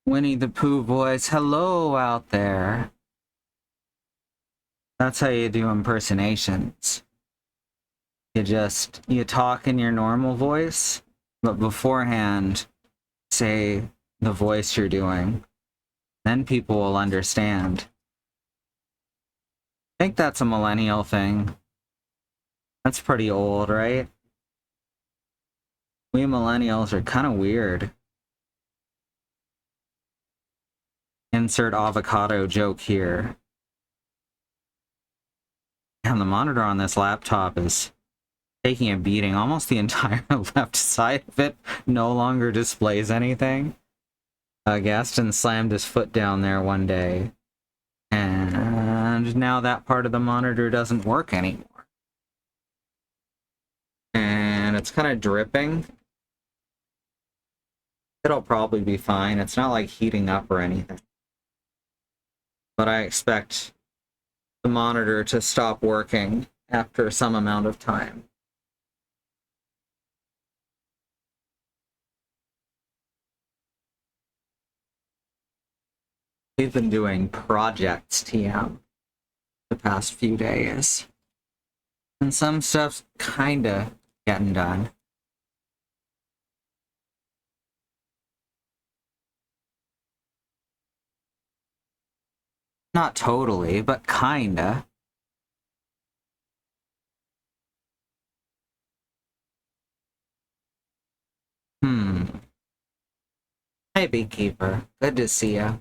Winnie the Pooh voice, hello out there. That's how you do impersonations. You talk in your normal voice, but beforehand, say the voice you're doing. Then people will understand. I think that's a millennial thing. That's pretty old, right? We millennials are kind of weird. Insert avocado joke here. And the monitor on this laptop is taking a beating. Almost the entire left side of it no longer displays anything. Gaston slammed his foot down there one day, and now that part of the monitor doesn't work anymore. And it's kind of dripping. It'll probably be fine. It's not like heating up or anything. But I expect the monitor to stop working after some amount of time. We've been doing projects, TM, the past few days. And some stuff's kinda getting done. Not totally, but kinda. Hey, Beekeeper. Good to see ya.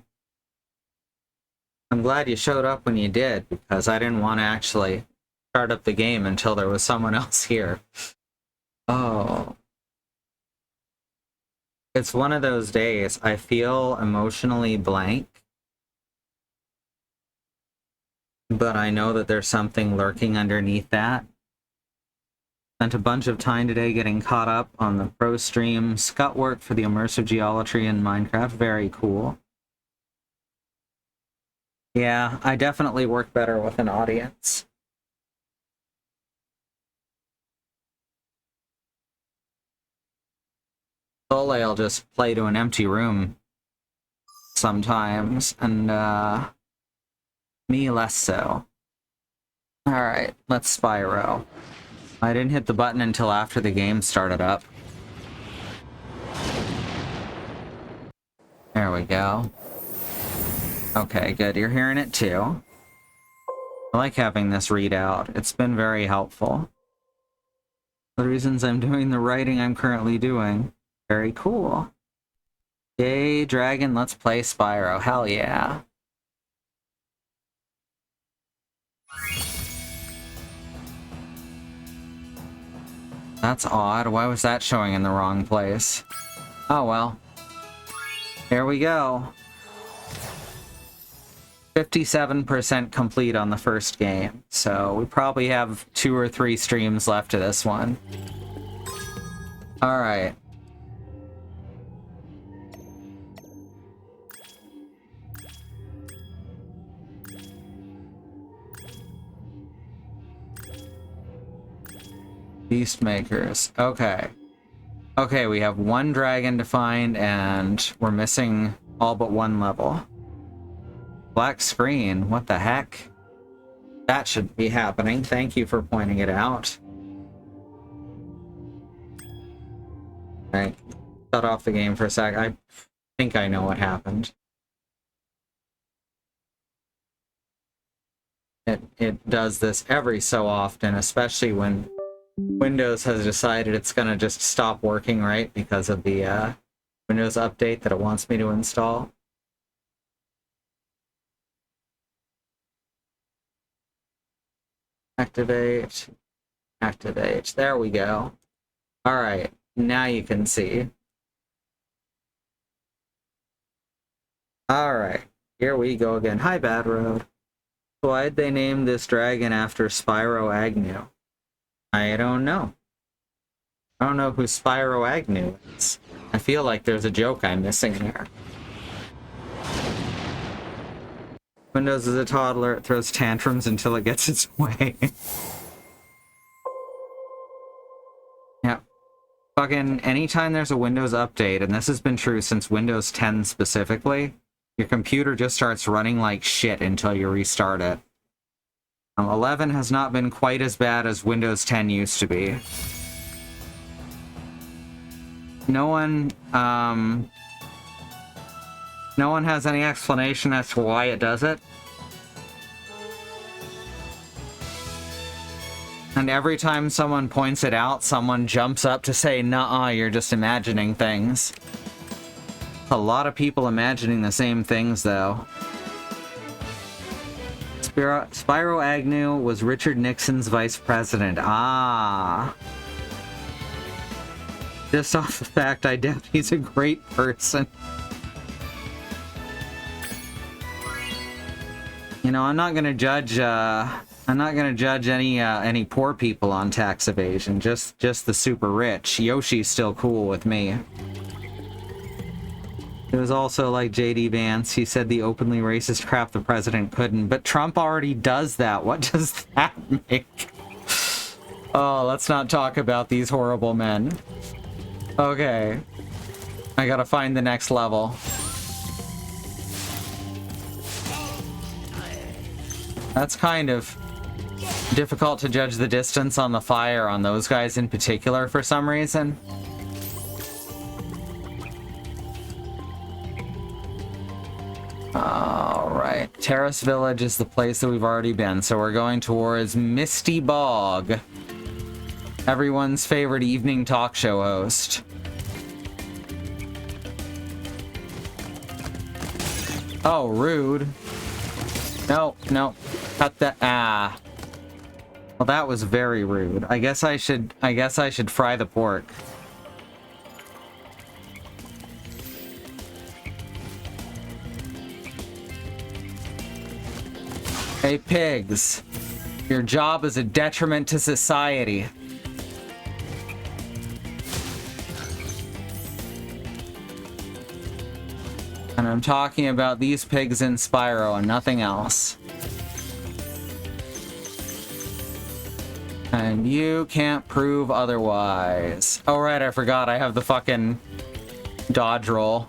I'm glad you showed up when you did, because I didn't want to actually start up the game until there was someone else here. Oh. It's one of those days. I feel emotionally blank. But I know that there's something lurking underneath that. Spent a bunch of time today getting caught up on the pro stream scut work for the immersive geometry in Minecraft. Very cool. Yeah, I definitely work better with an audience. Soleil'll just play to an empty room sometimes, and me less so. Alright, let's Spyro. I didn't hit the button until after the game started up. There we go. Okay, good. You're hearing it too. I like having this readout. It's been very helpful. The reasons I'm doing the writing I'm currently doing. Very cool. Yay, Dragon, let's play Spyro. Hell yeah. That's odd. Why was that showing in the wrong place? Oh well. Here we go. 57% complete on the first game, so we probably have 2 or 3 streams left of this one. Alright. Beastmakers. Okay. Okay, we have 1 dragon to find, and we're missing all but 1 level. Black screen, what the heck? That shouldn't be happening. Thank you for pointing it out. Right. Shut off the game for a sec. I think I know what happened. It does this every so often, especially when Windows has decided it's gonna just stop working, right? Because of the Windows update that it wants me to install. Activate. Activate. There we go. Alright, now you can see. Alright, here we go again. Hi, Bad Road. Why'd they name this dragon after Spyro Agnew? I don't know. I don't know who Spyro Agnew is. I feel like there's a joke I'm missing here. Windows is a toddler. It throws tantrums until it gets its way. Yeah. Fucking anytime there's a Windows update, and this has been true since Windows 10 specifically, your computer just starts running like shit until you restart it. 11 has not been quite as bad as Windows 10 used to be. No one has any explanation as to why it does it. And every time someone points it out, someone jumps up to say, "Nuh-uh, you're just imagining things." A lot of people imagining the same things, though. Spyro Agnew was Richard Nixon's vice president. Ah. Just off the fact, I doubt he's a great person. You know, I'm not gonna judge any poor people on tax evasion. Just the super rich. Yoshi's still cool with me. It was also like J.D. Vance. He said the openly racist crap the president couldn't, but Trump already does that. What does that make? Oh, let's not talk about these horrible men. Okay. I gotta find the next level. That's kind of difficult to judge the distance on the fire on those guys in particular for some reason. Alright, Terrace Village is the place that we've already been, so we're going towards Misty Bog. Everyone's favorite evening talk show host. Oh, rude. No, no. Cut that. Ah. Well, that was very rude. I guess I should fry the pork. Hey, pigs. Your job is a detriment to society. And I'm talking about these pigs in Spyro and nothing else. And you can't prove otherwise. Oh right, I forgot I have the fucking dodge roll.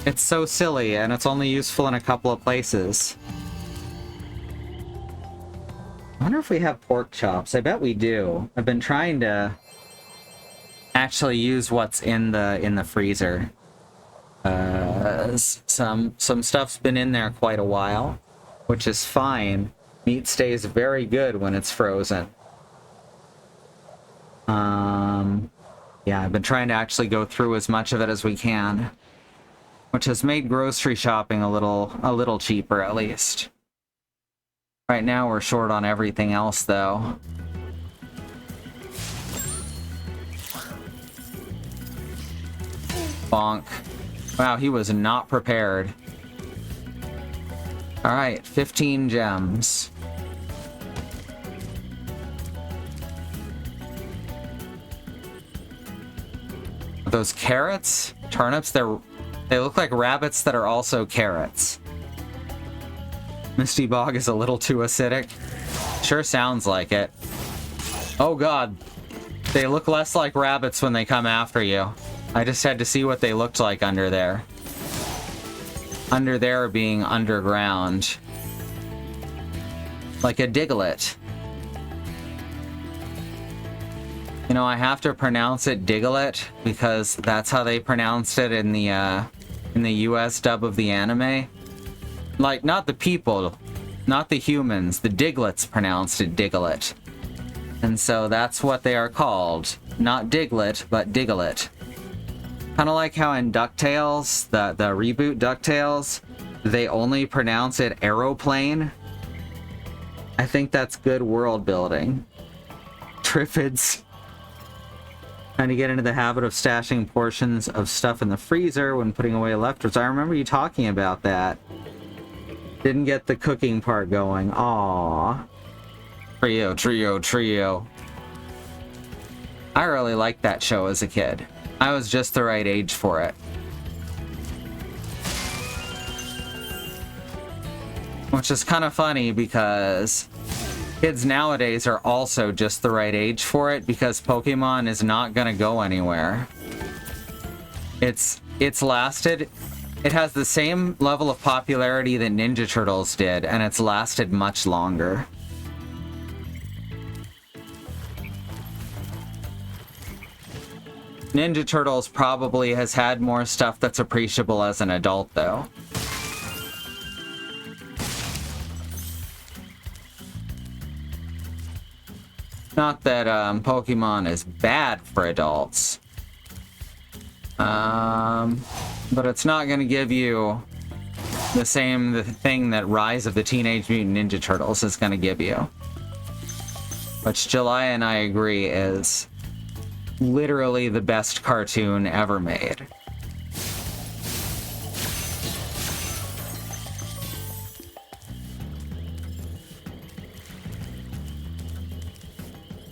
It's so silly, and it's only useful in a couple of places. I wonder if we have pork chops. I bet we do. I've been trying to actually use what's in the freezer. Some stuff's been in there quite a while, which is fine. Meat stays very good when it's frozen. Yeah, I've been trying to actually go through as much of it as we can, which has made grocery shopping a little cheaper, at least. Right now we're short on everything else, though. Bonk. Wow, he was not prepared. Alright, 15 gems. Those carrots? Turnips? They look like rabbits that are also carrots. Misty Bog is a little too acidic. Sure sounds like it. Oh god. They look less like rabbits when they come after you. I just had to see what they looked like under there. Under there being underground. Like a Diglett. You know, I have to pronounce it Diglett because that's how they pronounced it in the US dub of the anime. Like, not the people, not the humans, the Digletts pronounced it Diglett. And so that's what they are called. Not Diglett, but Diglett. Kind of like how in DuckTales, the reboot DuckTales, they only pronounce it aeroplane. I think that's good world building. Triffids. Trying to get into the habit of stashing portions of stuff in the freezer when putting away leftovers. I remember you talking about that. Didn't get the cooking part going. Aww. Trio. I really liked that show as a kid. I was just the right age for it. Which is kind of funny because kids nowadays are also just the right age for it because Pokemon is not gonna go anywhere. It's lasted. It has the same level of popularity that Ninja Turtles did, and it's lasted much longer. Ninja Turtles probably has had more stuff that's appreciable as an adult, though. Not that Pokemon is bad for adults. But it's not going to give you the thing that Rise of the Teenage Mutant Ninja Turtles is going to give you. Which July and I agree is literally the best cartoon ever made.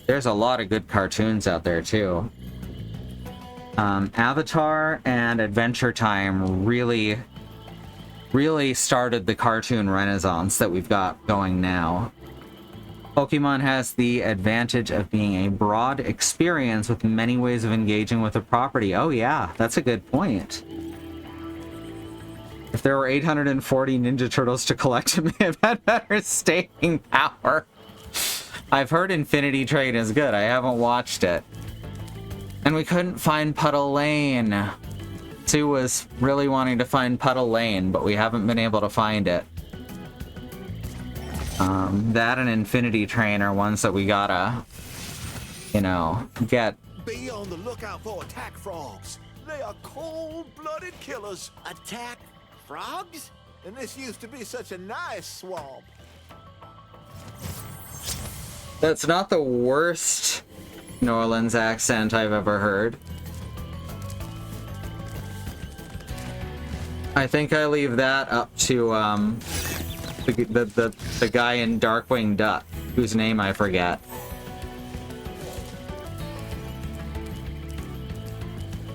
There's a lot of good cartoons out there, too. Avatar and Adventure Time really started the cartoon renaissance that we've got going now. Pokemon has the advantage of being a broad experience with many ways of engaging with a property. Oh yeah, that's a good point. If there were 840 Ninja Turtles to collect, it may have had better staying power. I've heard Infinity Train is good. I haven't watched it. And we couldn't find Puddle Lane. Sue was really wanting to find Puddle Lane, but we haven't been able to find it. That and Infinity Train are ones that we gotta, you know, get. Be on the lookout for attack frogs. They are cold-blooded killers. Attack frogs? And this used to be such a nice swamp. That's not the worst New Orleans accent I've ever heard. I think I leave that up to the guy in Darkwing Duck, whose name I forget.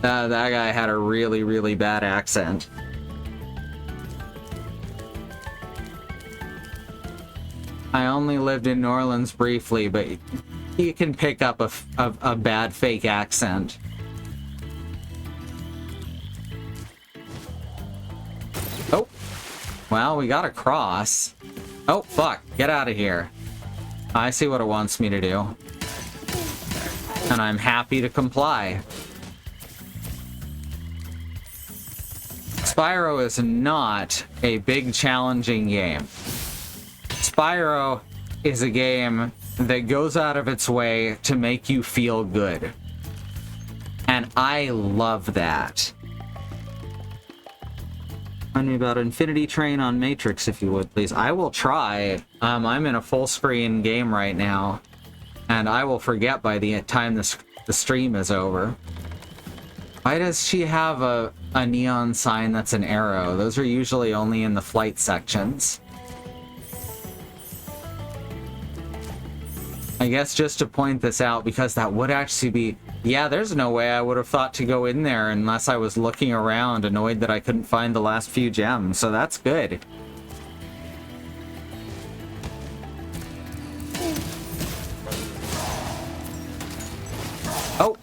That guy had a really, really bad accent. I only lived in New Orleans briefly, but you can pick up a bad fake accent. Oh. Well, we got a cross. Oh, fuck. Get out of here. I see what it wants me to do. And I'm happy to comply. Spyro is not a big, challenging game. Spyro is a game that goes out of its way to make you feel good. And I love that. Tell me about Infinity Train on Matrix, if you would, please. I will try. I'm in a full screen game right now, and I will forget by the time the stream is over. Why does she have a neon sign that's an arrow? Those are usually only in the flight sections. I guess just to point this out, because that would actually be... Yeah, there's no way I would have thought to go in there unless I was looking around, annoyed that I couldn't find the last few gems, so that's good. Oh!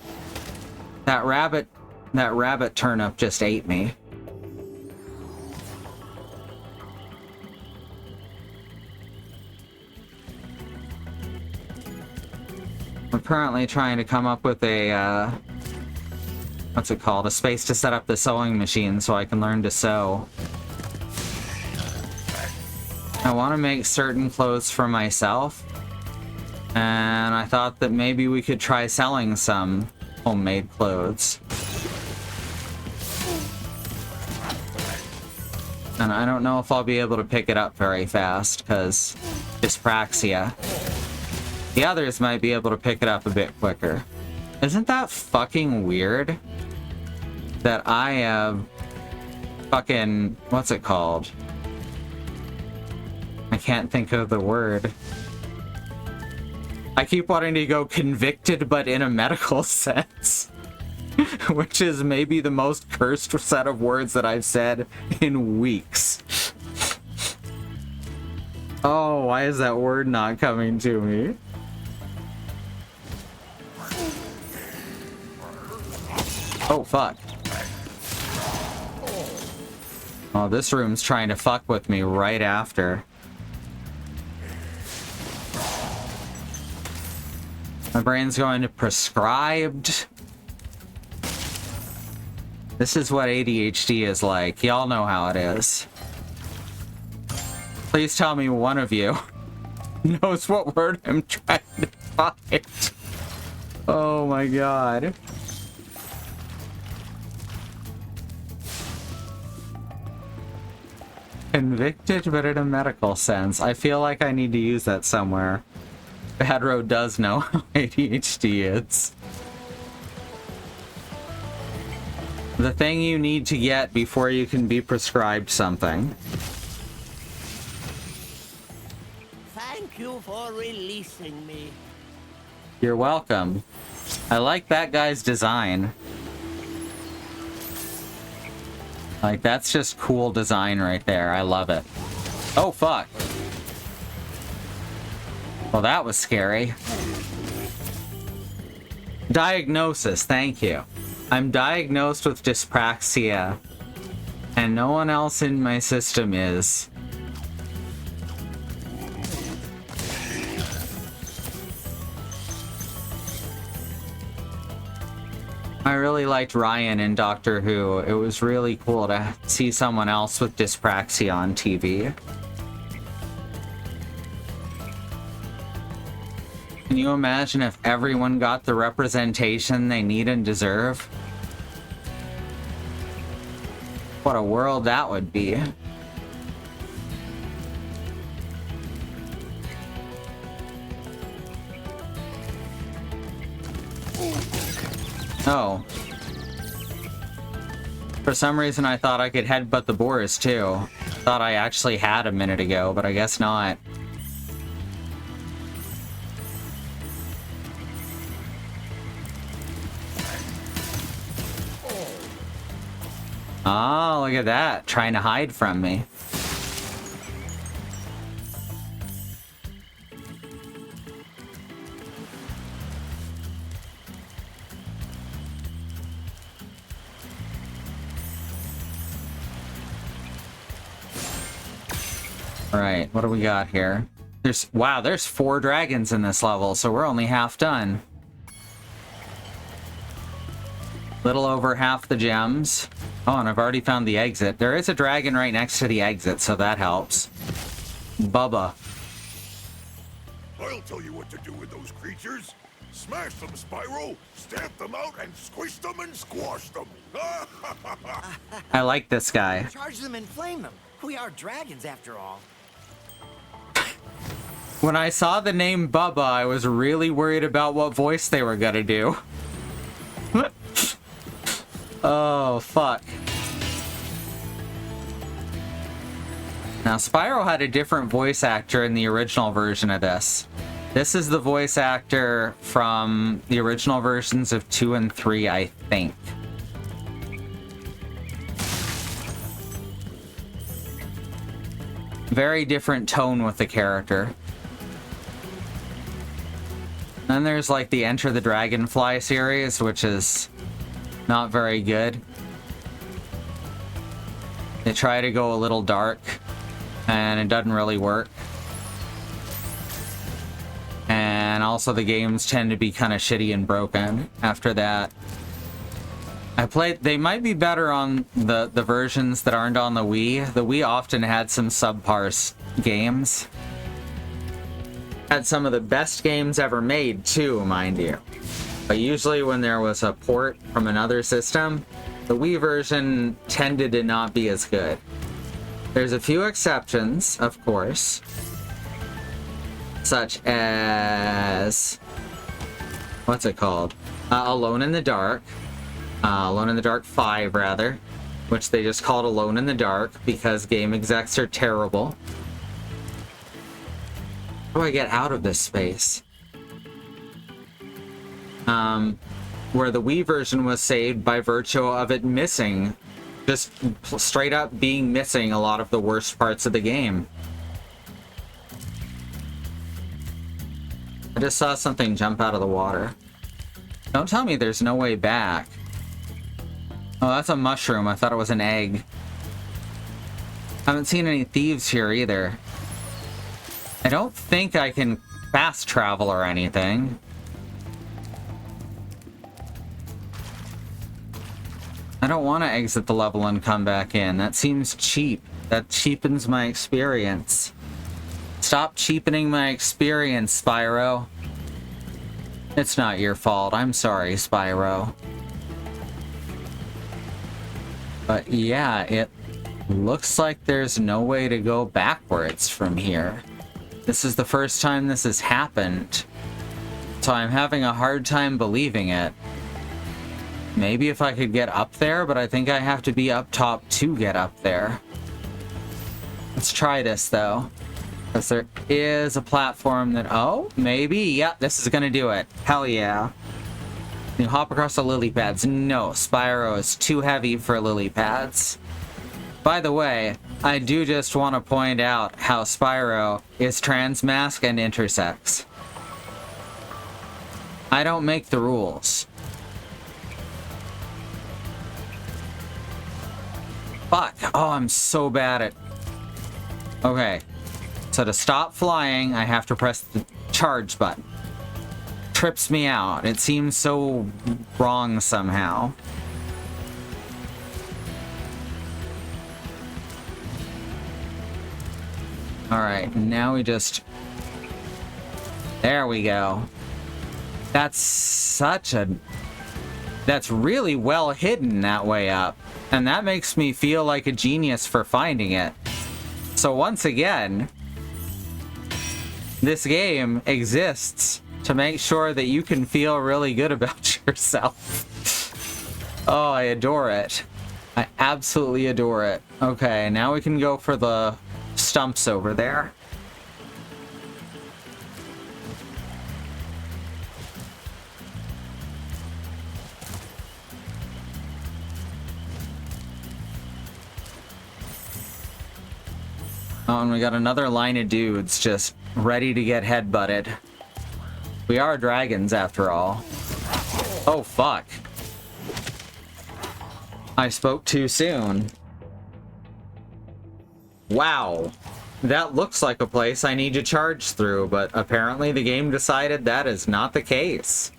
That rabbit turnip just ate me. We're currently trying to come up with a, what's it called? A space to set up the sewing machine so I can learn to sew. I want to make certain clothes for myself, and I thought that maybe we could try selling some homemade clothes. And I don't know if I'll be able to pick it up very fast, because dyspraxia. The others might be able to pick it up a bit quicker. Isn't that fucking weird? That I have fucking... what's it called? I can't think of the word. I keep wanting to go convicted, but in a medical sense. Which is maybe the most cursed set of words that I've said in weeks. Oh, why is that word not coming to me? Oh, fuck. Oh, this room's trying to fuck with me right after. My brain's going to prescribed. This is what ADHD is like. Y'all know how it is. Please tell me one of you knows what word I'm trying to find. Oh my god. Convicted, but in a medical sense. I feel like I need to use that somewhere. Bad Road does know how ADHD is. The thing you need to get before you can be prescribed something. Thank you for releasing me. You're welcome. I like that guy's design. Like, that's just cool design right there. I love it. Oh, fuck. Well, that was scary. Diagnosis, thank you. I'm diagnosed with dyspraxia, and no one else in my system is. I really liked Ryan in Doctor Who. It was really cool to see someone else with dyspraxia on TV. Can you imagine if everyone got the representation they need and deserve? What a world that would be. Oh. For some reason I thought I could headbutt the boars too. Thought I actually had a minute ago, but I guess not. Oh, look at that. Trying to hide from me. Alright, what do we got here? Wow, there's 4 dragons in this level, so we're only half done. Little over half the gems. Oh, and I've already found the exit. There is a dragon right next to the exit, so that helps. Bubba. I'll tell you what to do with those creatures. Smash them, Spyro, stamp them out, and squish them and squash them. I like this guy. Charge them and flame them. We are dragons after all. When I saw the name Bubba, I was really worried about what voice they were gonna do. Oh, fuck. Now, Spyro had a different voice actor in the original version of this. This is the voice actor from the original versions of 2 and 3, I think. Very different tone with the character. Then there's like the Enter the Dragonfly series, which is not very good. They try to go a little dark, and it doesn't really work. And also the games tend to be kind of shitty and broken after that. They might be better on the versions that aren't on the Wii. The Wii often had some subpar games. Had some of the best games ever made too, mind you. But usually when there was a port from another system, the Wii version tended to not be as good. There's a few exceptions, of course. Such as... what's it called? Alone in the Dark. Alone in the Dark 5, rather. Which they just called Alone in the Dark because game execs are terrible. How do I get out of this space? Where the Wii version was saved by virtue of it missing. Just straight up being missing a lot of the worst parts of the game. I just saw something jump out of the water. Don't tell me there's no way back. Oh, that's a mushroom. I thought it was an egg. I haven't seen any thieves here either. I don't think I can fast travel or anything. I don't want to exit the level and come back in. That seems cheap. That cheapens my experience. Stop cheapening my experience, Spyro. It's not your fault. I'm sorry, Spyro. But yeah, it looks like there's no way to go backwards from here. This is the first time this has happened. So I'm having a hard time believing it. Maybe if I could get up there, but I think I have to be up top to get up there. Let's try this, though. Because there is a platform that... oh, maybe? Yep, this is gonna do it. Hell yeah. You hop across the lily pads. No, Spyro is too heavy for lily pads. By the way, I do just want to point out how Spyro is transmask and intersex. I don't make the rules. Fuck. Oh, I'm so bad at... okay. So to stop flying, I have to press the charge button. Trips me out. It seems so wrong somehow. Alright, now we just... there we go. That's such a... that's really well hidden that way up. And that makes me feel like a genius for finding it. So once again, this game exists to make sure that you can feel really good about yourself. Oh, I adore it. I absolutely adore it. Okay, now we can go for the stumps over there. Oh, and we got another line of dudes just ready to get headbutted. We are dragons, after all. Oh, fuck. I spoke too soon. Wow. That looks like a place I need to charge through, but apparently the game decided that is not the case.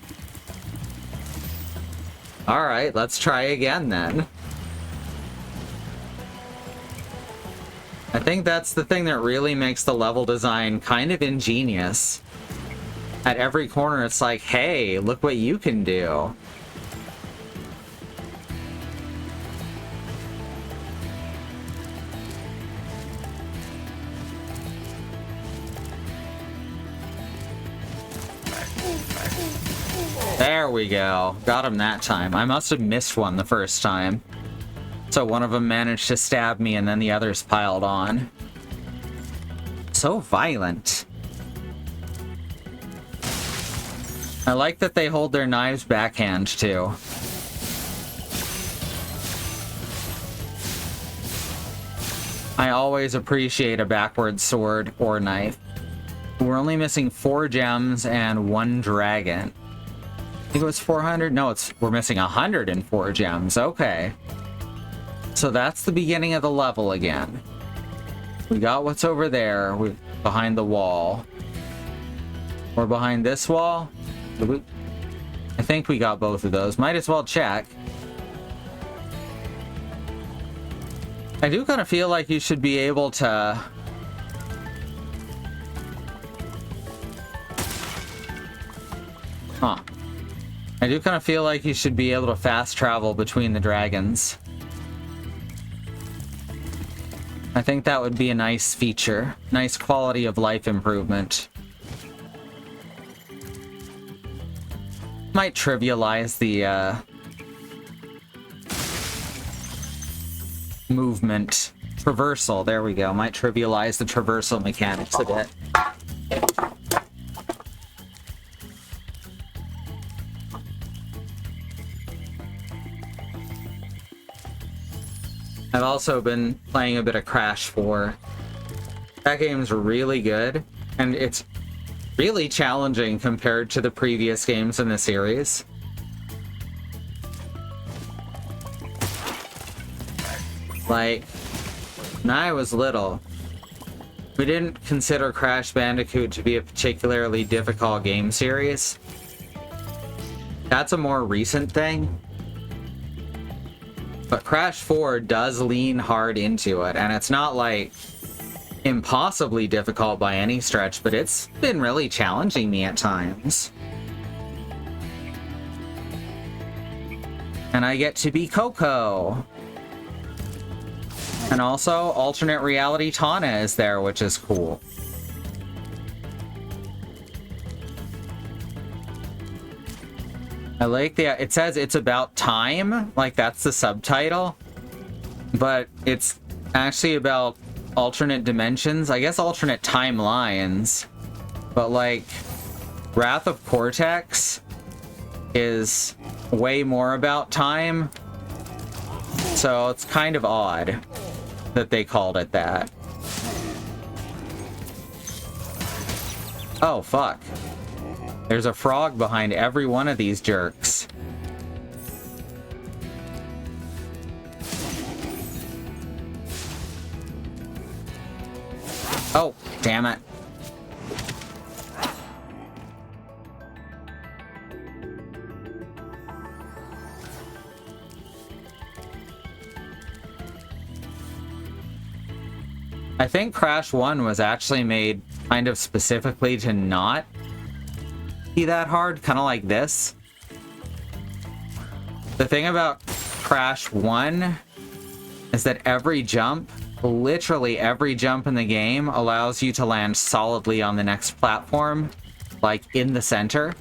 Alright, let's try again then. I think that's the thing that really makes the level design kind of ingenious. At every corner it's like, hey, look what you can do. There we go. Got him that time. I must have missed one the first time. So one of them managed to stab me and then the others piled on. So violent. I like that they hold their knives backhand too. I always appreciate a backward sword or knife. We're only missing 4 gems and 1 dragon. I think it was 400? No, we're missing 104 gems. Okay. So that's the beginning of the level again. We got what's over there. We're behind the wall. Or behind this wall? I think we got both of those. Might as well check. I do kind of feel like you should be able to... Huh. I do kind of feel like you should be able to fast travel between the dragons. I think that would be a nice feature. Nice quality of life improvement. Might trivialize the, movement. Traversal, there we go. Might trivialize the traversal mechanics a bit. I've also been playing a bit of Crash 4. That game's really good, and it's really challenging compared to the previous games in the series. Like, when I was little, we didn't consider Crash Bandicoot to be a particularly difficult game series. That's a more recent thing. But Crash 4 does lean hard into it, and it's not like impossibly difficult by any stretch, but it's been really challenging me at times. And I get to be Coco. And also, alternate reality Tana is there, which is cool. I like it says it's about time, like that's the subtitle, but it's actually about alternate dimensions, I guess alternate timelines, but like Wrath of Cortex is way more about time, so it's kind of odd that they called it that. Oh, fuck. There's a frog behind every one of these jerks. Oh, damn it. I think Crash 1 was actually made kind of specifically to not be that hard, kind of like this. The thing about Crash 1 is that every jump, literally every jump in the game, allows you to land solidly on the next platform, like in the center.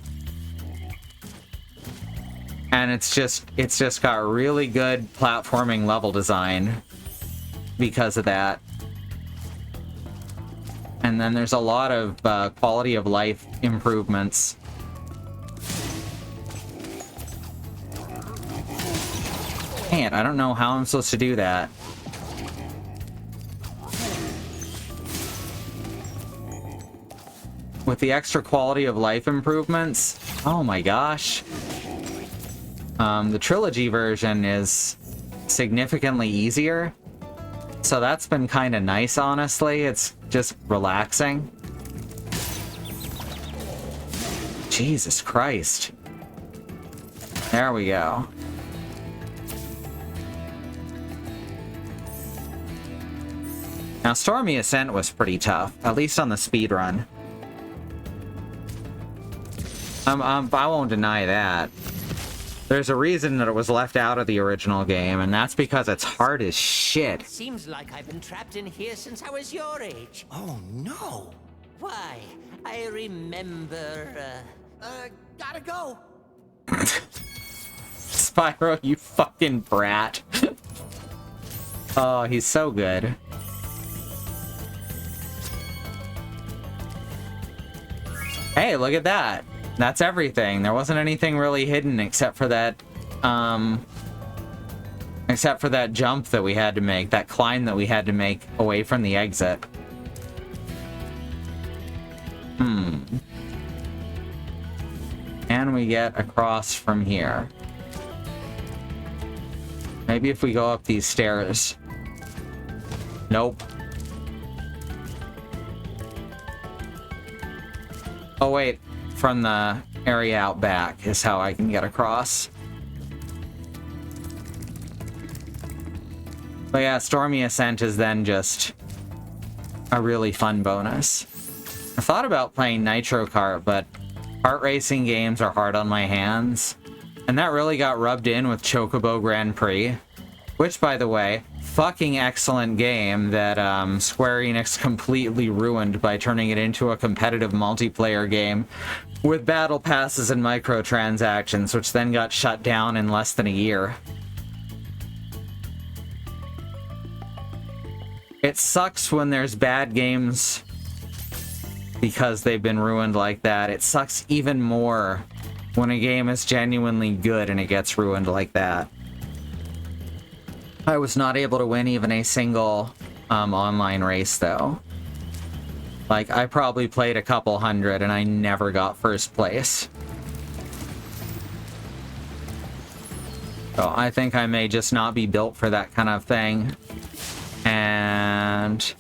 And it's just got really good platforming level design because of that. And then there's a lot of quality of life improvements. Dang it, I don't know how I'm supposed to do that. the extra quality of life improvements, oh my gosh. The trilogy version is significantly easier. So that's been kind of nice, honestly. It's just relaxing. Jesus Christ. There we go. Now, Stormy Ascent was pretty tough, at least on the speed run. I won't deny that. There's a reason that it was left out of the original game, and that's because it's hard as shit. Seems like I've been trapped in here since I was your age. Oh, no. Why, I remember, Gotta go. Spyro, you fucking brat. Oh, he's so good. Hey, look at that. That's everything. There wasn't anything really hidden except for that, jump that we had to make, that climb that we had to make away from the exit. Can we get across from here? Maybe if we go up these stairs. Nope. Oh wait, from the area out back is how I can get across. But yeah, Stormy Ascent is then just a really fun bonus. I thought about playing Nitro Kart, but kart racing games are hard on my hands. And that really got rubbed in with Chocobo Grand Prix. Which, by the way, fucking excellent game that Square Enix completely ruined by turning it into a competitive multiplayer game with battle passes and microtransactions, which then got shut down in less than a year. It sucks when there's bad games because they've been ruined like that. It sucks even more when a game is genuinely good and it gets ruined like that. I was not able to win even a single online race, though. Like, I probably played a couple hundred and I never got first place. So I think I may just not be built for that kind of thing. And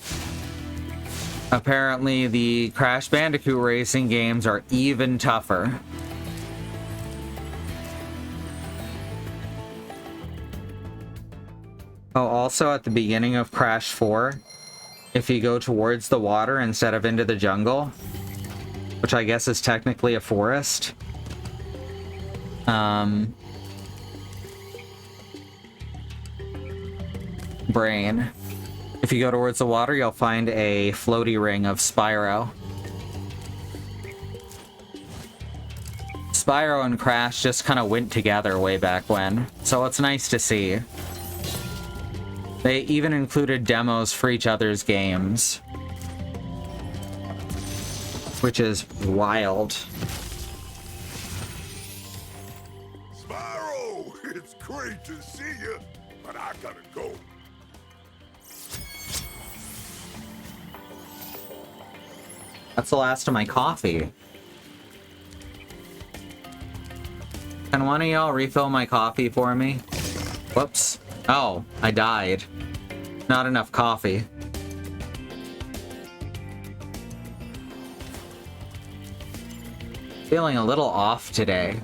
apparently the Crash Bandicoot racing games are even tougher. Oh, also at the beginning of Crash 4, if you go towards the water instead of into the jungle, which I guess is technically a forest, brain. If you go towards the water, you'll find a floaty ring of Spyro. Spyro and Crash just kind of went together way back when, so it's nice to see. They even included demos for each other's games, which is wild. Spyro, it's great to see you, but I gotta go. That's the last of my coffee. Can one of y'all refill my coffee for me? Whoops. Oh, I died. Not enough coffee. Feeling a little off today.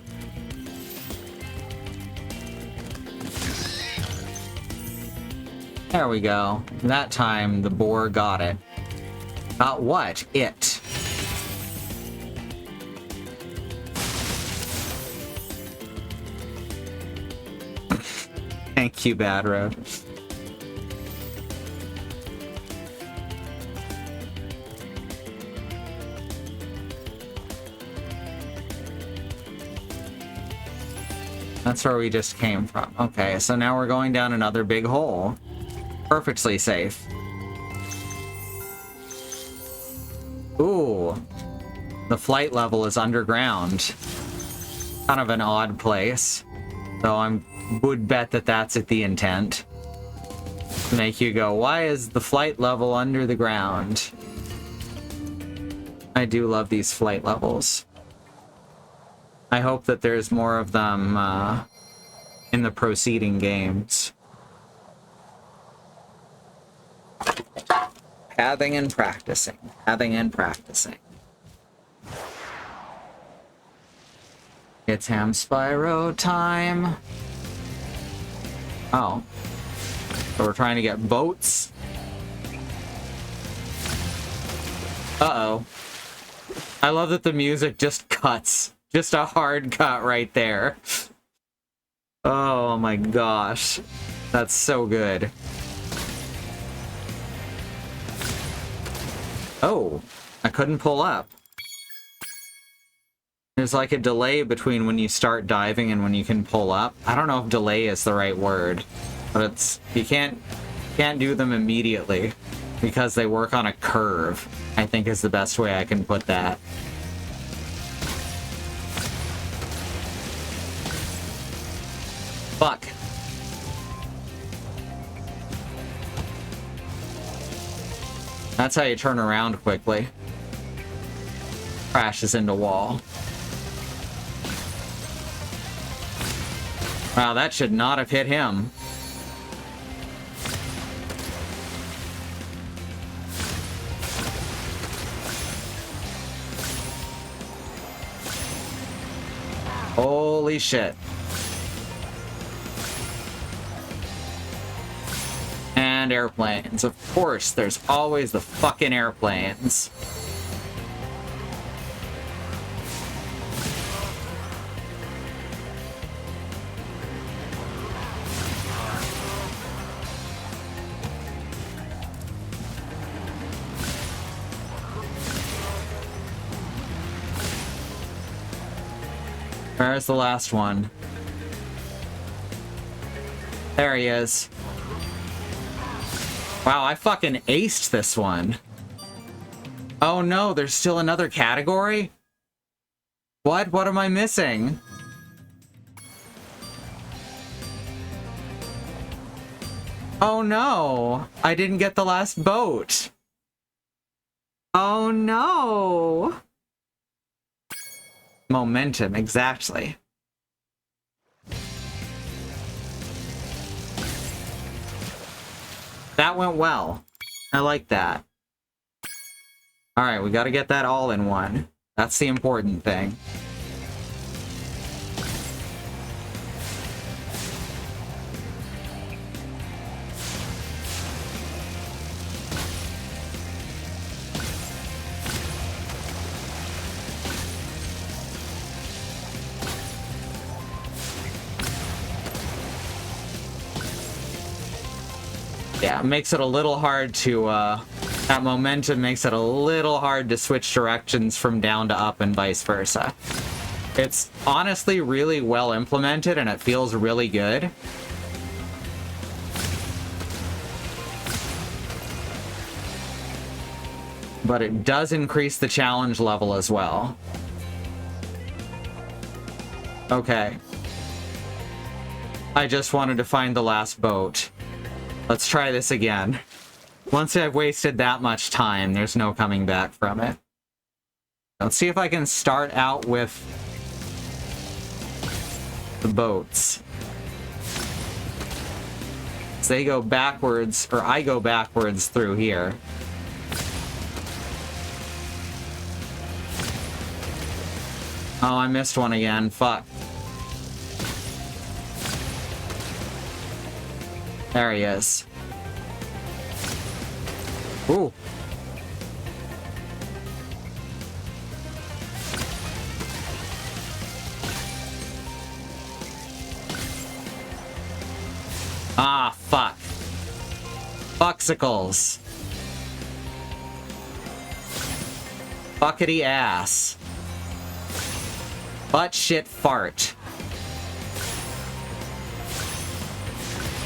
There we go. That time the boar got it. Got what? It. Thank you, Bad Road. That's where we just came from. Okay, so now we're going down another big hole. Perfectly safe. Ooh. The flight level is underground. Kind of an odd place. So I would bet that that's the intent. To make you go, why is the flight level under the ground? I do love these flight levels. I hope that there's more of them in the proceeding games. Having and practicing. Having and practicing. It's Ham Spyro time. Oh. So we're trying to get boats. Uh-oh. I love that the music just cuts. Just a hard cut right there. Oh my gosh. That's so good. Oh, I couldn't pull up. There's like a delay between when you start diving and when you can pull up. I don't know if delay is the right word, but it's you can't do them immediately because they work on a curve, I think is the best way I can put that. Fuck. That's how you turn around quickly. Crashes into wall. Wow, that should not have hit him. Holy shit. And airplanes. Of course, there's always the fucking airplanes. Where's the last one? There he is. Wow, I fucking aced this one. Oh no, there's still another category? What? What am I missing? Oh no, I didn't get the last boat. Oh no. Momentum, exactly. That went well. I like that. Alright, we gotta get that all in one. That's the important thing. Yeah, it makes it a little hard to, that momentum makes it a little hard to switch directions from down to up and vice versa. It's honestly really well implemented and it feels really good. But it does increase the challenge level as well. Okay. I just wanted to find the last boat. Let's try this again. Once I've wasted that much time, there's no coming back from it. Let's see if I can start out with the boats. So they go backwards, or I go backwards through here. Oh, I missed one again. Fuck. There he is. Ooh. Ah, fuck. Fucksicles. Buckety ass. Butt shit fart.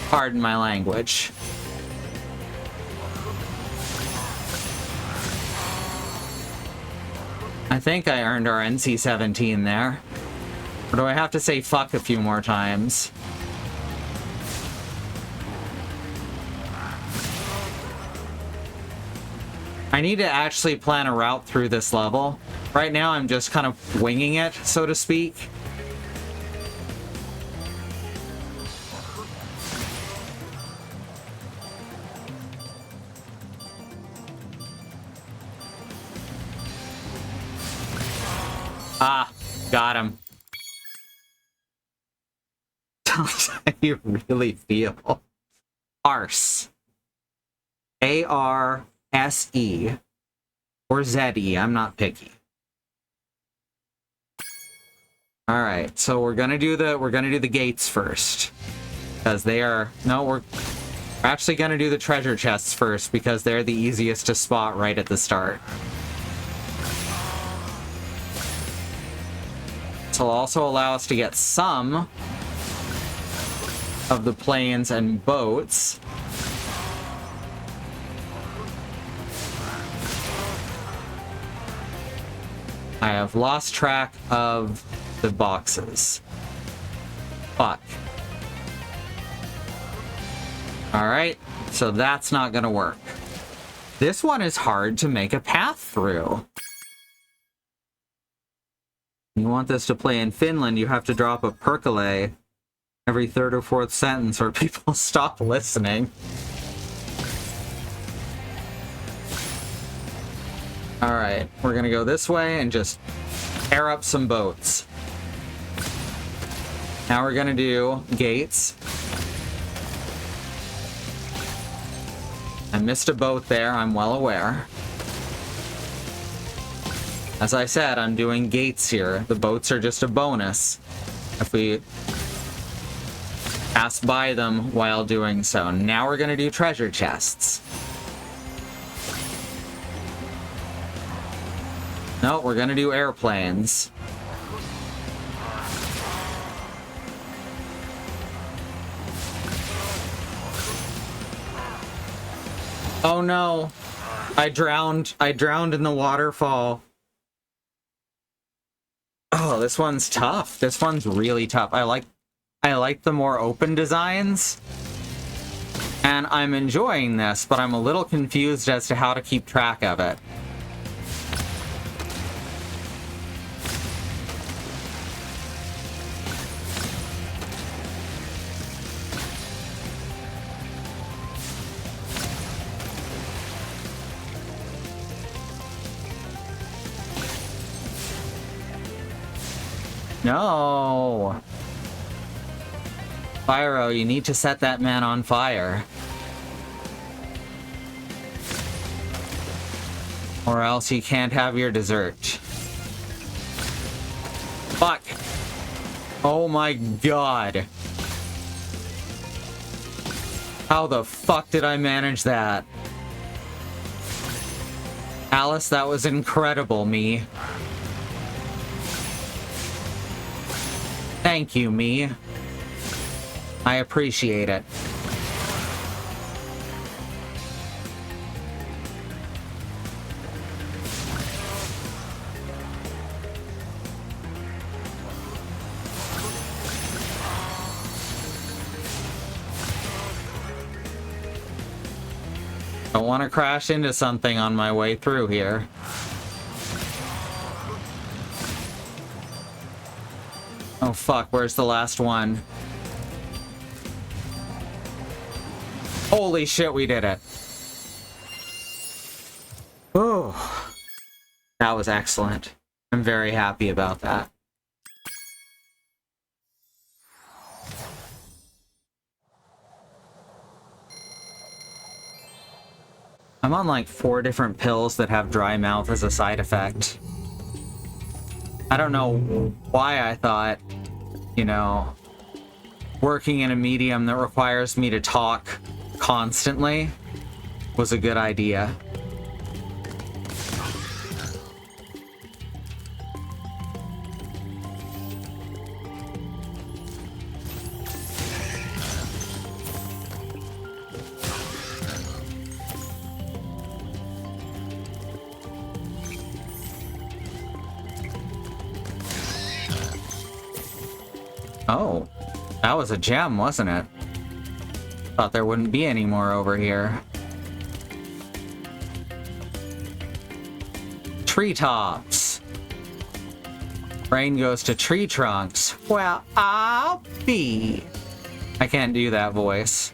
Pardon my language. I think I earned our NC-17 there. Or do I have to say fuck a few more times? I need to actually plan a route through this level. Right now, I'm just kind of winging it, so to speak. Ah, got him. How you really feel. Arse. A-R-S-E. Or Z-E, I'm not picky. Alright, so we're gonna do the gates first. Because they are... No, we're actually gonna do the treasure chests first, because they're the easiest to spot right at the start. This will also allow us to get some of the planes and boats. I have lost track of the boxes. Fuck. Alright, so that's not gonna work. This one is hard to make a path through. You want this to play in Finland, you have to drop a percolate every third or fourth sentence or people stop listening. Alright, we're gonna go this way and just tear up some boats. Now we're gonna do gates. I missed a boat there, I'm well aware. As I said, I'm doing gates here. The boats are just a bonus if we pass by them while doing so. Now we're gonna do treasure chests. No, we're gonna do airplanes. Oh no! I drowned in the waterfall. Oh, this one's tough. This one's really tough. I like the more open designs. And I'm enjoying this, but I'm a little confused as to how to keep track of it. No! Spyro, you need to set that man on fire. Or else you can't have your dessert. Fuck! Oh my god! How the fuck did I manage that? Alice, that was incredible, me. Thank you, me. I appreciate it. Don't want to crash into something on my way through here. Oh fuck, where's the last one? Holy shit, we did it. Oh, that was excellent. I'm very happy about that. I'm on like 4 different pills that have dry mouth as a side effect. I don't know why I thought, you know, working in a medium that requires me to talk constantly was a good idea. Oh, that was a gem, wasn't it? Thought there wouldn't be any more over here. treetops. Rain goes to tree trunks. Well, I'll be. I can't do that voice.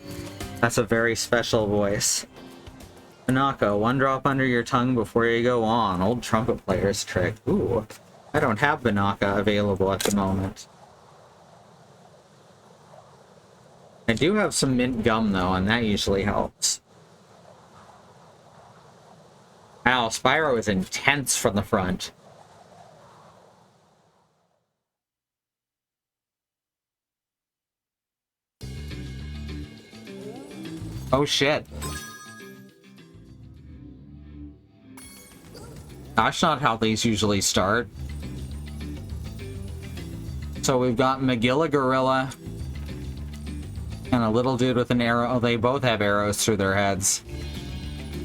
That's a very special voice. Banaka, one drop under your tongue before you go on. Old trumpet player's trick. Ooh, I don't have Banaka available at the moment. I do have some mint gum though, and that usually helps. Wow, Spyro is intense from the front. Oh shit. That's not how these usually start. So we've got Magilla Gorilla and a little dude with an arrow. Oh, they both have arrows through their heads.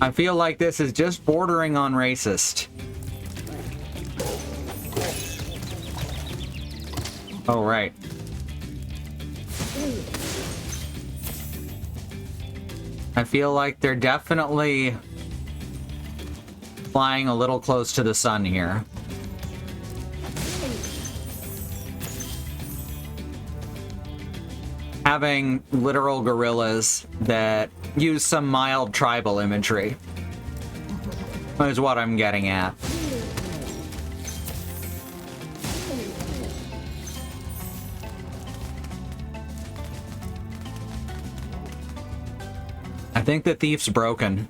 I feel like this is just bordering on racist. Oh, right. I feel like they're definitely flying a little close to the sun here. Having literal gorillas that use some mild tribal imagery is what I'm getting at. I think the thief's broken.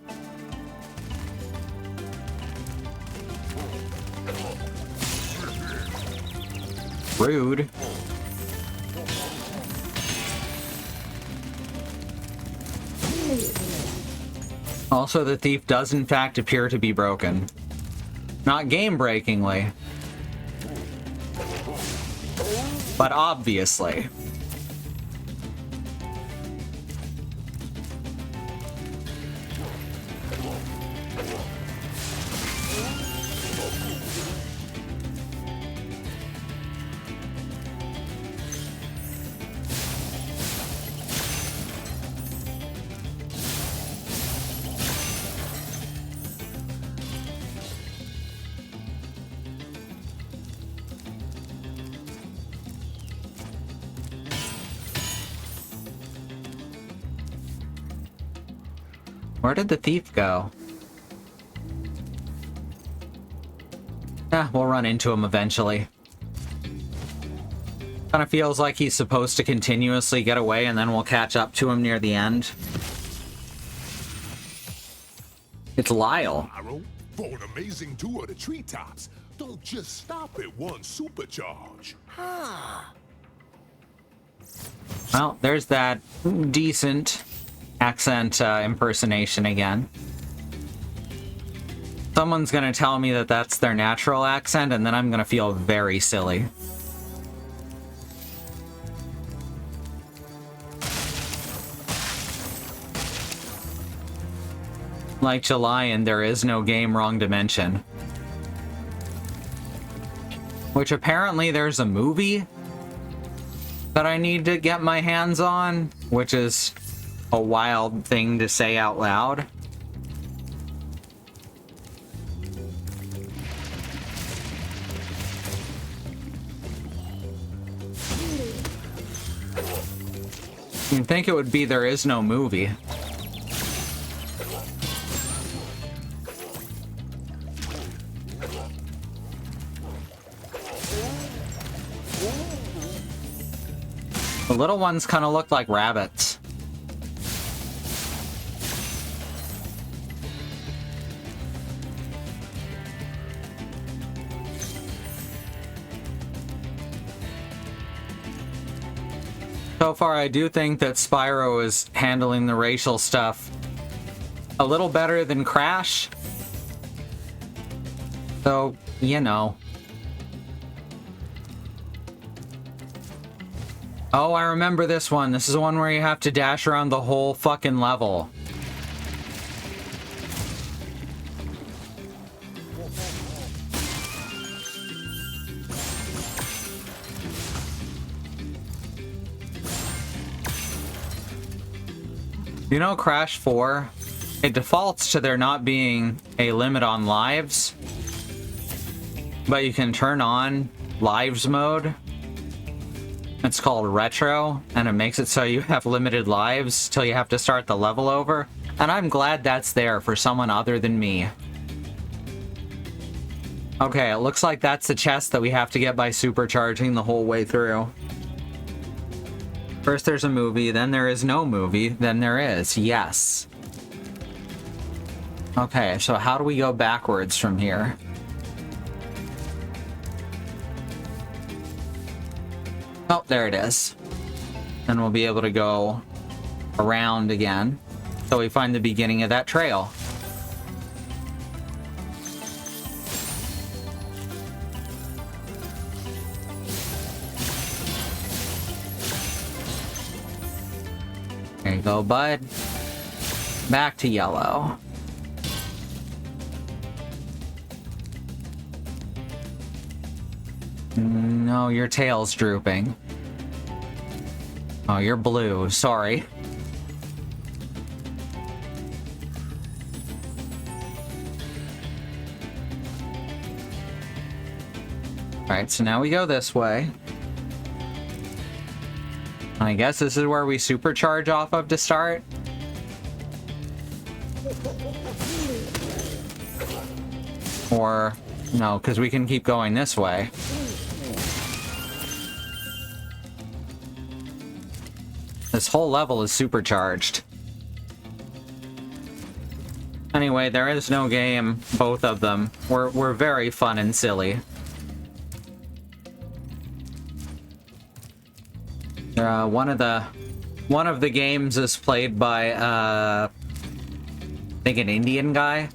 Rude. Also, the thief does in fact appear to be broken. Not game-breakingly, but obviously. Where did the thief go? We'll run into him eventually. Kind of feels like he's supposed to continuously get away and then we'll catch up to him near the end. It's Lyle. Spyro, for an amazing tour of the treetops, don't just stop at one supercharge. Well, there's that decent accent impersonation again. Someone's gonna tell me that that's their natural accent, and then I'm gonna feel very silly. Like July and There Is No Game, Wrong Dimension. Which apparently there's a movie that I need to get my hands on, which is a wild thing to say out loud. You'd think it would be There Is No Movie. The little ones kind of look like rabbits. So far, I do think that Spyro is handling the racial stuff a little better than Crash. So, you know. Oh, I remember this one. This is the one where you have to dash around the whole fucking level. You know, Crash 4, it defaults to there not being a limit on lives. but you can turn on lives mode. It's called retro, and it makes it so you have limited lives till you have to start the level over. And I'm glad that's there for someone other than me. Okay, it looks like that's the chest that we have to get by supercharging the whole way through. First there's a movie, then there is no movie, then there is. Yes. Okay, so how do we go backwards from here? Oh, there it is. And we'll be able to go around again till we find the beginning of that trail. There you go, bud. Back to yellow. No, your tail's drooping. Oh, you're blue. Sorry. Alright, so now we go this way. I guess this is where we supercharge off of to start. Or, no, because we can keep going this way. This whole level is supercharged. Anyway, there is no game, both of them. We're very fun and silly. One of the games is played by I think an Indian guy.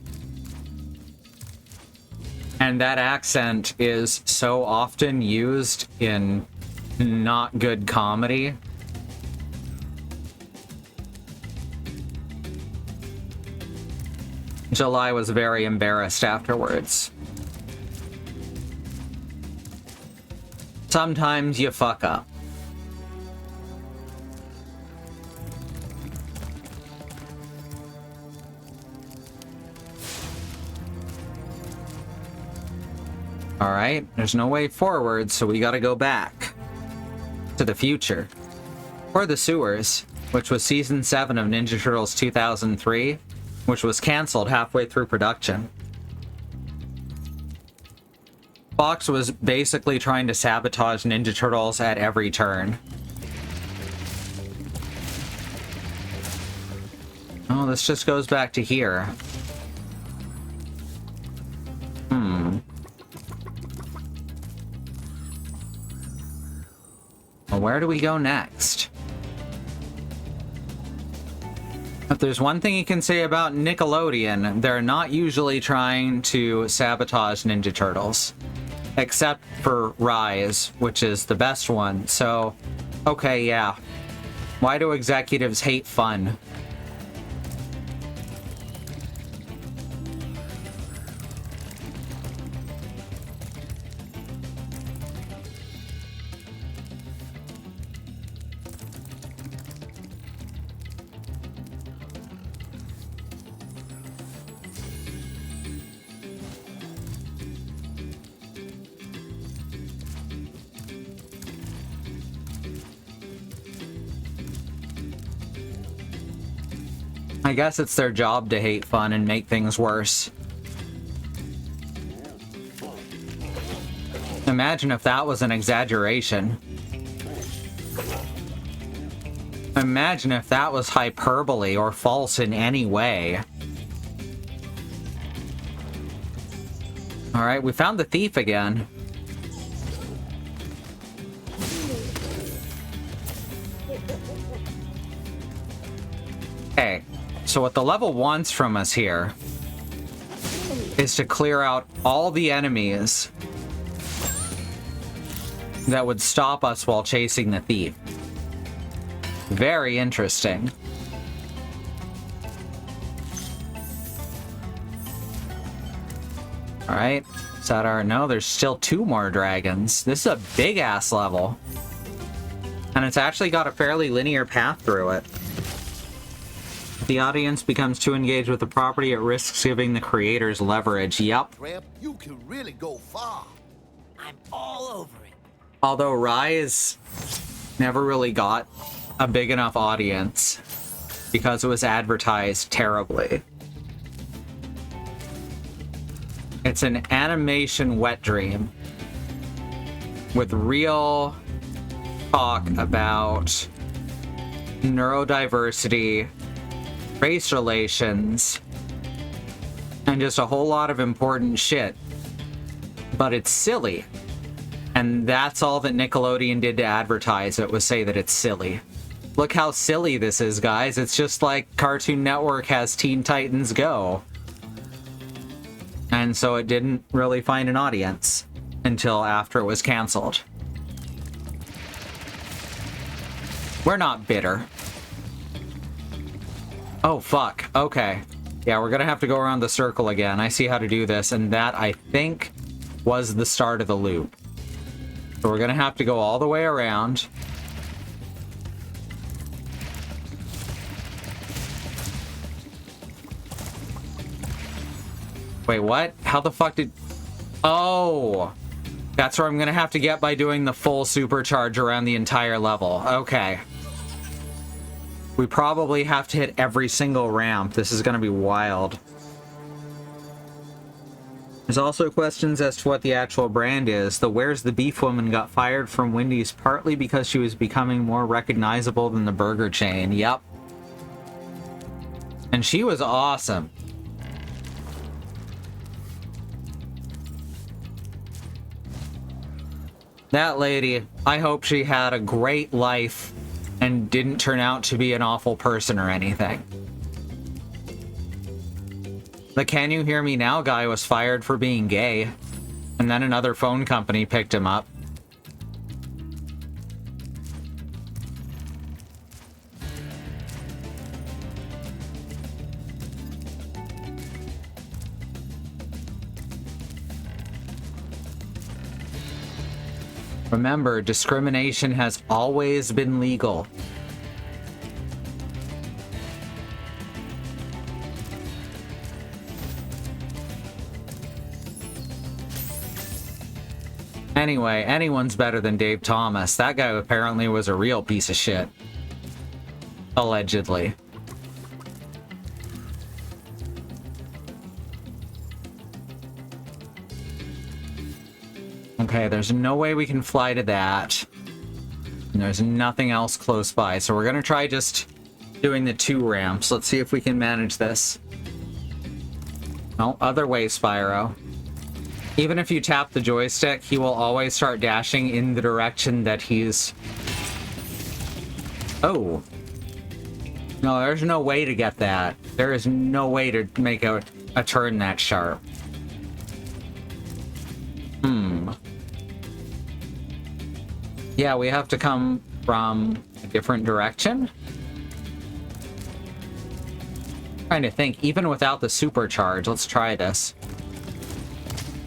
And that accent is so often used in not good comedy. July was very embarrassed afterwards. Sometimes you fuck up. Alright, there's no way forward, so we gotta go back to the future. Or the sewers, which was Season 7 of Ninja Turtles 2003, which was cancelled halfway through production. Fox was basically trying to sabotage Ninja Turtles at every turn. Oh, this just goes back to here. Well, where do we go next? If there's one thing you can say about Nickelodeon, they're not usually trying to sabotage Ninja Turtles. Except for Rise, which is the best one. So, okay, yeah. Why do executives hate fun? I guess it's their job to hate fun and make things worse. Imagine if that was an exaggeration. Imagine if that was hyperbole or false in any way. Alright, we found the thief again. Okay. So what the level wants from us here is to clear out all the enemies that would stop us while chasing the thief. Very interesting. Alright, is that our... No, there's still 2 more dragons. This is a big-ass level. And it's actually got a fairly linear path through it. If the audience becomes too engaged with the property, it risks giving the creators leverage. Yup. Tramp, you can really go far. I'm all over it. Although Rise never really got a big enough audience because it was advertised terribly. It's an animation wet dream with real talk about neurodiversity, race relations, and just a whole lot of important shit. But it's silly. And that's all that Nickelodeon did to advertise it, was say that it's silly. Look how silly this is, guys. It's just like Cartoon Network has Teen Titans Go. And so it didn't really find an audience until after it was canceled. We're not bitter. Oh, fuck. Okay. Yeah, we're gonna have to go around the circle again. I see how to do this, and that, I think, was the start of the loop. So we're gonna have to go all the way around. Wait, what? How the fuck did... Oh! That's where I'm gonna have to get by doing the full supercharge around the entire level. Okay. We probably have to hit every single ramp. This is gonna be wild. There's also questions as to what the actual brand is. The Where's the Beef woman got fired from Wendy's partly because she was becoming more recognizable than the burger chain. Yep. And she was awesome. That lady, I hope she had a great life and didn't turn out to be an awful person or anything. The Can You Hear Me Now guy was fired for being gay, and then another phone company picked him up. Remember, discrimination has always been legal. Anyway, anyone's better than Dave Thomas. That guy apparently was a real piece of shit. Allegedly. Okay, there's no way we can fly to that. And there's nothing else close by, so we're gonna try just doing the 2 ramps. Let's see if we can manage this. No, other way, Spyro. Even if you tap the joystick, he will always start dashing in the direction that he's... Oh. No, there's no way to get that. There is no way to make a turn that sharp. Yeah, we have to come from a different direction? Trying to think, even without the supercharge, let's try this.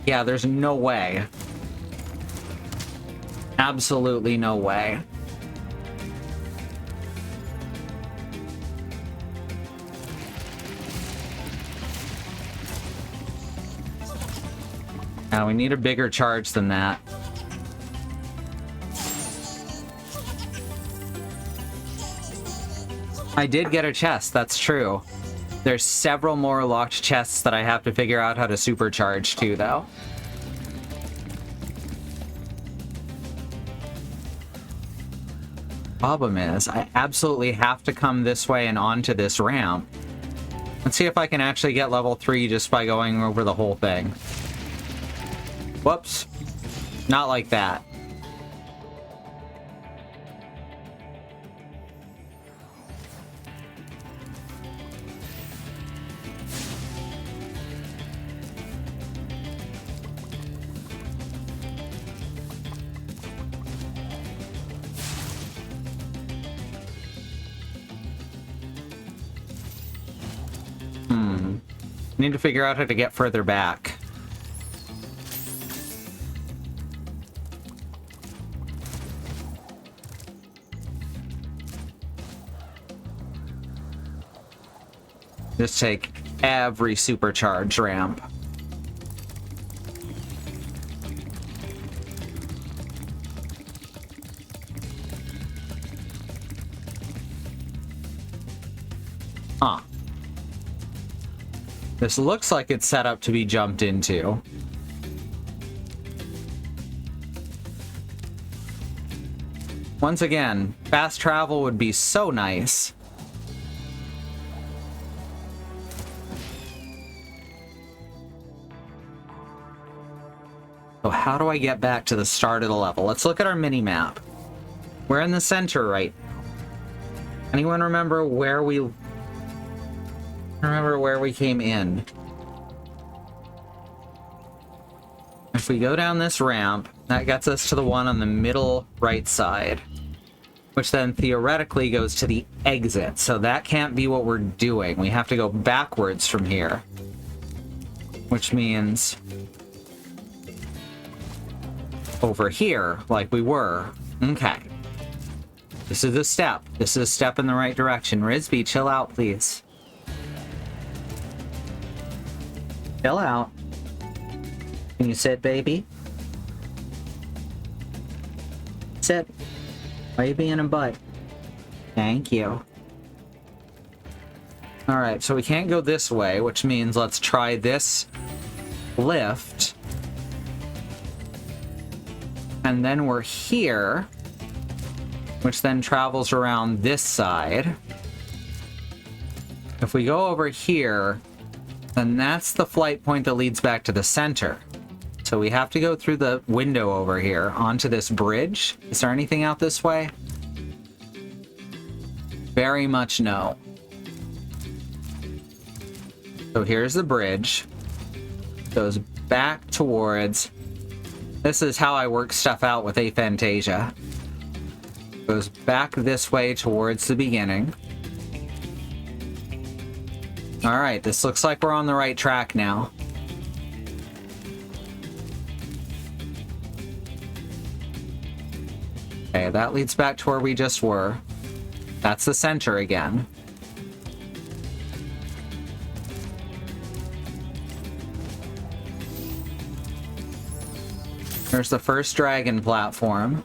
Yeah, there's no way. Absolutely no way. Now we need a bigger charge than that. I did get a chest, that's true. There's several more locked chests that I have to figure out how to supercharge too, though. Problem is, I absolutely have to come this way and onto this ramp. Let's see if I can actually get level 3 just by going over the whole thing. Whoops. Not like that. Need to figure out how to get further back. Just take every supercharge ramp. Huh. This looks like it's set up to be jumped into. Once again, fast travel would be so nice. So how do I get back to the start of the level? Let's look at our mini-map. We're in the center right now. Anyone remember where we came in? If we go down this ramp, that gets us to the one on the middle right side, which then theoretically goes to the exit. So that can't be what we're doing. We have to go backwards from here, which means over here, like we were. Okay. This is a step. This is a step in the right direction. Risby, chill out, please. Chill out. Can you sit, baby? Sit. Why are you being a butt? Thank you. Alright, so we can't go this way, which means let's try this lift. And then we're here, which then travels around this side. If we go over here, then that's the flight point that leads back to the center. So we have to go through the window over here onto this bridge. Is there anything out this way? Very much no. So here's the bridge. Goes back towards... This is how I work stuff out with Aphantasia. Goes back this way towards the beginning. Alright, this looks like we're on the right track now. Okay, that leads back to where we just were. That's the center again. There's the first dragon platform,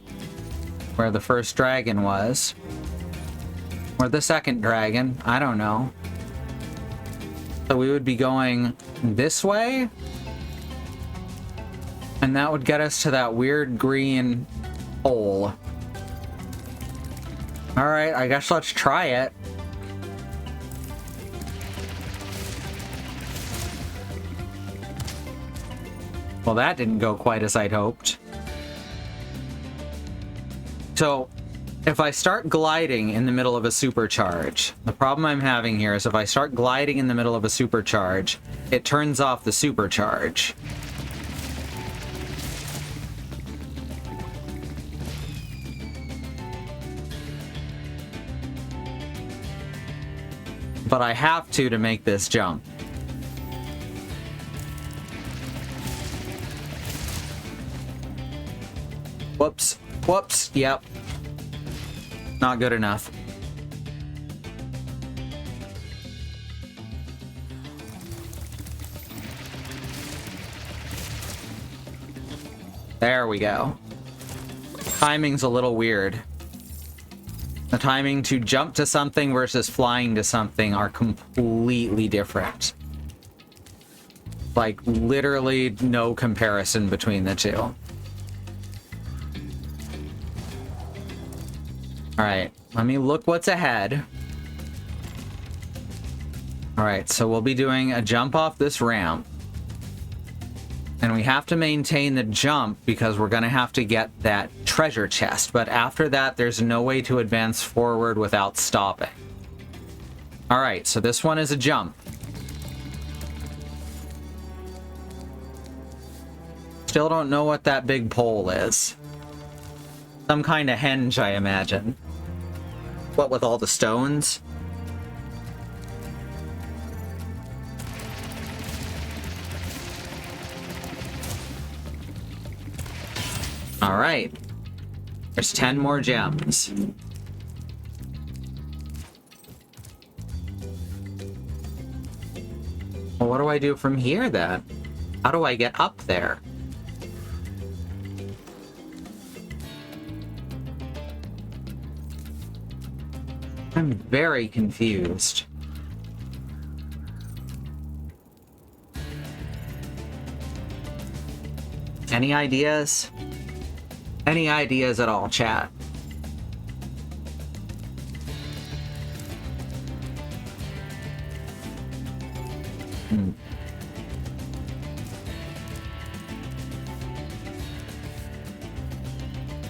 where the first dragon was. Or the second dragon, I don't know. So we would be going this way, and that would get us to that weird green hole. Alright, I guess let's try it. Well, that didn't go quite as I'd hoped. So, if I start gliding in the middle of a supercharge, the problem I'm having here is if I start gliding in the middle of a supercharge, it turns off the supercharge. But I have to make this jump. Whoops. Whoops. Yep. Not good enough. There we go. Timing's a little weird. The timing to jump to something versus flying to something are completely different. Like, literally no comparison between the two. Alright, let me look what's ahead. Alright, so we'll be doing a jump off this ramp. And we have to maintain the jump because we're going to have to get that treasure chest. But after that, there's no way to advance forward without stopping. Alright, so this one is a jump. Still don't know what that big pole is. Some kind of henge, I imagine. What with all the stones? Alright. There's 10 more gems. Well, what do I do from here, then? How do I get up there? I'm very confused. Any ideas? Any ideas at all, chat?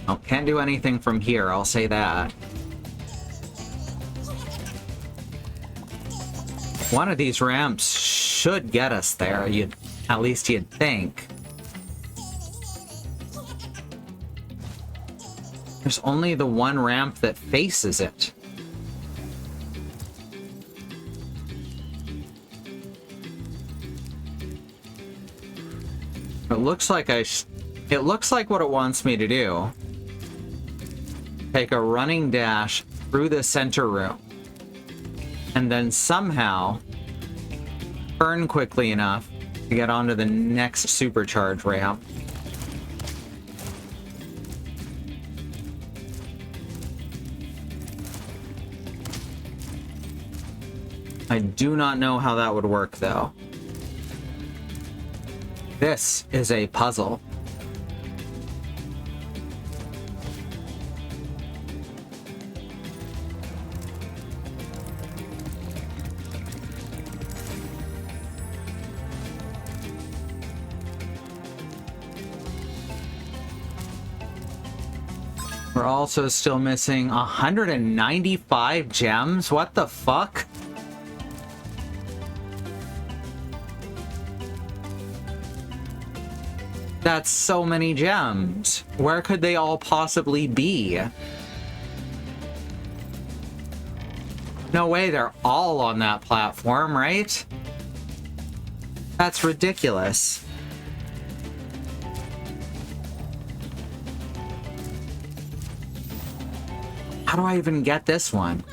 Oh, can't do anything from here, I'll say that. One of these ramps should get us there, at least you'd think. There's only the one ramp that faces it. It looks like it looks like what it wants me to do. Take a running dash through the center room. And then somehow turn quickly enough to get onto the next supercharge ramp. I do not know how that would work, though. This is a puzzle. We're also still missing 195 gems? What the fuck? That's so many gems. Where could they all possibly be? No way they're all on that platform, right? That's ridiculous. How do I even get this one?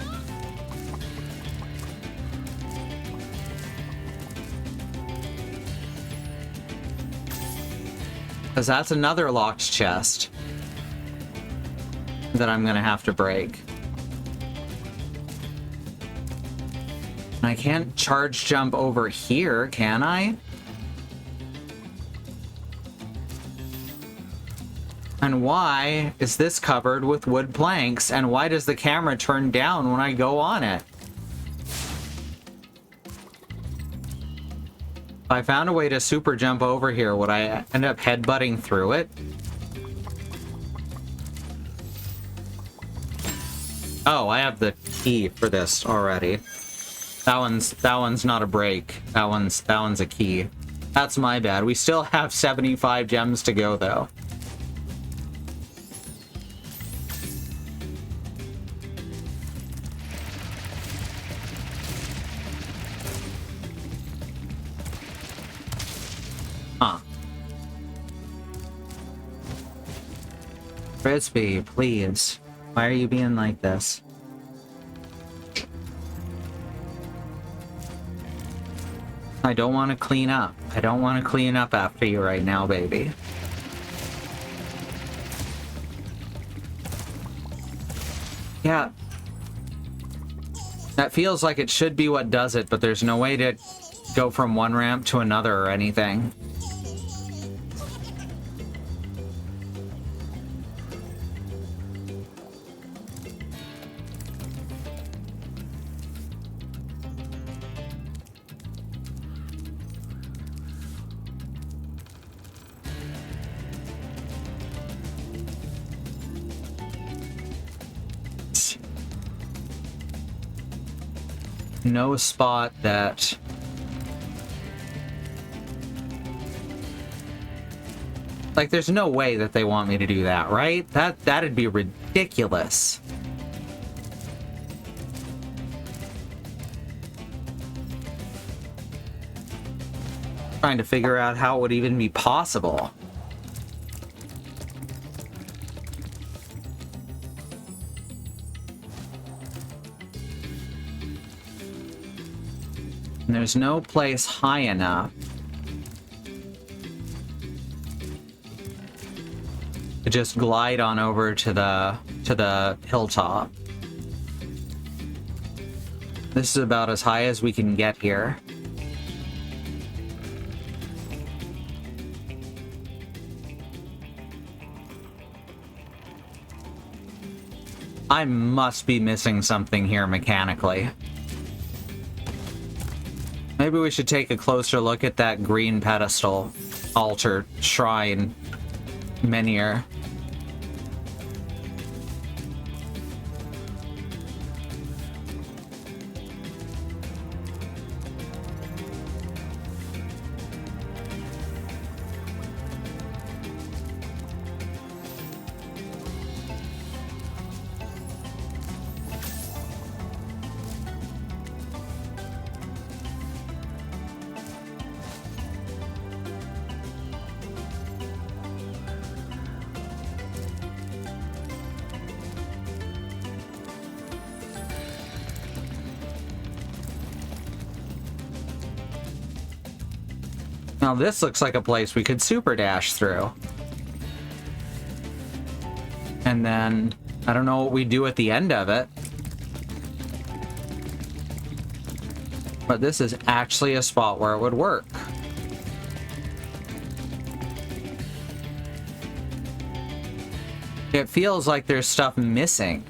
Because that's another locked chest that I'm gonna have to break. And I can't charge jump over here, can I? And why is this covered with wood planks? And why does the camera turn down when I go on it? If I found a way to super jump over here, would I end up headbutting through it? Oh, I have the key for this already. That one's not a break. That one's a key. That's my bad. We still have 75 gems to go though. Huh. Frisbee, please. Why are you being like this? I don't want to clean up. I don't want to clean up after you right now, baby. Yeah. That feels like it should be what does it, but there's no way to go from one ramp to another or anything. No spot that like there's no way that they want me to do that, right? That'd be ridiculous. Trying to figure out how it would even be possible. And there's no place high enough to just glide on over to the hilltop. This is about as high as we can get here. I must be missing something here mechanically. Maybe we should take a closer look at that green pedestal, altar, shrine, menhir. Now this looks like a place we could super dash through. And then, I don't know what we do at the end of it. But this is actually a spot where it would work. It feels like there's stuff missing.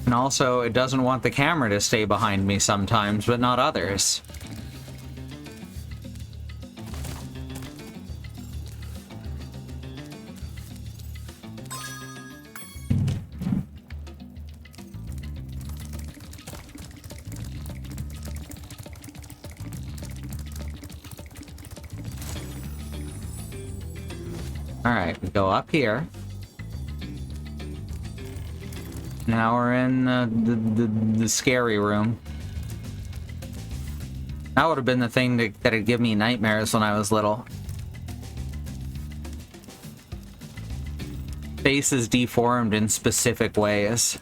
And also, it doesn't want the camera to stay behind me sometimes, but not others. Alright, we go up here. Now we're in the scary room. That would have been the thing that'd give me nightmares when I was little. Faces deformed in specific ways.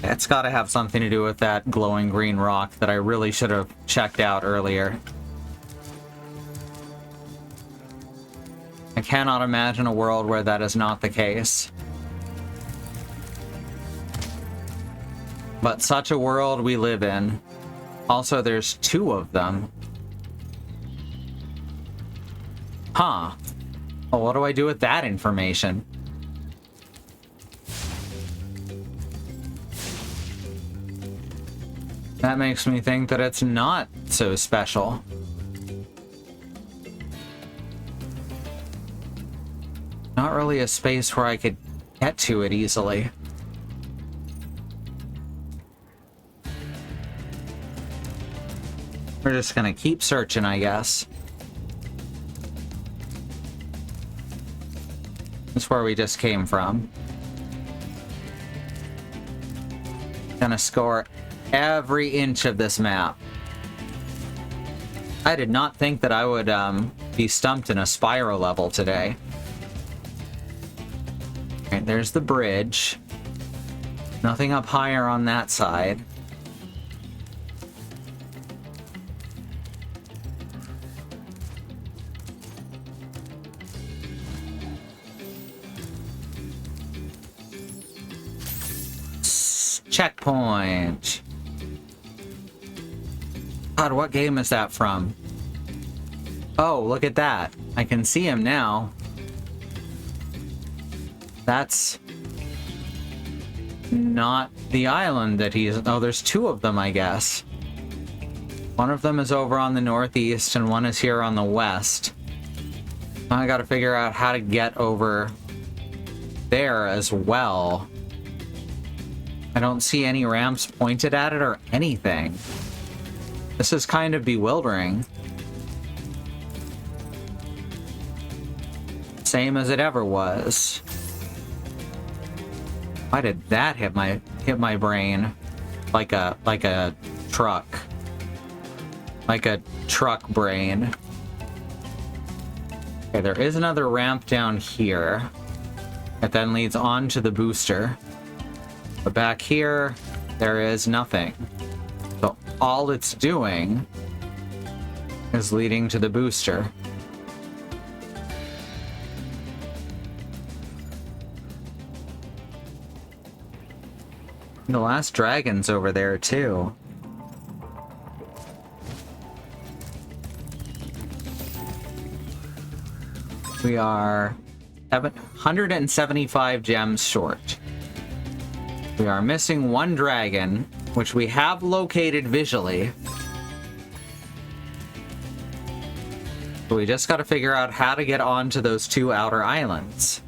It's gotta have something to do with that glowing green rock that I really should have checked out earlier. I cannot imagine a world where that is not the case. But such a world we live in. Also, there's 2 of them. Huh. Well, what do I do with that information? That makes me think that it's not so special. Not really a space where I could get to it easily. We're just gonna keep searching, I guess. That's where we just came from. Gonna score every inch of this map. I did not think that I would be stumped in a Spyro level today. Alright, there's the bridge. Nothing up higher on that side. Checkpoint. God, what game is that from? Oh, look at that. I can see him now. That's not the island that he's... Oh, there's 2 of them, I guess. One of them is over on the northeast, and one is here on the west. I gotta figure out how to get over there as well. I don't see any ramps pointed at it or anything. This is kind of bewildering. Same as it ever was. Why did that hit my brain like a truck? Like a truck brain. Okay, there is another ramp down here. It then leads on to the booster. But back here, there is nothing. So all it's doing is leading to the booster. The last dragon's over there, too. We are 175 gems short. We are missing one dragon, which we have located visually. So we just got to figure out how to get onto those two outer islands.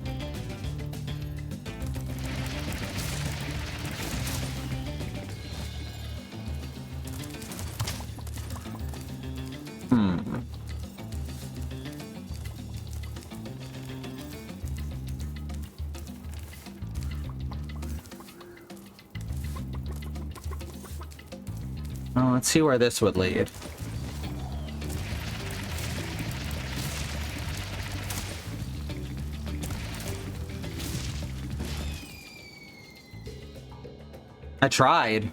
Well, let's see where this would lead. I tried. There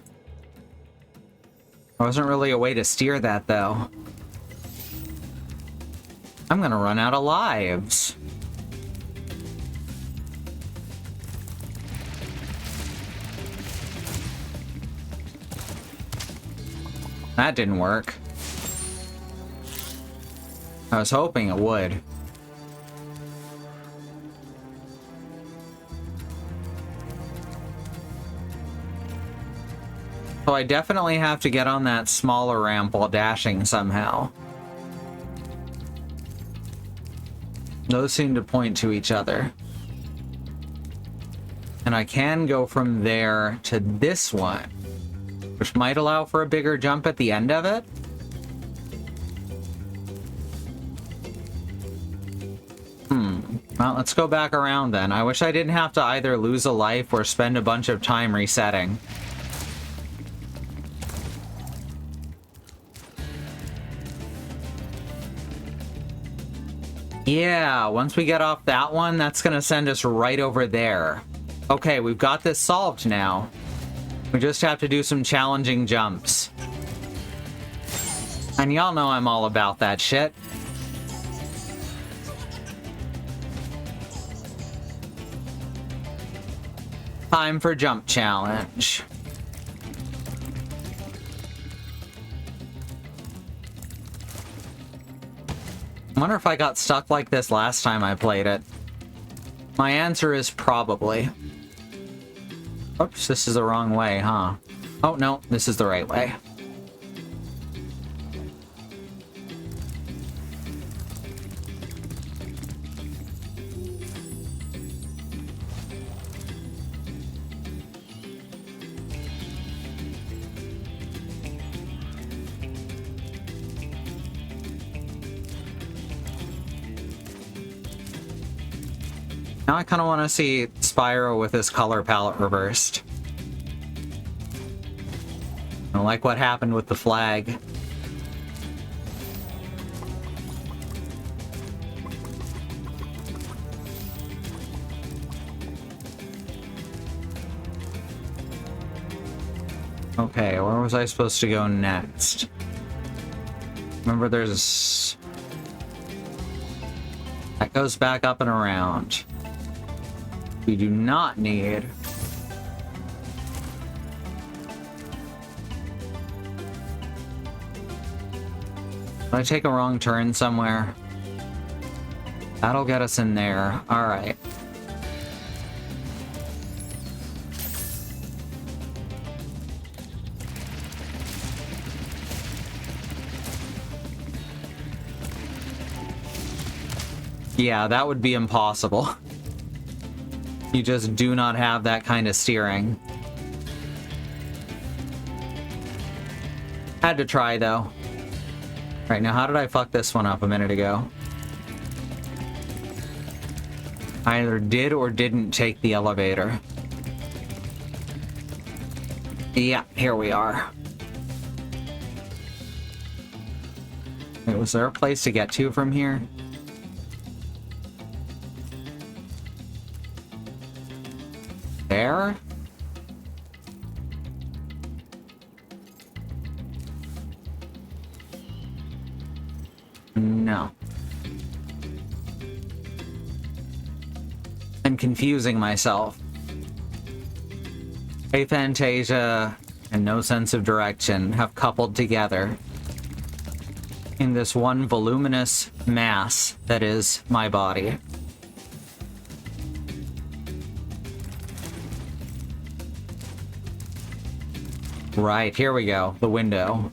wasn't really a way to steer that, though. I'm gonna run out of lives. That didn't work. I was hoping it would. So I definitely have to get on that smaller ramp while dashing somehow. Those seem to point to each other. And I can go from there to this one, which might allow for a bigger jump at the end of it. Well, let's go back around then. I wish I didn't have to either lose a life or spend a bunch of time resetting. Yeah, once we get off that one, that's gonna send us right over there. Okay, we've got this solved now. We just have to do some challenging jumps. And y'all know I'm all about that shit. Time for jump challenge. I wonder if I got stuck like this last time I played it. My answer is probably. Oops, this is the wrong way, huh? Oh, no, this is the right way. Now I kind of want to see Spyro with his color palette reversed. I don't like what happened with the flag. Okay, where was I supposed to go next? Remember, there's... That goes back up and around. We do not need... Did I take a wrong turn somewhere? That'll get us in there. Alright. Yeah, that would be impossible. You just do not have that kind of steering. Had to try, though. Right, now how did I fuck this one up a minute ago? I either did or didn't take the elevator. Yeah, here we are. Wait, was there a place to get to from here? There? No. I'm confusing myself. Aphantasia and no sense of direction have coupled together. in this one voluminous mass that is my body. Right, here we go. The window.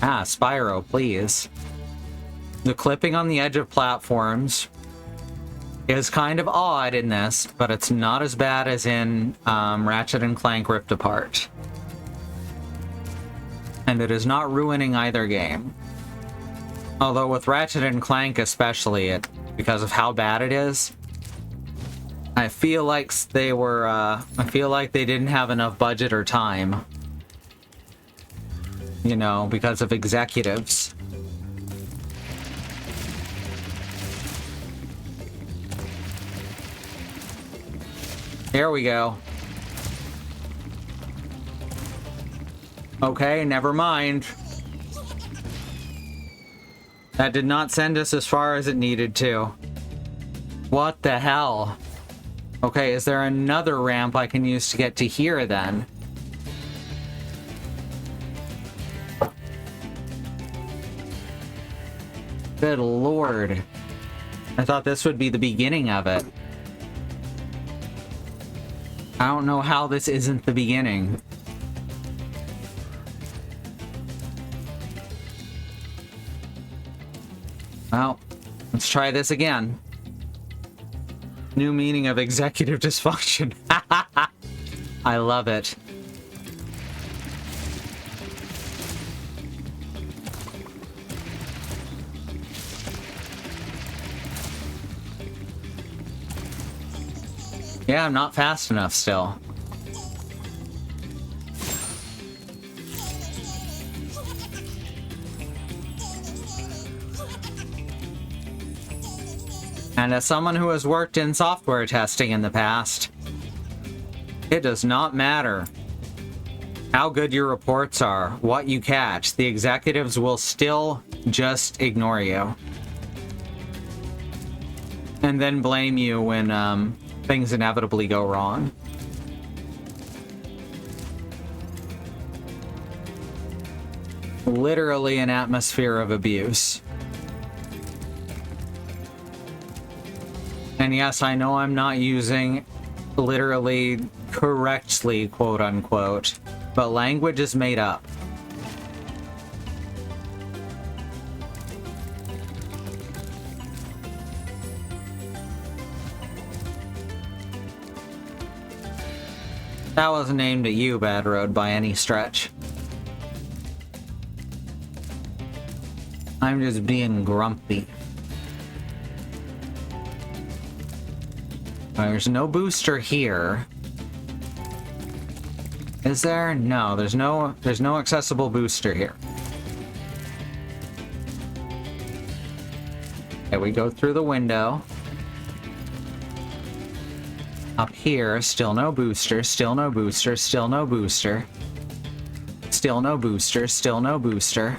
Ah, Spyro, please. The clipping on the edge of platforms is kind of odd in this, but it's not as bad as in Ratchet and Clank Ripped Apart. And it is not ruining either game. Although with Ratchet and Clank especially, because of how bad it is, I feel like they didn't have enough budget or time. You know, because of executives. Here we go. Okay, never mind. That did not send us as far as it needed to. What the hell? Okay, is there another ramp I can use to get to here then? Good lord. I thought this would be the beginning of it. I don't know how this isn't the beginning. Well, let's try this again. New meaning of executive dysfunction. I love it. Yeah, I'm not fast enough still. And as someone who has worked in software testing in the past, it does not matter how good your reports are, what you catch, the executives will still just ignore you. And then blame you when things inevitably go wrong. Literally an atmosphere of abuse. And yes, I know I'm not using literally correctly, quote unquote, but language is made up. That wasn't aimed at you, Bad Road, by any stretch. I'm just being grumpy. There's no booster here. Is there? No, there's no accessible booster here. Okay, we go through the window. Up here, still no booster, still no booster, still no booster. Still no booster, still no booster.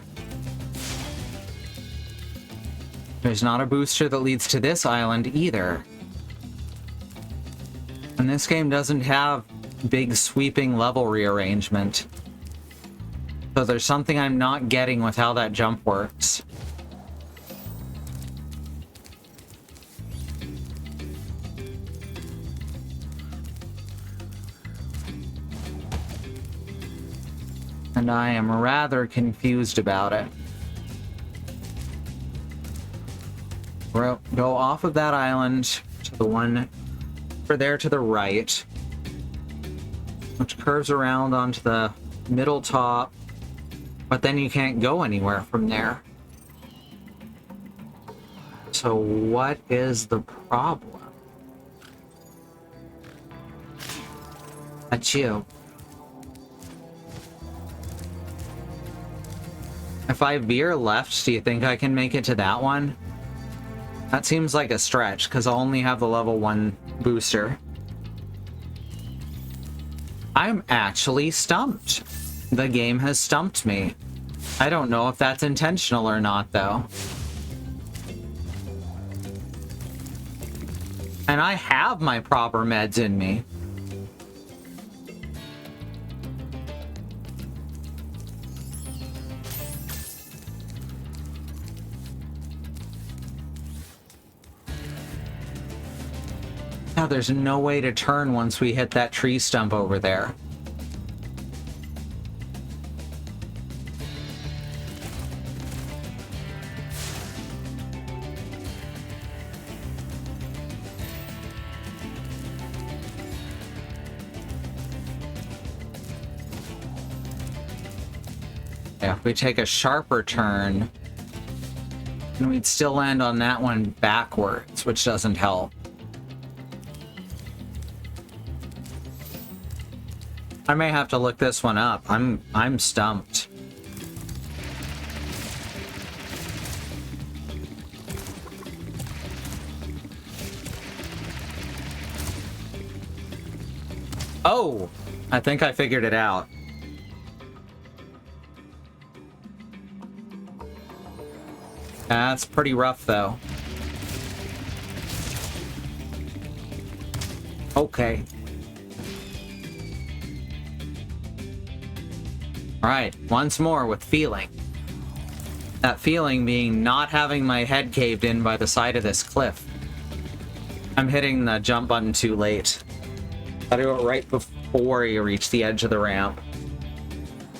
There's not a booster that leads to this island either. And this game doesn't have big sweeping level rearrangement. So there's something I'm not getting with how that jump works. And I am rather confused about it. We'll go off of that island to the one over there to the right, which curves around onto the middle top, but then you can't go anywhere from there. So what is the problem? That's you. If I veer left, do you think I can make it to that one? That seems like a stretch, because I'll only have the level 1 booster. I'm actually stumped. The game has stumped me. I don't know if that's intentional or not, though. And I have my proper meds in me. Oh, there's no way to turn once we hit that tree stump over there. Yeah, if we take a sharper turn, and we'd still land on that one backwards, which doesn't help. I may have to look this one up. I'm stumped. Oh, I think I figured it out. That's pretty rough, though. Okay. Alright, once more with feeling. That feeling being not having my head caved in by the side of this cliff. I'm hitting the jump button too late. Gotta do it right before you reach the edge of the ramp.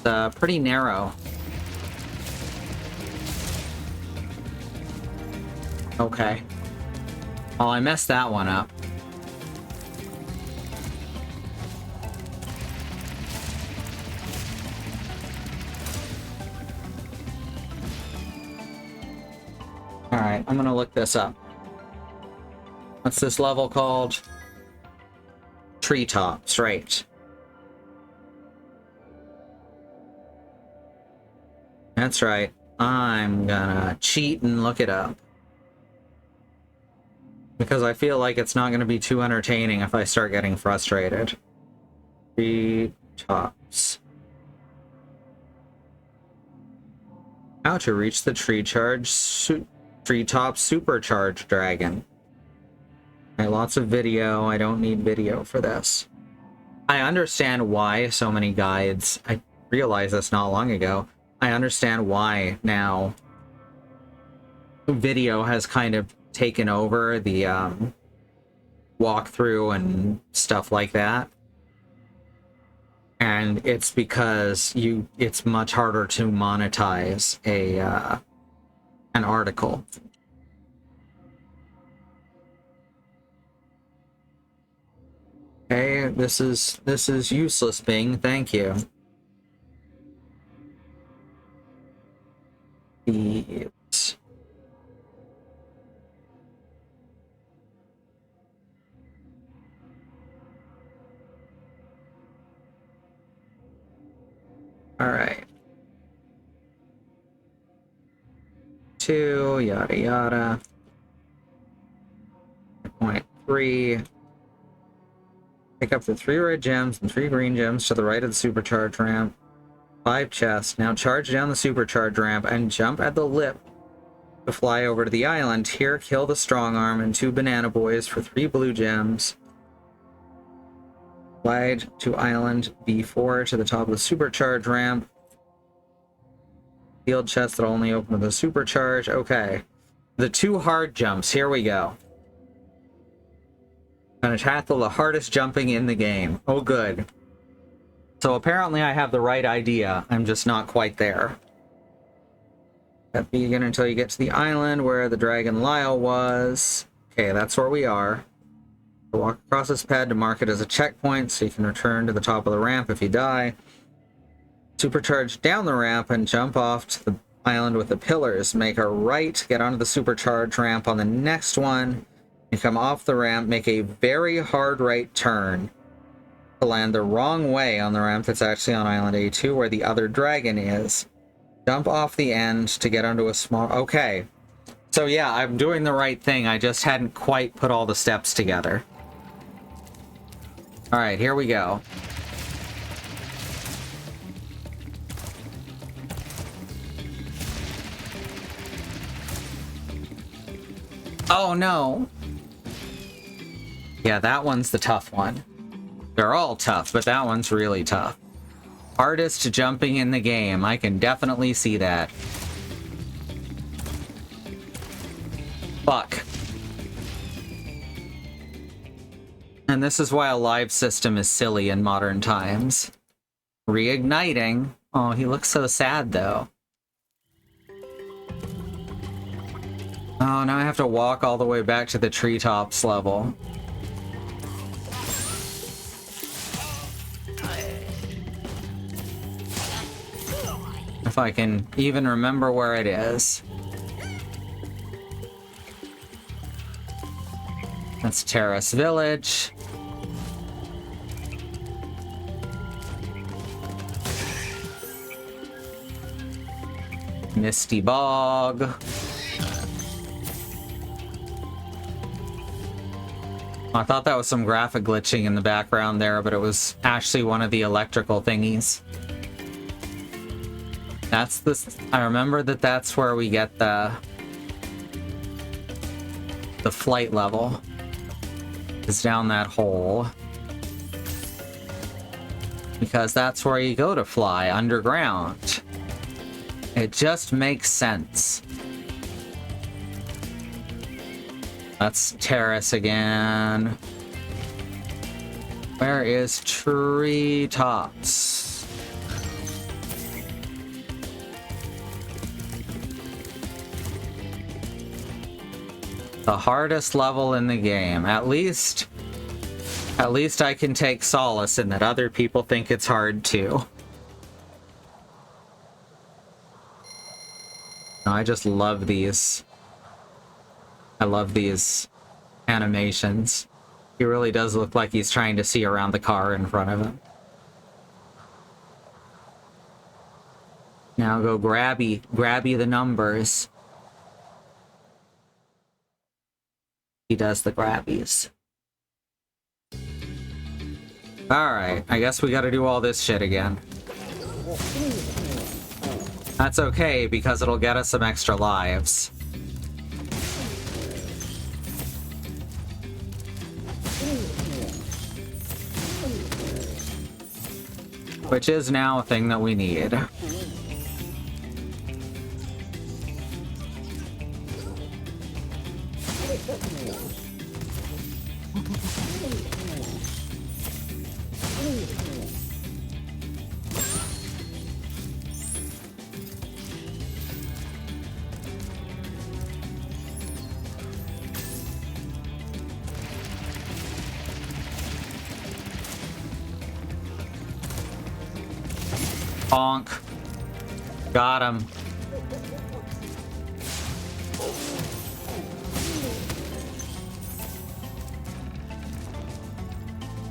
It's pretty narrow. Okay. Well, I messed that one up. Alright, I'm gonna look this up. What's this level called? Treetops, right. That's right. I'm gonna cheat and look it up. Because I feel like it's not going to be too entertaining if I start getting frustrated. Treetops. How to reach the treetop supercharged dragon. Okay, lots of video. I don't need video for this. I understand why so many guides. I realized this not long ago. I understand why now video has kind of taken over the walkthrough and stuff like that. And it's because it's much harder to monetize an article. Okay, this is useless, Bing. Thank you. Alright. 2, yada yada. 0.3. Pick up the 3 red gems and 3 green gems to the right of the supercharge ramp. 5 chests. Now charge down the supercharge ramp and jump at the lip to fly over to the island. Here, kill the strong arm and 2 banana boys for 3 blue gems. Glide to island B4 to the top of the supercharge ramp. Field chest that only open with the supercharge. Okay. The 2 hard jumps. Here we go. Gonna tackle the hardest jumping in the game. Oh, good. So apparently I have the right idea. I'm just not quite there. Keep begin until you get to the island where the dragon Lyle was. Okay, that's where we are. Walk across this pad to mark it as a checkpoint so you can return to the top of the ramp if you die. Supercharge down the ramp and jump off to the island with the pillars. Make a right, get onto the supercharge ramp on the next one. You come off the ramp, make a very hard right turn to land the wrong way on the ramp that's actually on island A2 where the other dragon is. Jump off the end to get onto a small... Okay. So yeah, I'm doing the right thing. I just hadn't quite put all the steps together. Alright, here we go. Oh no! Yeah, that one's the tough one. They're all tough, but that one's really tough. Hardest jumping in the game. I can definitely see that. Fuck. And this is why a live system is silly in modern times. Reigniting. Oh, he looks so sad, though. Oh, now I have to walk all the way back to the treetops level. If I can even remember where it is. That's Terrace Village. Misty Bog. I thought that was some graphic glitching in the background there, but it was actually one of the electrical thingies. That's this. I remember that that's where we get the flight level. Is down that hole. Because that's where you go to fly, underground. It just makes sense. That's Terrace again. Where is Treetops? The hardest level in the game. At least I can take solace in that other people think it's hard too. I just love these. I love these animations. He really does look like he's trying to see around the car in front of him. Now go grabby the numbers. He does the grabbies. Alright, I guess we gotta do all this shit again. That's okay, because it'll get us some extra lives. Which is now a thing that we need. Bonk. Got him.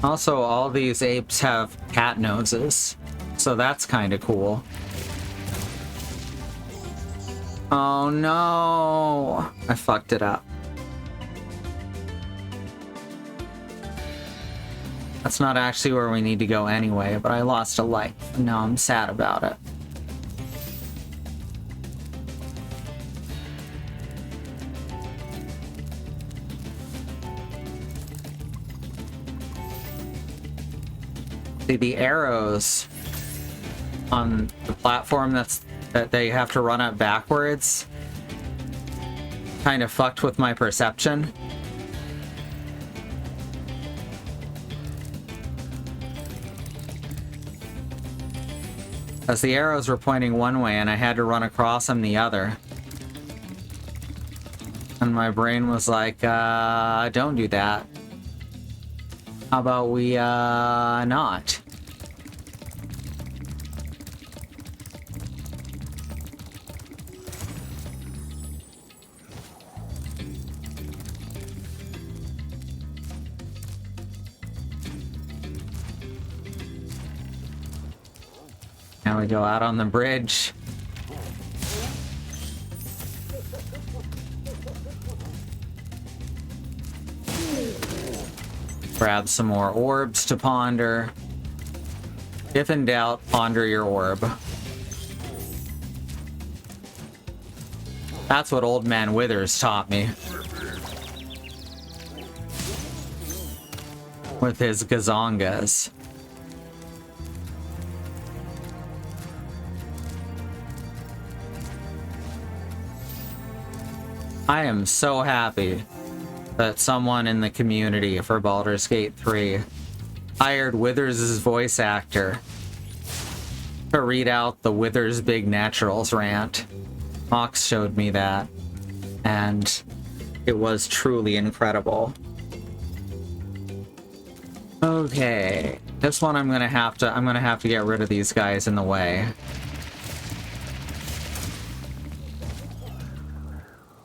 Also, all these apes have cat noses, so that's kind of cool. Oh no! I fucked it up. That's not actually where we need to go anyway, but I lost a life, and now I'm sad about it. See, the arrows on the platform that they have to run up backwards kind of fucked with my perception. As the arrows were pointing one way and I had to run across them the other. And my brain was like, don't do that. How about we, not? Now we go out on the bridge. Grab some more orbs to ponder. If in doubt, ponder your orb. That's what Old Man Withers taught me. With his gazongas. I am so happy that someone in the community for Baldur's Gate 3 hired Withers' voice actor to read out the Withers Big Naturals rant. Mox showed me that, and it was truly incredible. Okay, this one I'm gonna have to get rid of these guys in the way.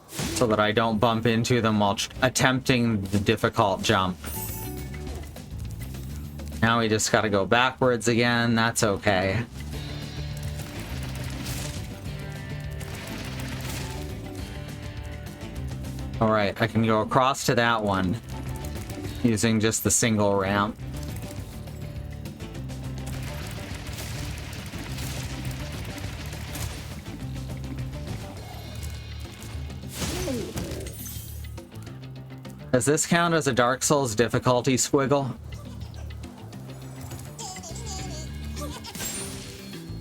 So that I don't bump into them while attempting the difficult jump. Now we just gotta go backwards again, that's okay. Alright, I can go across to that one using just the single ramp. Does this count as a Dark Souls difficulty squiggle?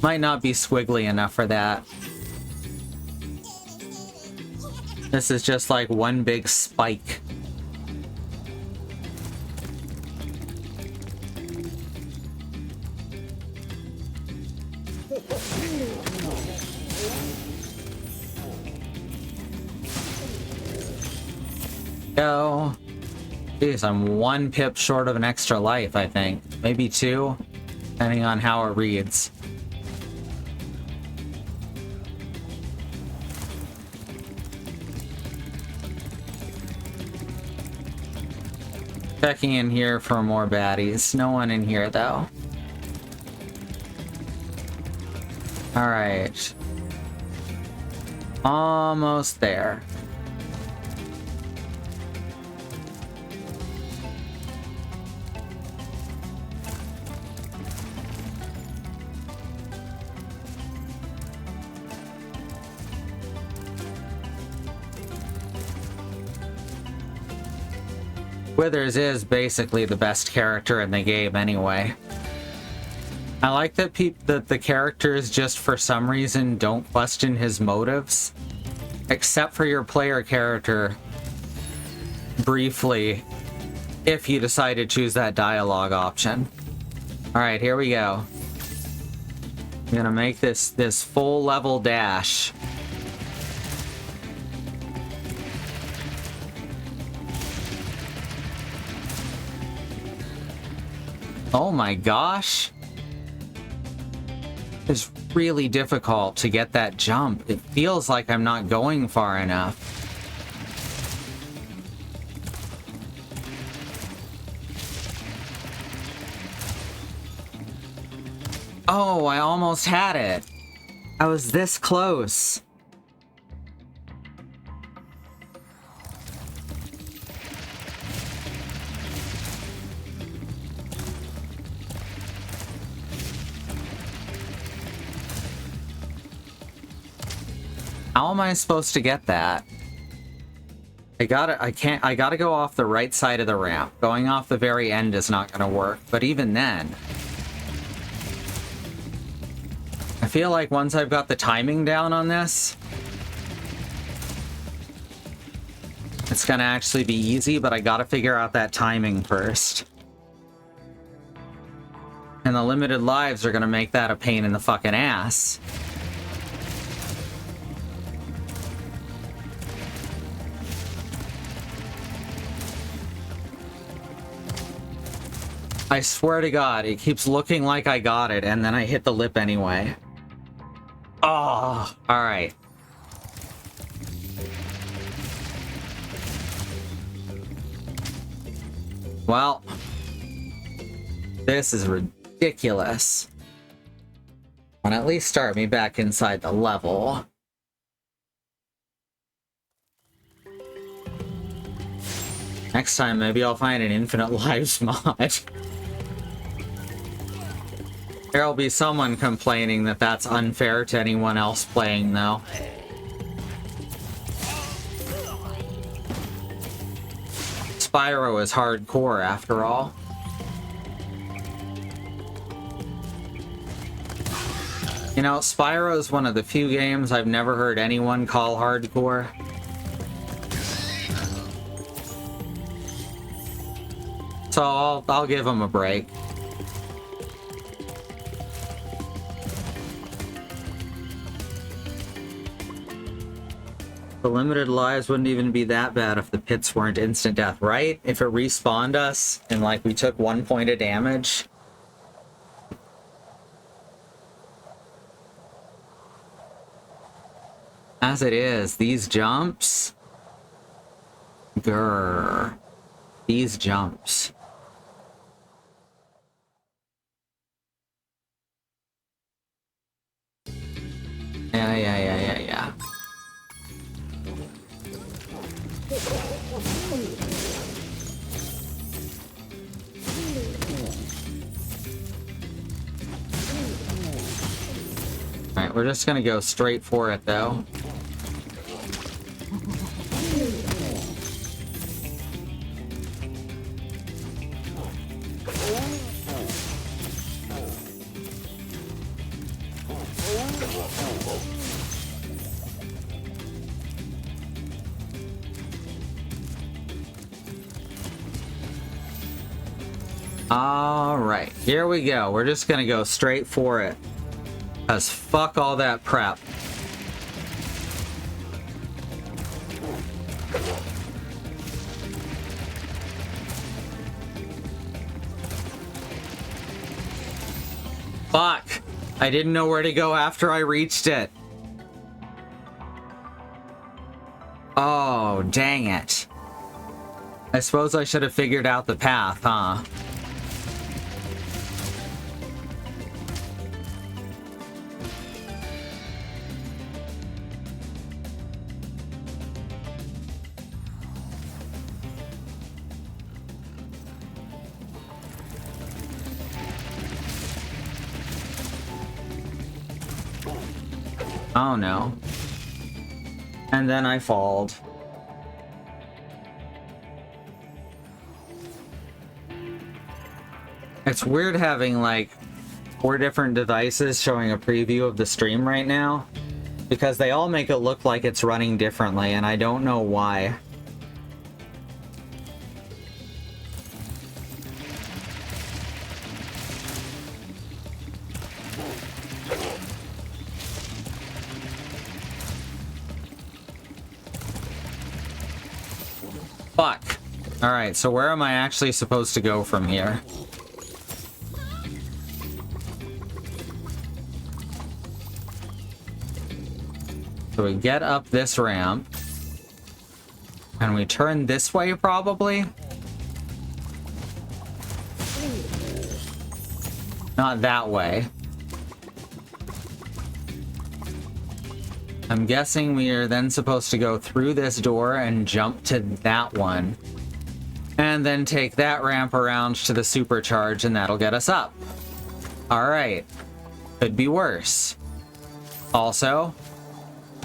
Might not be squiggly enough for that. This is just like one big spike. Go. Jeez, I'm one pip short of an extra life, I think. Maybe two, depending on how it reads. Checking in here for more baddies. No one in here, though. Alright. Almost there. Withers is basically the best character in the game anyway. I like that the characters just for some reason don't question his motives. Except for your player character. Briefly. If you decide to choose that dialogue option. Alright, here we go. I'm gonna make this full level dash. Oh my gosh. It's really difficult to get that jump. It feels like I'm not going far enough. Oh, I almost had it. I was this close. How am I supposed to get that? I gotta go off the right side of the ramp. Going off the very end is not gonna work, but even then... I feel like once I've got the timing down on this, it's gonna actually be easy, but I gotta figure out that timing first. And the limited lives are gonna make that a pain in the fucking ass. I swear to God, it keeps looking like I got it, and then I hit the lip anyway. Oh, alright. Well, this is ridiculous. Well, at least start me back inside the level. Next time, maybe I'll find an infinite lives mod. There'll be someone complaining that that's unfair to anyone else playing, though. Spyro is hardcore, after all. You know, Spyro is one of the few games I've never heard anyone call hardcore. So I'll give him a break. The limited lives wouldn't even be that bad if the pits weren't instant death, right? If it respawned us and like we took 1 point of damage. As it is, these jumps. Grrr. These jumps. Yeah. Alright, we're just gonna go straight for it though. Alright, here we go. We're just gonna go straight for it. 'Cause fuck all that prep. Fuck! I didn't know where to go after I reached it. Oh, dang it. I suppose I should have figured out the path, huh? Oh no. And then I falled. It's weird having like 4 different devices showing a preview of the stream right now, because they all make it look like it's running differently, and I don't know why. Fuck. Alright, so where am I actually supposed to go from here? So we get up this ramp. And we turn this way, probably? Not that way. I'm guessing we are then supposed to go through this door and jump to that one. And then take that ramp around to the supercharge, and that'll get us up. Alright. Could be worse. Also,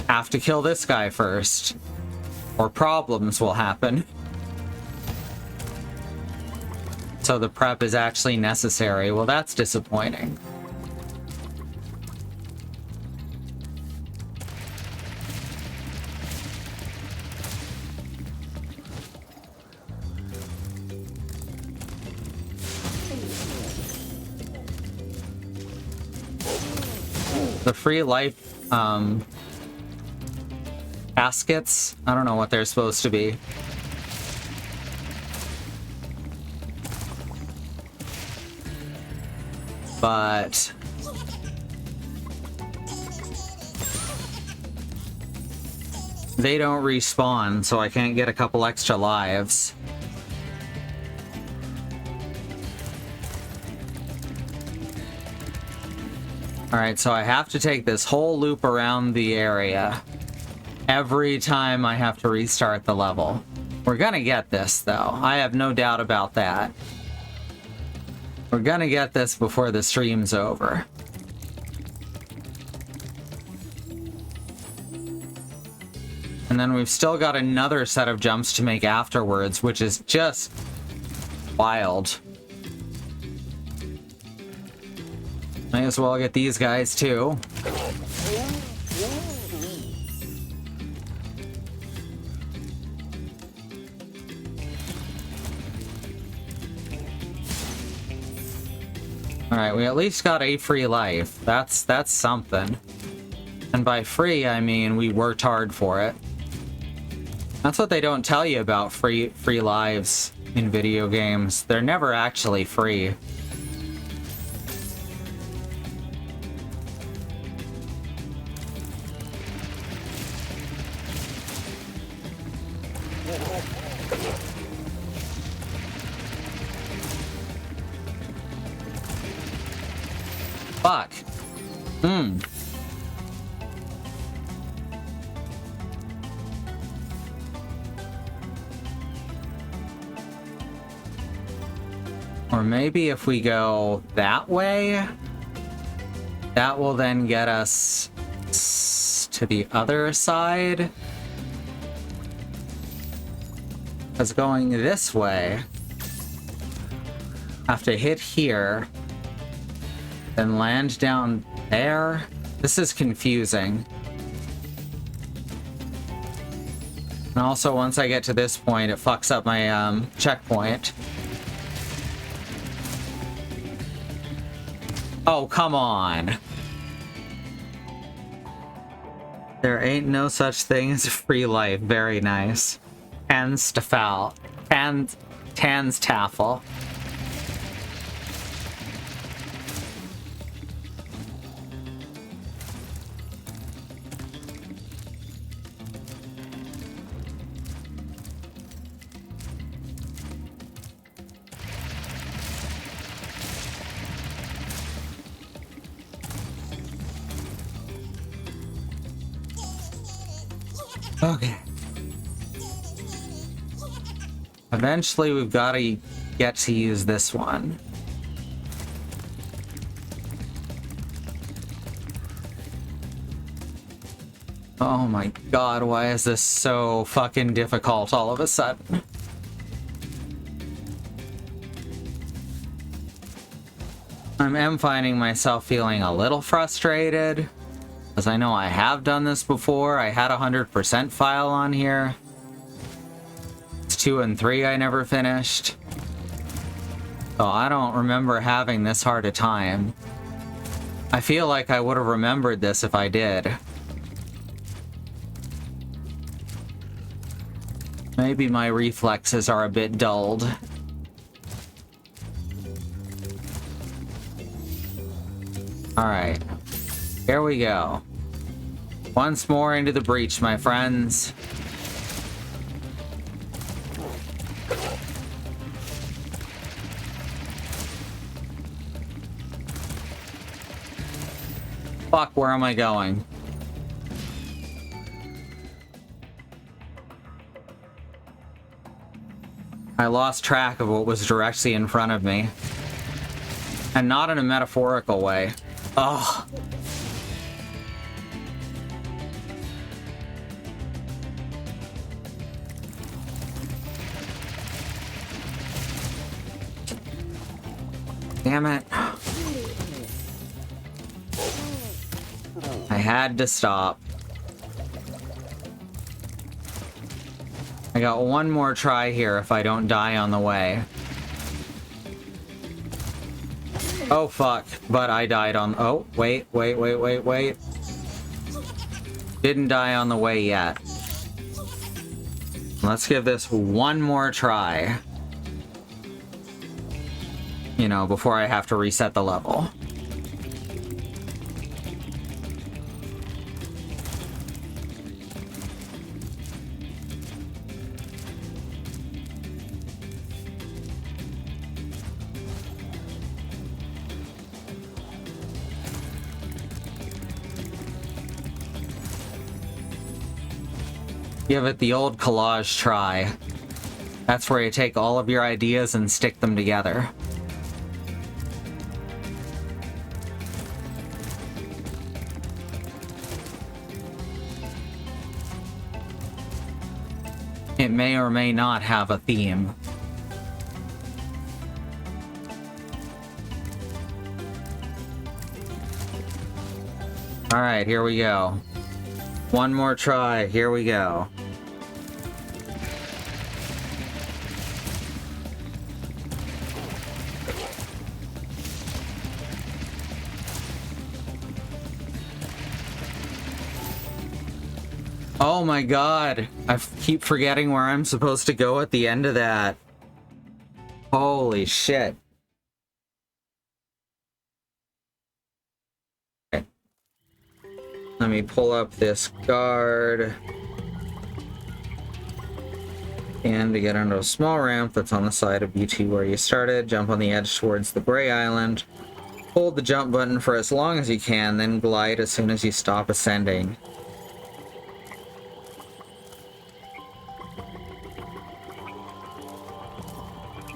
have to kill this guy first, or problems will happen. So the prep is actually necessary. Well, that's disappointing. The free life baskets, I don't know what they're supposed to be. But they don't respawn, so I can't get a couple extra lives. Alright, so I have to take this whole loop around the area every time I have to restart the level. We're gonna get this, though. I have no doubt about that. We're gonna get this before the stream's over. And then we've still got another set of jumps to make afterwards, which is just wild. Might as well get these guys too. Alright, we at least got a free life. That's something. And by free, I mean we worked hard for it. That's what they don't tell you about free lives in video games. They're never actually free. Fuck. Or maybe if we go that way, that will then get us to the other side. Because going this way, have to hit here, then land down there. This is confusing. And also, once I get to this point, it fucks up my checkpoint. Oh, come on. There ain't no such thing as a free life. Very nice. Tans Tafel. Tans Taffel. Okay. Eventually, we've got to get to use this one. Oh my god, why is this so fucking difficult all of a sudden? I am finding myself feeling a little frustrated. Because I know I have done this before. I had 100% file on here. It's 2 and 3 I never finished. So I don't remember having this hard a time. I feel like I would have remembered this if I did. Maybe my reflexes are a bit dulled. Alright. Here we go. Once more into the breach, my friends. Fuck, where am I going? I lost track of what was directly in front of me. And not in a metaphorical way. Ugh. Damn it. I had to stop. I got one more try here if I don't die on the way. Oh fuck, but I died on... Oh, wait. Didn't die on the way yet. Let's give this one more try. You know, before I have to reset the level. Give it the old collage try. That's where you take all of your ideas and stick them together. It may or may not have a theme. Alright, here we go. One more try, here we go. Oh my god. I keep forgetting where I'm supposed to go at the end of that. Holy shit. Okay. Let me pull up this guard. And to get onto a small ramp that's on the side of BT where you started, jump on the edge towards the gray island. Hold the jump button for as long as you can, then glide as soon as you stop ascending.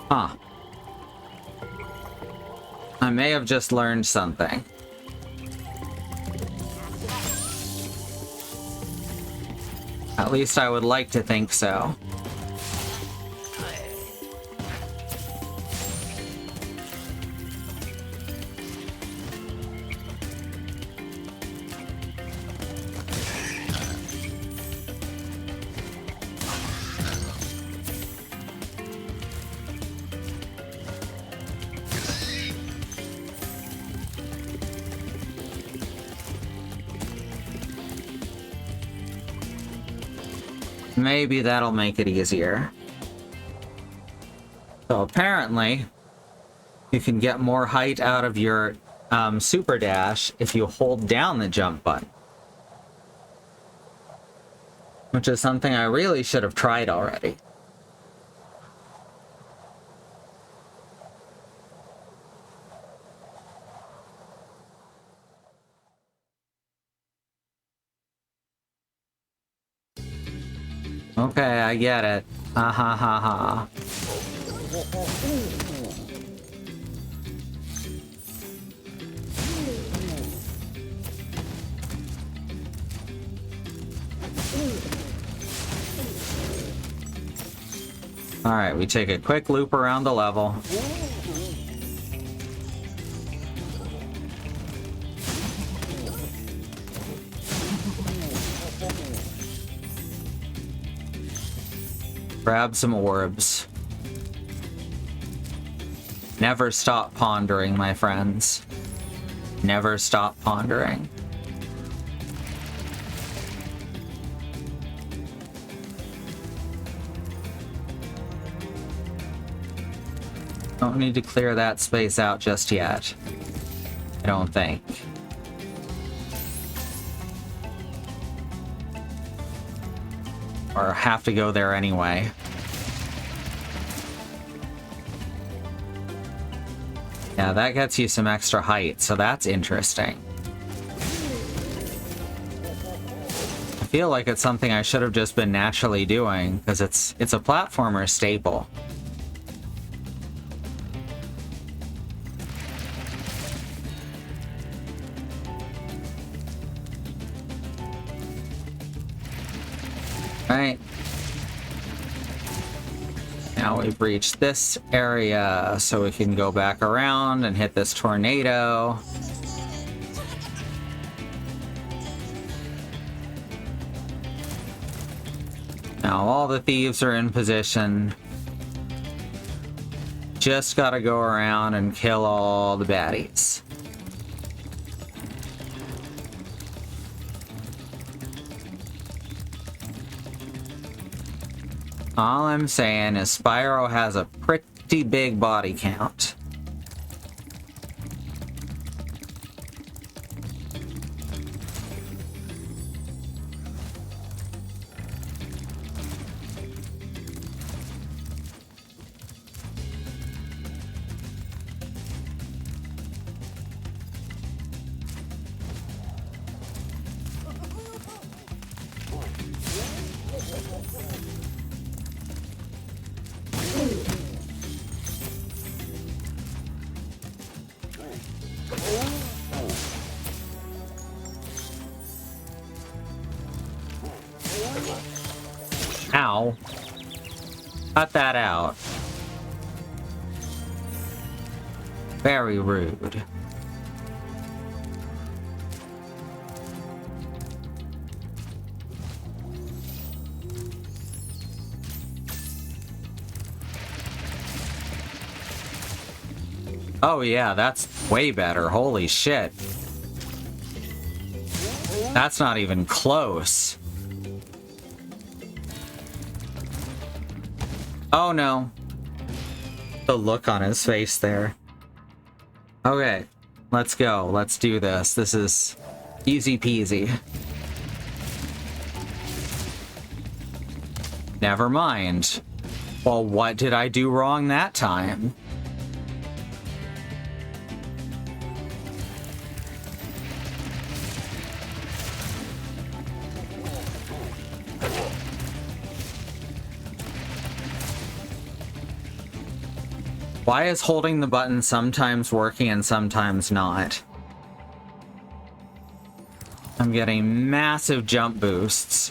Huh. I may have just learned something. At least I would like to think so. Maybe that'll make it easier. So apparently, you can get more height out of your super dash if you hold down the jump button. Which is something I really should have tried already. Okay, I get it. Ha ha ha ha. Alright, we take a quick loop around the level. Grab some orbs. Never stop pondering, my friends. Never stop pondering. Don't need to clear that space out just yet. I don't think. Or have to go there anyway. Yeah, that gets you some extra height, so that's interesting. I feel like it's something I should have just been naturally doing, because it's a platformer staple. Right. Now we've reached this area, so we can go back around and hit this tornado. Now all the thieves are in position. Just gotta go around and kill all the baddies. All I'm saying is Spyro has a pretty big body count. Ow. Cut that out. Very rude. Oh yeah, that's way better. Holy shit. That's not even close. Oh no. The look on his face there. Okay, let's go. Let's do this. This is easy peasy. Never mind. Well, what did I do wrong that time? Why is holding the button sometimes working and sometimes not? I'm getting massive jump boosts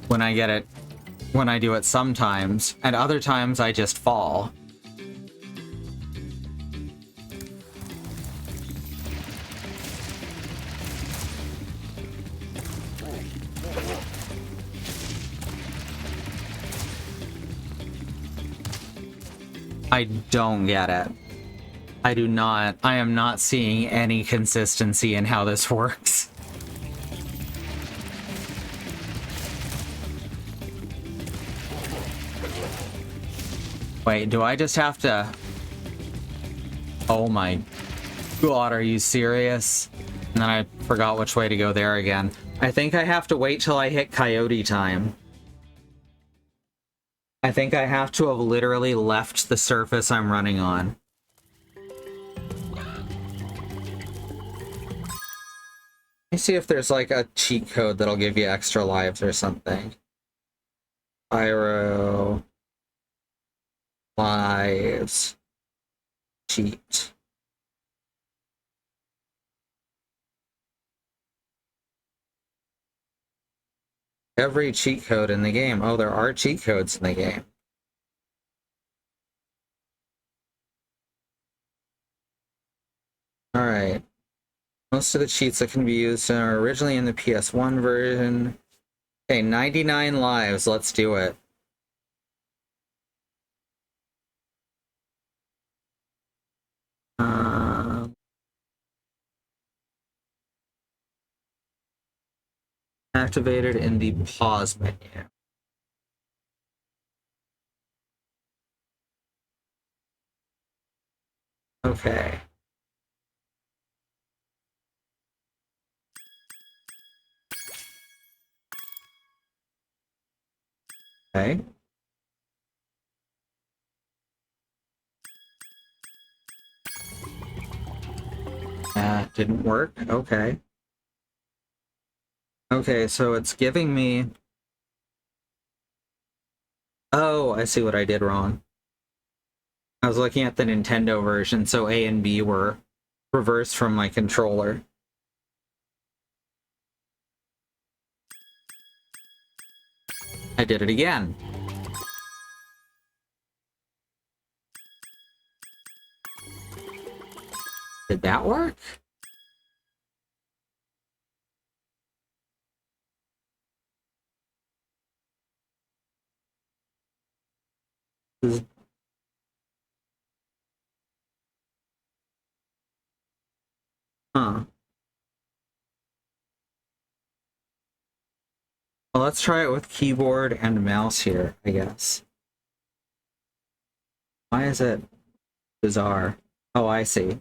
when I get it, when I do it sometimes, and other times I just fall. I don't get it. I am not seeing any consistency in how this works. Wait, do I just have to... Oh my god, are you serious? And then I forgot which way to go there again. I think I have to wait till I hit coyote time. I think I have to have literally left the surface I'm running on. Let me see if there's like a cheat code that'll give you extra lives or something. Spyro... lives... cheat. Every cheat code in the game. Oh, there are cheat codes in the game. Alright. Most of the cheats that can be used are originally in the PS1 version. Okay, 99 lives. Let's do it. Activated in the pause menu. Okay. Okay. That didn't work. Okay. Okay, so it's giving me... Oh, I see what I did wrong. I was looking at the Nintendo version, so A and B were reversed from my controller. I did it again. Did that work? Huh. Well, let's try it with keyboard and mouse here, I guess. Why is it bizarre? Oh, I see. Did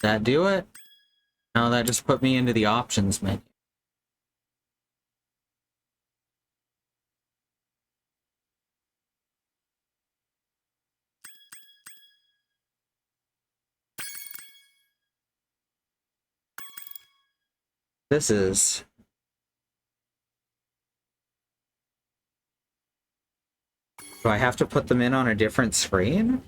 that do it? No, that just put me into the options menu. This is... Do I have to put them in on a different screen?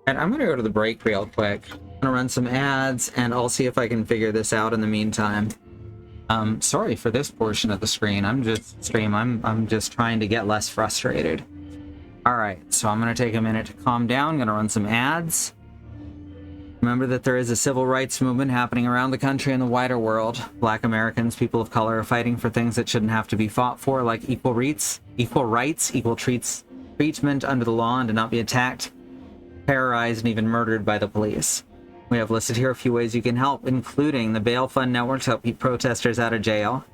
And I'm gonna go to the break real quick. I'm gonna run some ads, and I'll see if I can figure this out in the meantime. Sorry for this portion of the screen. I'm just trying to get less frustrated. Alright, so I'm gonna take a minute to calm down, gonna run some ads. Remember that there is a civil rights movement happening around the country and the wider world. Black Americans, people of color, are fighting for things that shouldn't have to be fought for, like equal rights, equal treatment under the law, and to not be attacked, terrorized, and even murdered by the police. We have listed here a few ways you can help, including the Bail Fund Network to help keep protesters out of jail,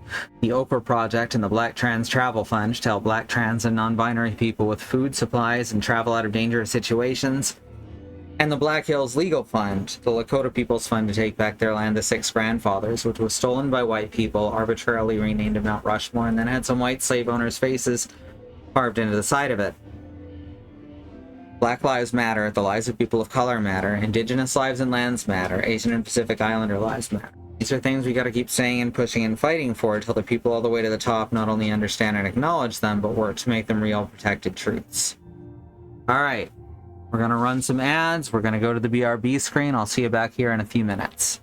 the Oprah Project and the Black Trans Travel Fund to help black, trans, and non-binary people with food, supplies, and travel out of dangerous situations, and the Black Hills Legal Fund, the Lakota People's Fund to take back their land, the Six Grandfathers, which was stolen by white people, arbitrarily renamed to Mount Rushmore, and then had some white slave owners' faces carved into the side of it. Black Lives Matter, the lives of people of color matter, Indigenous lives and lands matter, Asian and Pacific Islander lives matter. These are things we gotta keep saying and pushing and fighting for until the people all the way to the top not only understand and acknowledge them, but work to make them real protected truths. Alright, we're gonna run some ads, we're gonna go to the BRB screen, I'll see you back here in a few minutes.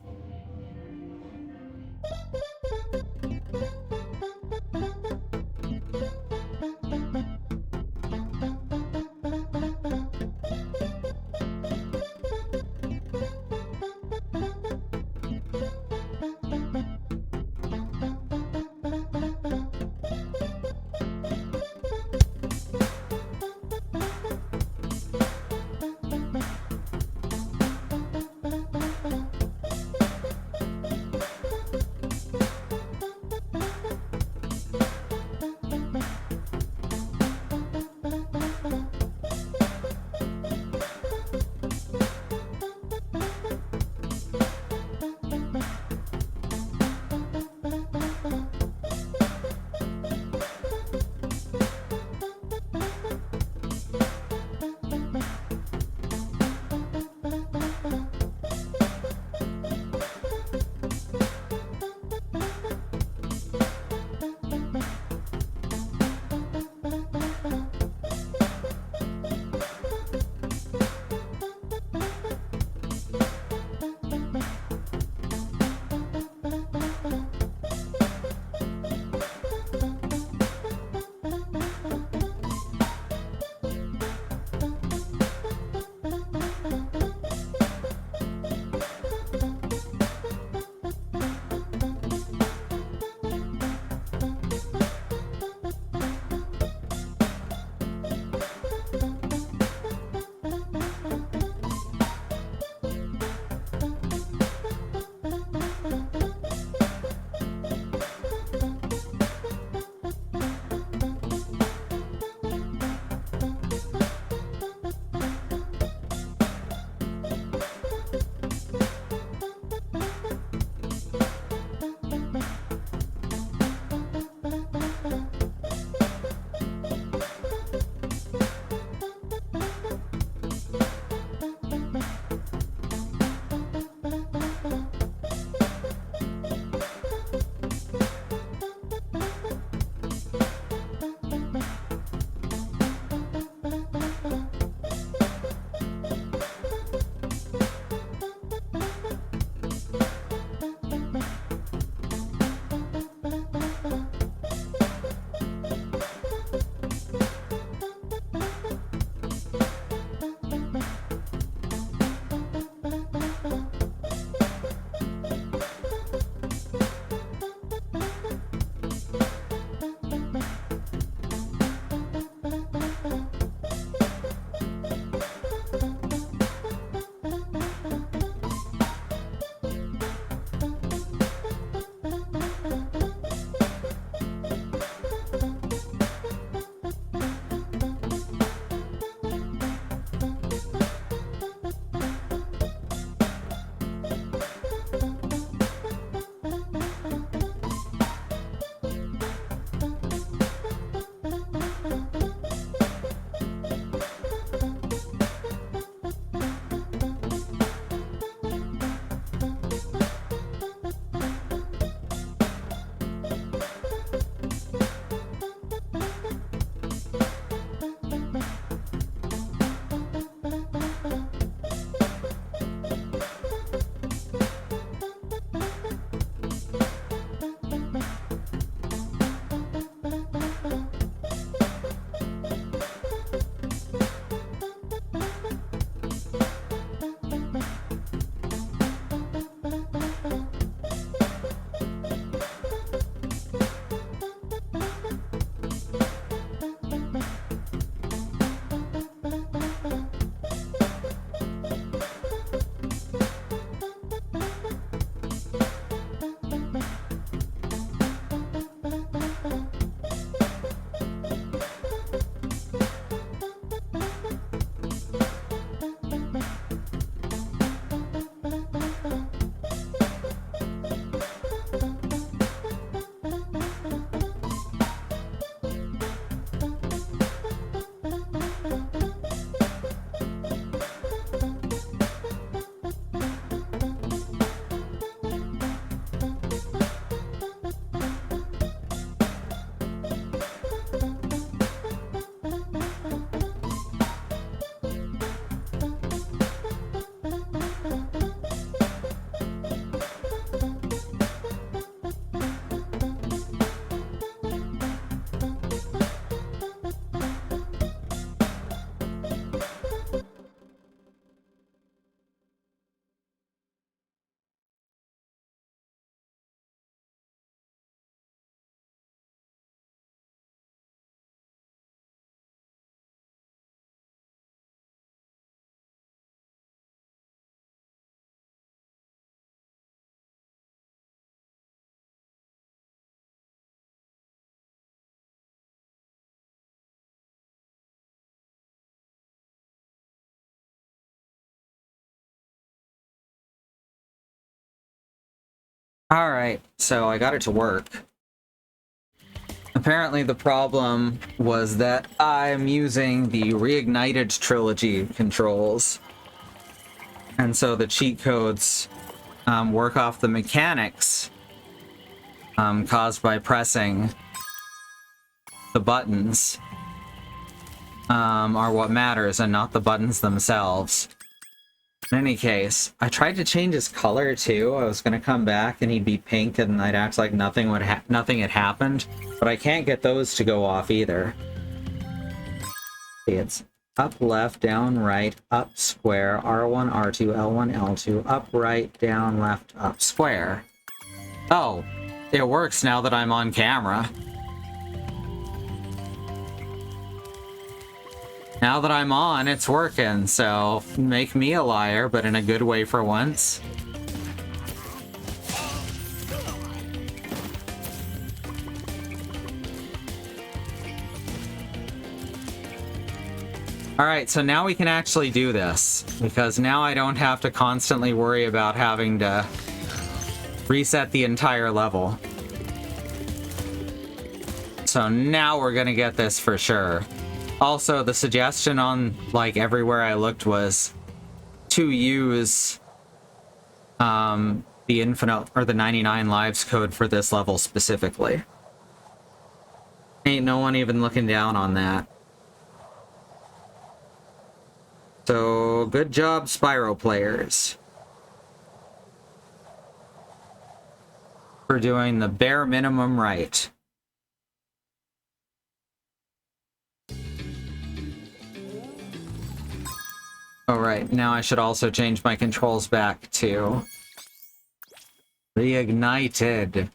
Alright, so I got it to work. Apparently the problem was that I'm using the Reignited Trilogy controls. And so the cheat codes work off the mechanics caused by pressing the buttons are what matters and not the buttons themselves. In any case, I tried to change his color too. I was gonna come back and he'd be pink and I'd act like nothing had happened, but I can't get those to go off either. It's up, left, down, right, up, square, R1, R2, L1, L2, up, right, down, left, up, square. Oh, it works now that I'm on camera. Now that I'm on, it's working, so make me a liar, but in a good way for once. Alright, so now we can actually do this, because now I don't have to constantly worry about having to reset the entire level. So now we're gonna get this for sure. Also, the suggestion on, like, everywhere I looked was to use the infinite, or the 99 lives code for this level specifically. Ain't no one even looking down on that. So, good job, Spyro players, for doing the bare minimum right. Alright, now I should also change my controls back to Reignited.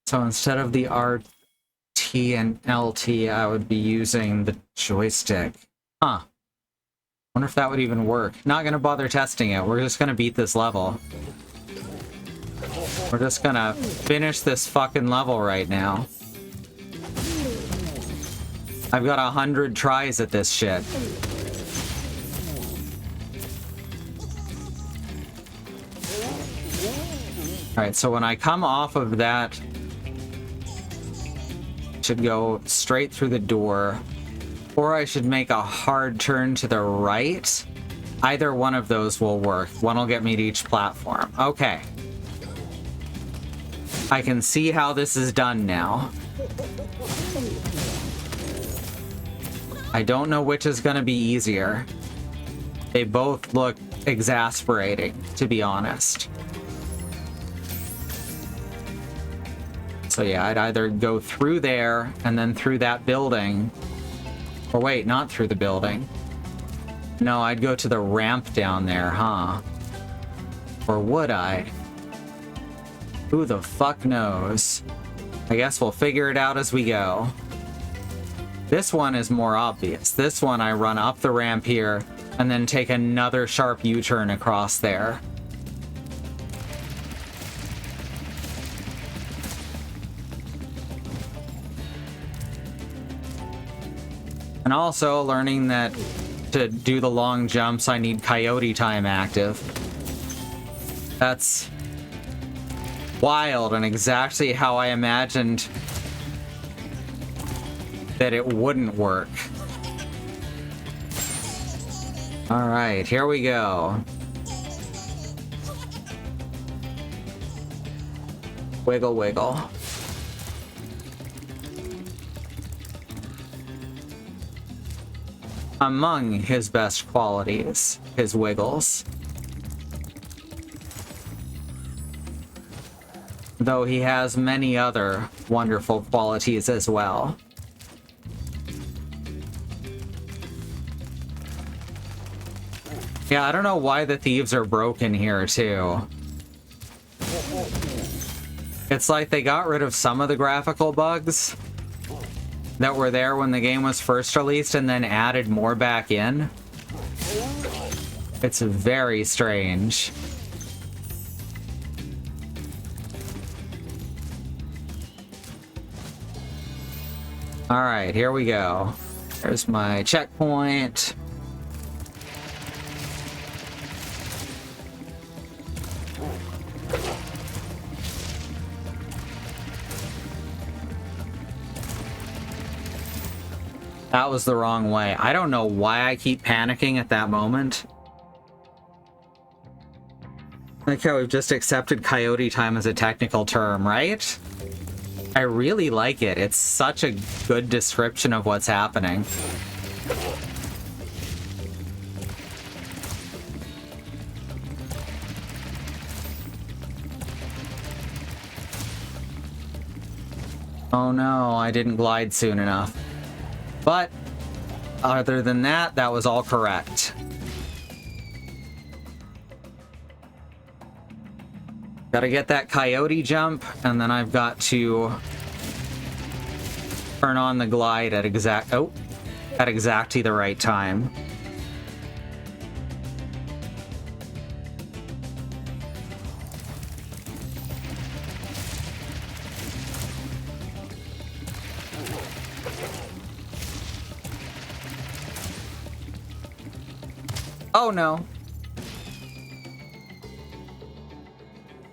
So instead of the RT and LT, I would be using the joystick. Huh. Wonder if that would even work. Not gonna bother testing it. We're just gonna beat this level. We're just gonna finish this fucking level right now. I've got 100 tries at this shit. Alright, so when I come off of that, I should go straight through the door, or I should make a hard turn to the right. Either one of those will work. One will get me to each platform. Okay. I can see how this is done now. I don't know which is going to be easier. They both look exasperating, to be honest. So yeah, I'd either go through there and then through that building. Or wait, not through the building. No, I'd go to the ramp down there, huh? Or would I? Who the fuck knows? I guess we'll figure it out as we go. This one is more obvious. This one I run up the ramp here and then take another sharp U-turn across there. And also learning that to do the long jumps I need coyote time active. That's wild and exactly how I imagined that it wouldn't work. Alright, here we go. Wiggle, wiggle. Among his best qualities, his wiggles. Though he has many other wonderful qualities as well. Yeah, I don't know why the thieves are broken here, too. It's like they got rid of some of the graphical bugs that were there when the game was first released and then added more back in. It's very strange. Alright, here we go. There's my checkpoint. That was the wrong way. I don't know why I keep panicking at that moment. Like how we've just accepted coyote time as a technical term, right? I really like it. It's such a good description of what's happening. Oh no, I didn't glide soon enough. But other than that, that was all correct. Gotta get that coyote jump, and then I've got to turn on the glide at exactly the right time. Oh no.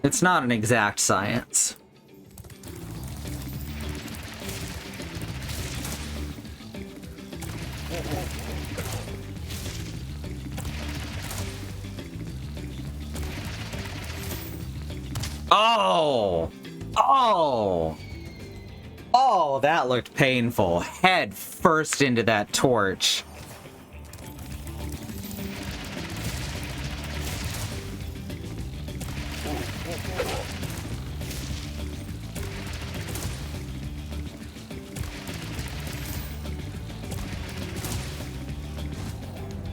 It's not an exact science. Oh! Oh! Oh, that looked painful. Head first into that torch.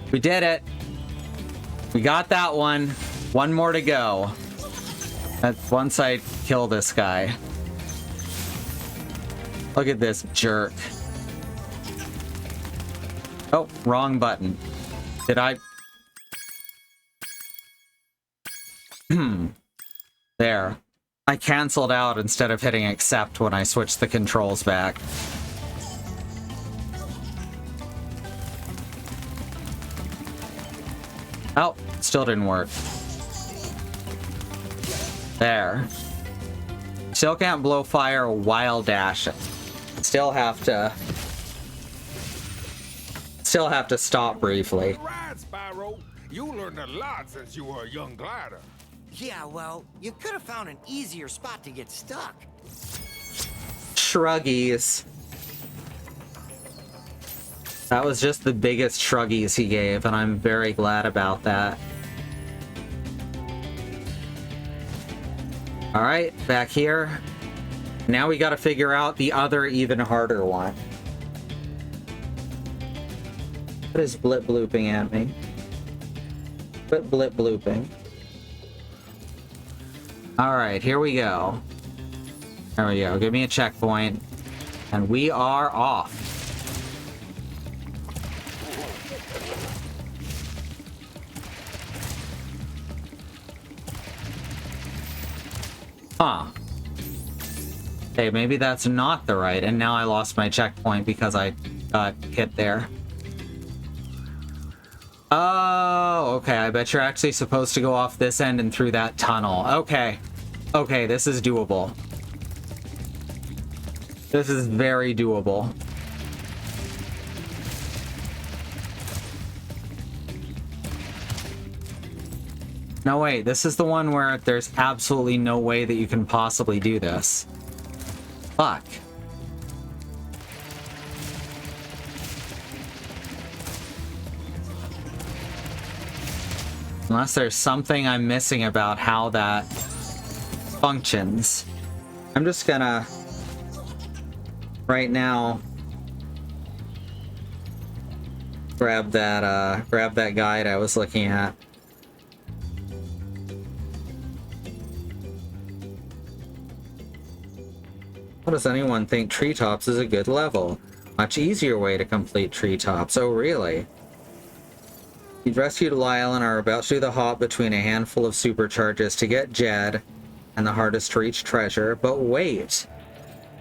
We did it. We got that one. One more to go. That's once I kill this guy. Look at this jerk. Oh, wrong button. Did I? There. I canceled out instead of hitting accept when I switched the controls back. Oh, still didn't work. There. Still can't blow fire while dashing. Still have to stop briefly. All right, Spyro. You learned a lot since you were a young glider. Yeah, well, you could have found an easier spot to get stuck. Shruggies. That was just the biggest shruggies he gave, and I'm very glad about that. Alright, back here. Now we gotta figure out the other, even harder one. What is blip blooping at me? Quit blip blooping. Alright, here we go. There we go. Give me a checkpoint. And we are off. Huh. Okay, maybe that's not the right, and now I lost my checkpoint because I got hit there. Oh, okay, I bet you're actually supposed to go off this end and through that tunnel. Okay. Okay, this is doable. This is very doable. No, wait, this is the one where there's absolutely no way that you can possibly do this. Fuck. Unless there's something I'm missing about how that functions. I'm just gonna, right now, grab that guide I was looking at. How does anyone think Treetops is a good level? Much easier way to complete Treetops. Oh, really? You've rescued Lyle and are about to do the hop between a handful of supercharges to get Jed and the hardest to reach treasure. But wait!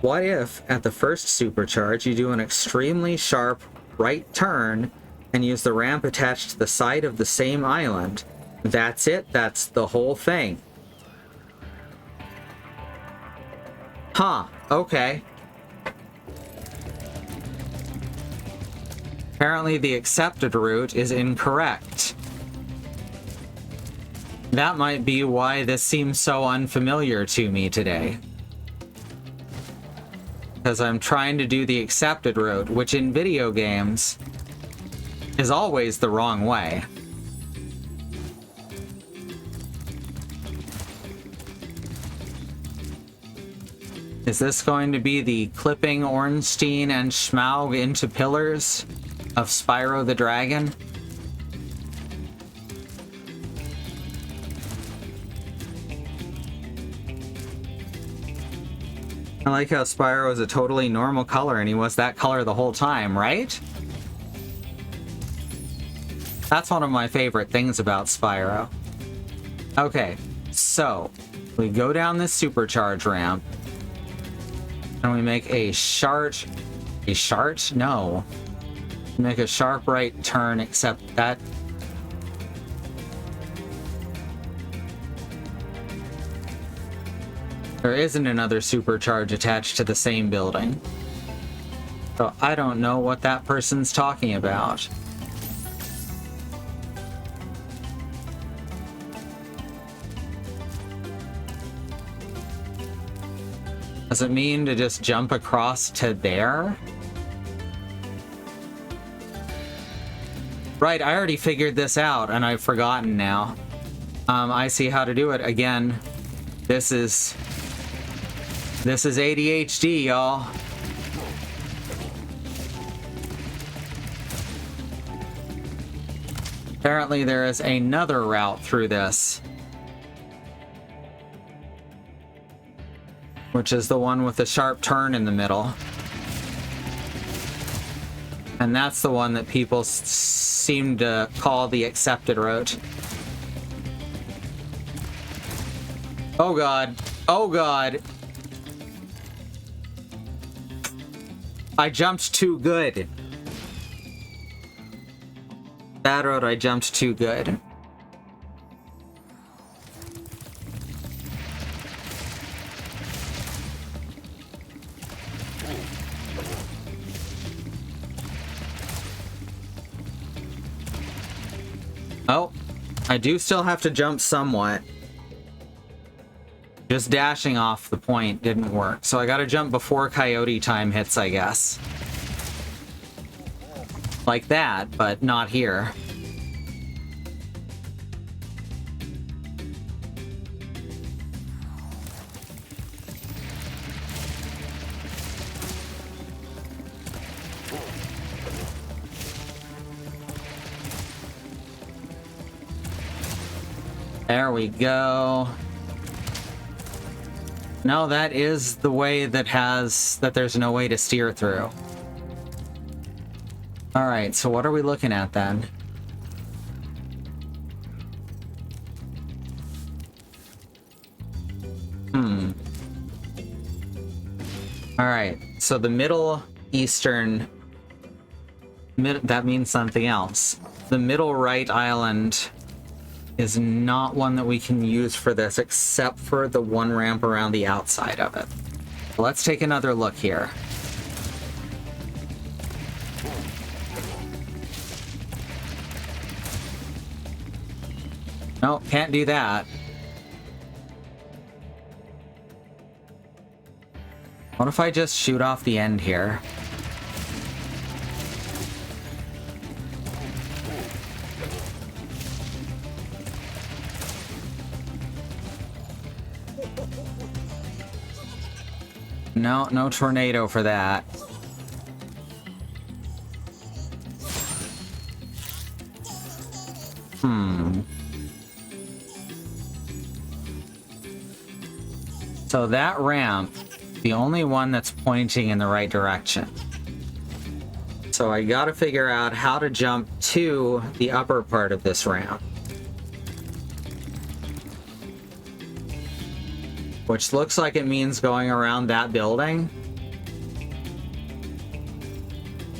What if, at the first supercharge, you do an extremely sharp right turn and use the ramp attached to the side of the same island? That's it. That's the whole thing. Huh. Okay. Apparently the accepted route is incorrect. That might be why this seems so unfamiliar to me today. Because I'm trying to do the accepted route, which in video games is always the wrong way. Is this going to be the clipping Ornstein and Schmaug into pillars of Spyro the Dragon? I like how Spyro is a totally normal color and he was that color the whole time, right? That's one of my favorite things about Spyro. Okay, so we go down this supercharge ramp and we make a No. Make a sharp right turn, except that there isn't another supercharge attached to the same building. So I don't know what that person's talking about. Does it mean to just jump across to there? Right, I already figured this out and I've forgotten now. I see how to do it again. This is ADHD, y'all. Apparently there is another route through this, which is the one with the sharp turn in the middle. And that's the one that people seem to call the accepted route. Oh god. Oh god. I jumped too good. That road, I jumped too good. Oh, I do still have to jump somewhat. Just dashing off the point didn't work, so I gotta jump before coyote time hits, I guess. Like that, but not here. There we go. No, that is the way that there's no way to steer through. Alright, so what are we looking at then? Alright, so the Middle Eastern... that means something else. The middle right island is not one that we can use for this, except for the one ramp around the outside of it. Let's take another look here. No, can't do that. What if I just shoot off the end here? No, no tornado for that. So that ramp, the only one that's pointing in the right direction. So I gotta figure out how to jump to the upper part of this ramp. Which looks like it means going around that building.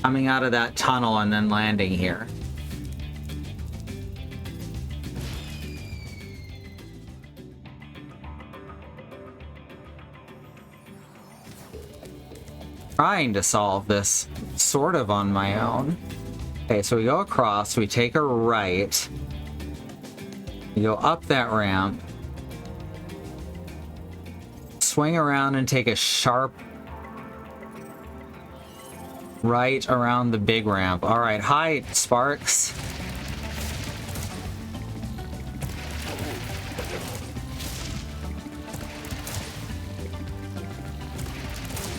Coming out of that tunnel and then landing here. Trying to solve this sort of on my own. Okay, so we go across, we take a right. We go up that ramp. Swing around and take a sharp right around the big ramp. All right, hi, Sparks.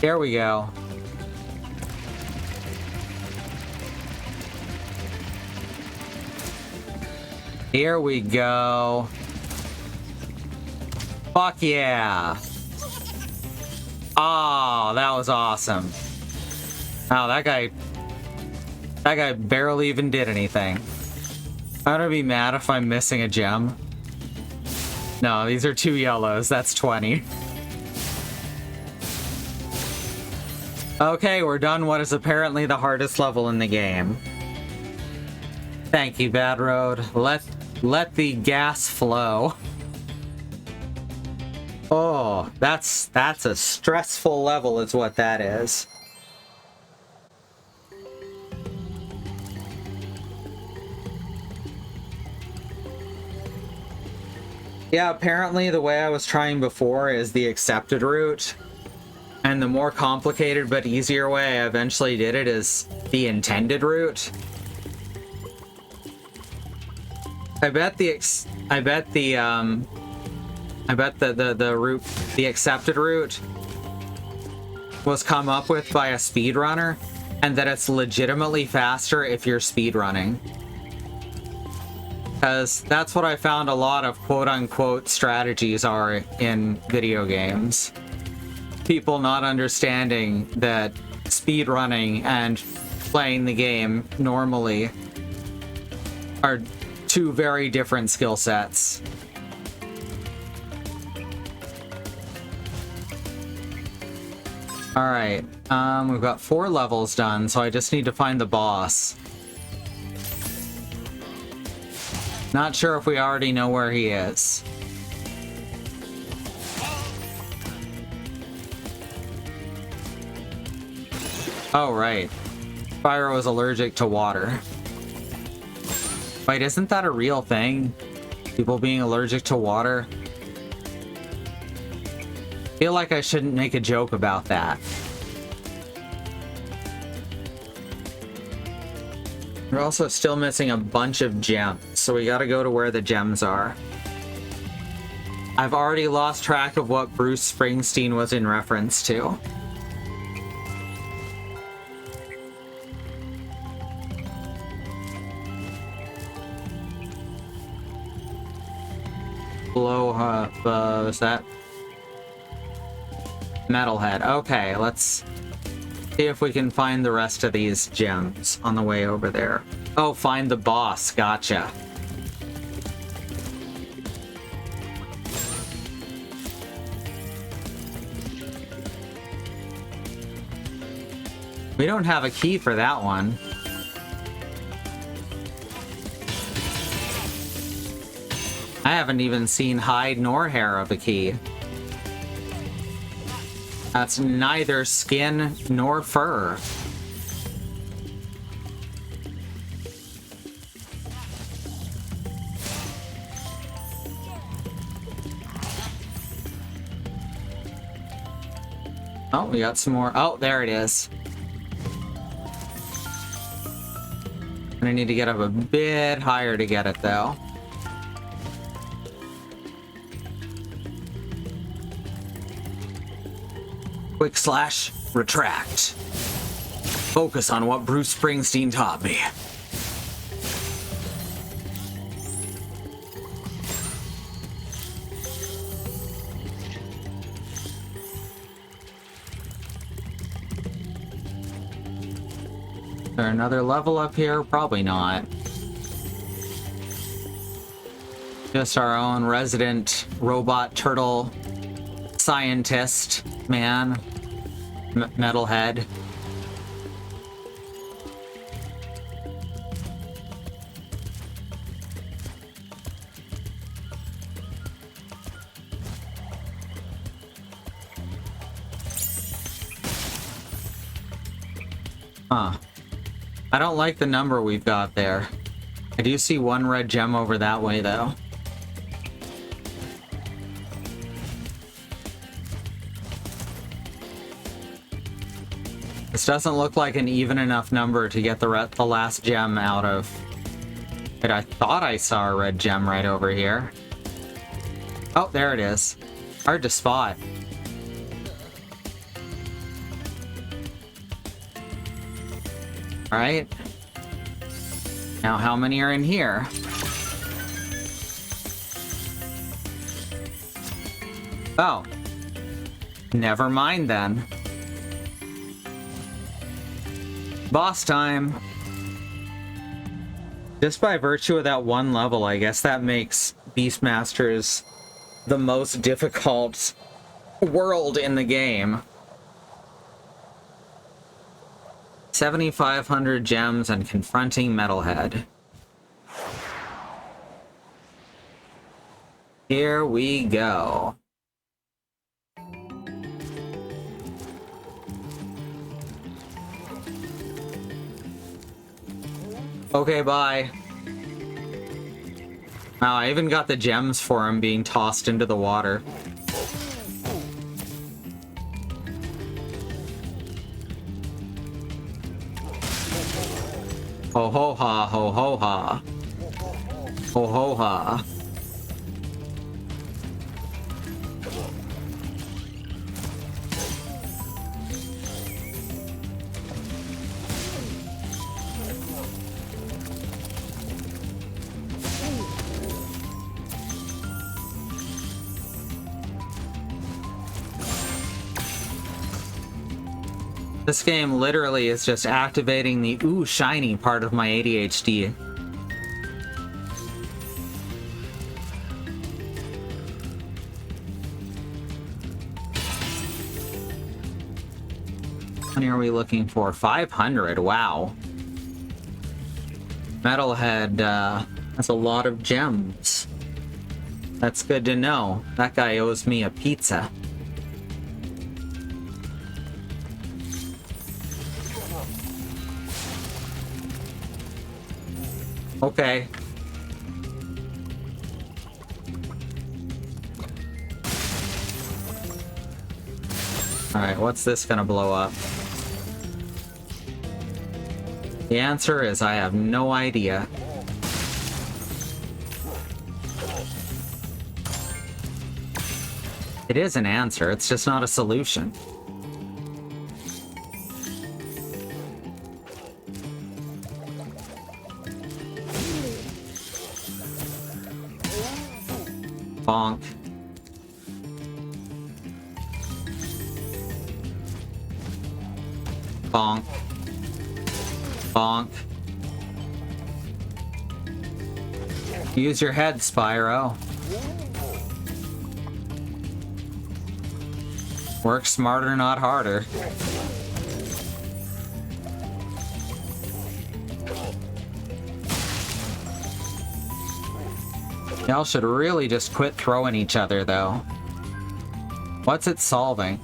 There we go. Here we go. Fuck yeah. Oh, that was awesome. Wow, that guy barely even did anything. I'm gonna be mad if I'm missing a gem. No, these are 2 yellows. That's 20. Okay, we're done what is apparently the hardest level in the game. Thank you, Bad Road. Let the gas flow. Oh, that's a stressful level is what that is. Yeah, apparently the way I was trying before is the accepted route. And the more complicated but easier way I eventually did it is the intended route. I bet the route, the accepted route was come up with by a speedrunner, and that it's legitimately faster if you're speedrunning. Because that's what I found a lot of quote-unquote strategies are in video games. People not understanding that speedrunning and playing the game normally are two very different skill sets. Alright, we've got 4 levels done, so I just need to find the boss. Not sure if we already know where he is. Oh, right. Spyro is allergic to water. Wait, isn't that a real thing? People being allergic to water? I feel like I shouldn't make a joke about that. We're also still missing a bunch of gems, so we gotta go to where the gems are. I've already lost track of what Bruce Springsteen was in reference to. Blow up, is that? Metalhead. Okay, let's see if we can find the rest of these gems on the way over there. Oh, find the boss. Gotcha. We don't have a key for that one. I haven't even seen hide nor hair of a key. That's neither skin nor fur. Oh, we got some more. Oh, there it is. I need to get up a bit higher to get it, though. Quick slash, retract. Focus on what Bruce Springsteen taught me. Is there another level up here? Probably not. Just our own resident robot turtle scientist man. Metalhead. Huh. I don't like the number we've got there. I do see one red gem over that way, though. This doesn't look like an even enough number to get the last gem out of. But I thought I saw a red gem right over here. Oh, there it is. Hard to spot. Alright. Now, how many are in here? Oh. Never mind then. Boss time. Just by virtue of that one level, I guess that makes Beastmasters the most difficult world in the game. 7,500 gems and confronting Metalhead. Here we go. Okay, bye. Wow, I even got the gems for him being tossed into the water. Ho ho ha, ho ho ha. Ho ho ha. This game literally is just activating the ooh shiny part of my ADHD. How many are we looking for? 500, wow. Metalhead has a lot of gems. That's good to know. That guy owes me a pizza. Okay. Alright, what's this gonna blow up? The answer is I have no idea. It is an answer, it's just not a solution. Bonk. Bonk. Bonk. Use your head, Spyro. Work smarter, not harder. Y'all should really just quit throwing each other, though. What's it solving?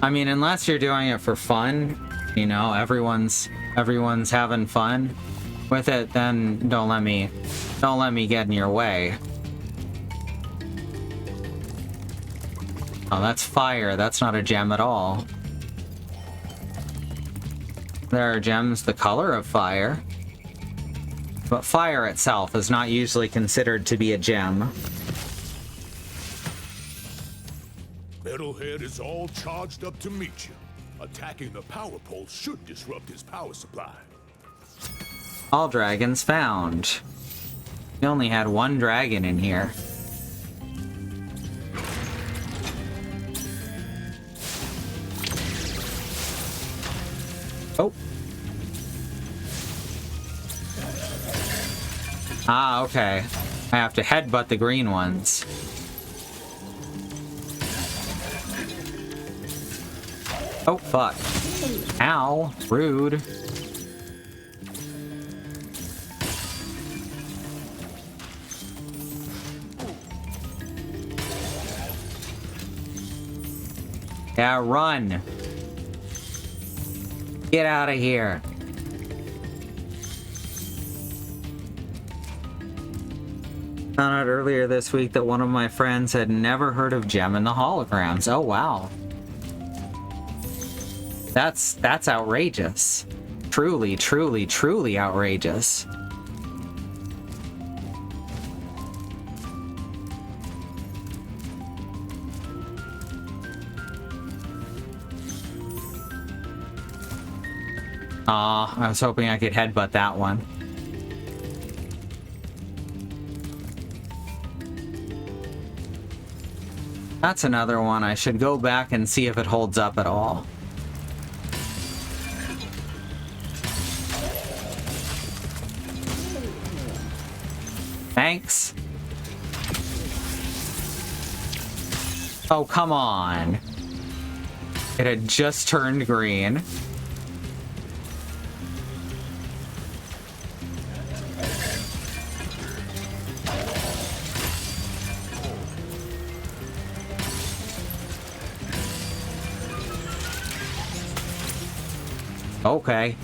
I mean, unless you're doing it for fun, you know, everyone's having fun with it, then don't let me get in your way. Oh, that's fire. That's not a gem at all. There are gems the color of fire. But fire itself is not usually considered to be a gem. Metalhead is all charged up to meet you. Attacking the power pole should disrupt his power supply. All dragons found. We only had one dragon in here. Oh. Ah, okay. I have to headbutt the green ones. Oh, fuck. Ow. Rude. Yeah, run. Get out of here. Found out earlier this week that one of my friends had never heard of Gem and the Holograms. Oh, wow. That's outrageous. Truly, truly, truly outrageous. Aw, I was hoping I could headbutt that one. That's another one. I should go back and see if it holds up at all. Thanks. Oh, come on. It had just turned green. Okay.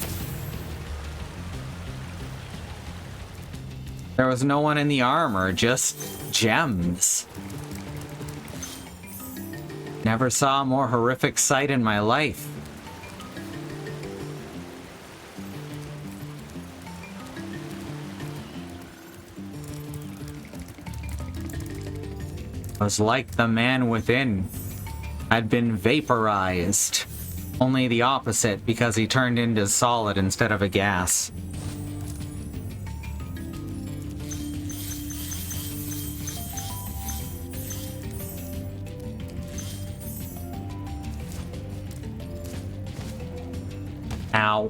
There was no one in the armor, just gems. Never saw a more horrific sight in my life. I was like the man within. I'd been vaporized. Only the opposite, because he turned into solid instead of a gas. Ow.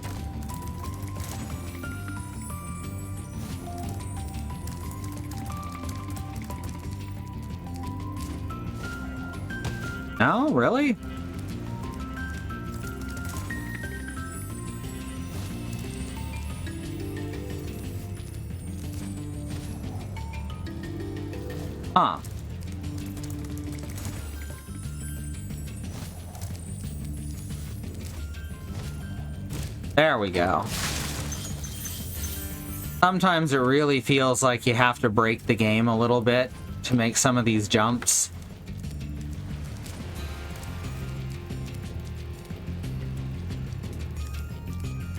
No, really? Huh. There we go. Sometimes it really feels like you have to break the game a little bit to make some of these jumps.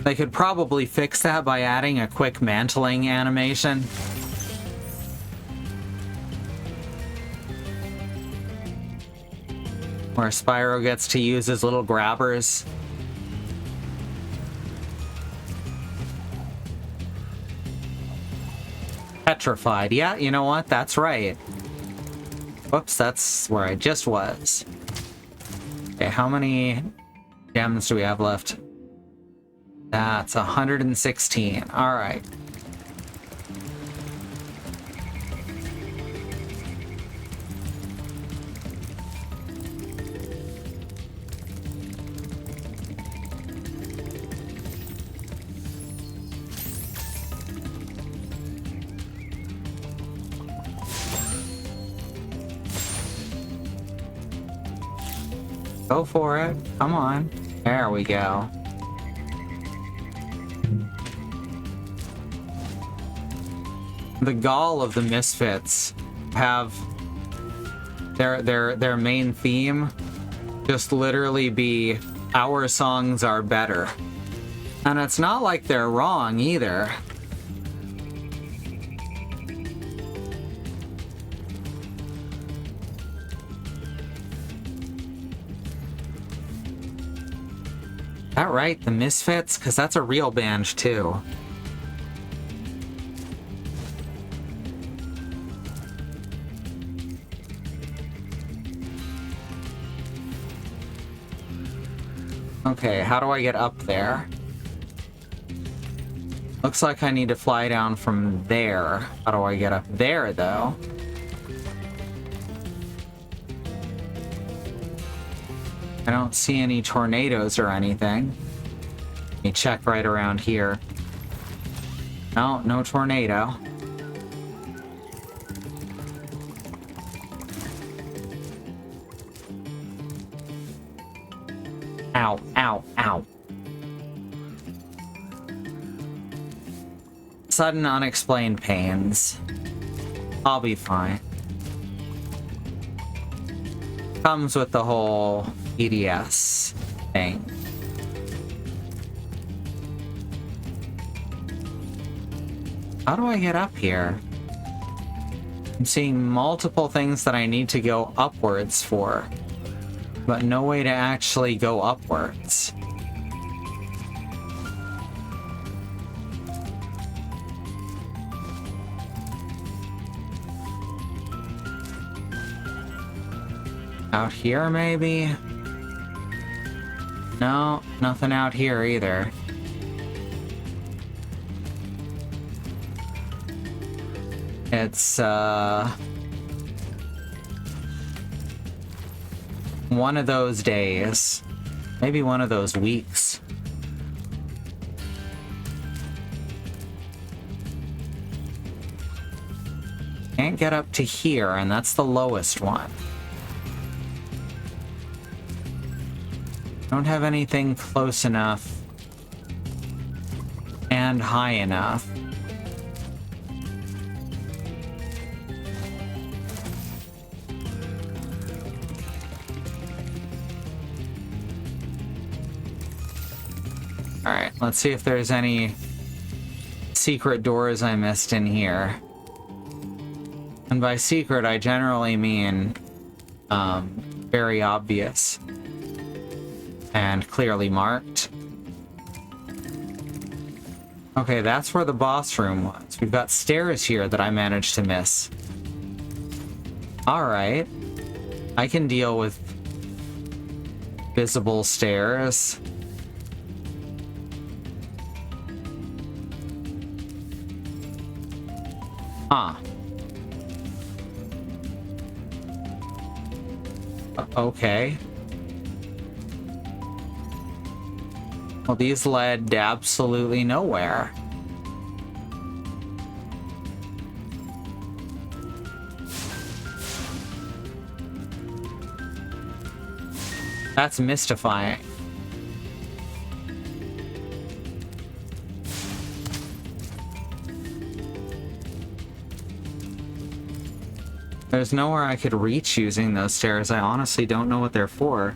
They could probably fix that by adding a quick mantling animation. Where Spyro gets to use his little grabbers. Petrified. Yeah, you know what? That's right. Whoops, that's where I just was. Okay, how many gems do we have left? That's 116. All right. Go for it. Come on. There we go. The gall of the Misfits have their main theme just literally be our songs are better. And it's not like they're wrong either. Is that right? The Misfits? Because that's a real band too. Okay, how do I get up there? Looks like I need to fly down from there. How do I get up there, though? I don't see any tornadoes or anything. Let me check right around here. No, no tornado. Ow, ow, ow. sudden unexplained pains. I'll be fine. Comes with the whole EDS thing. How do I get up here? I'm seeing multiple things that I need to go upwards for, but no way to actually go upwards. Out here, maybe? No, nothing out here either. It's, one of those days. Maybe one of those weeks. Can't get up to here, and that's the lowest one. Don't have anything close enough and high enough. Alright, let's see if there's any secret doors I missed in here. And by secret, I generally mean very obvious and clearly marked. Okay, that's where the boss room was. We've got stairs here that I managed to miss. Alright. I can deal with visible stairs. Huh. Okay. Well, these led absolutely nowhere. That's mystifying. There's nowhere I could reach using those stairs. I honestly don't know what they're for.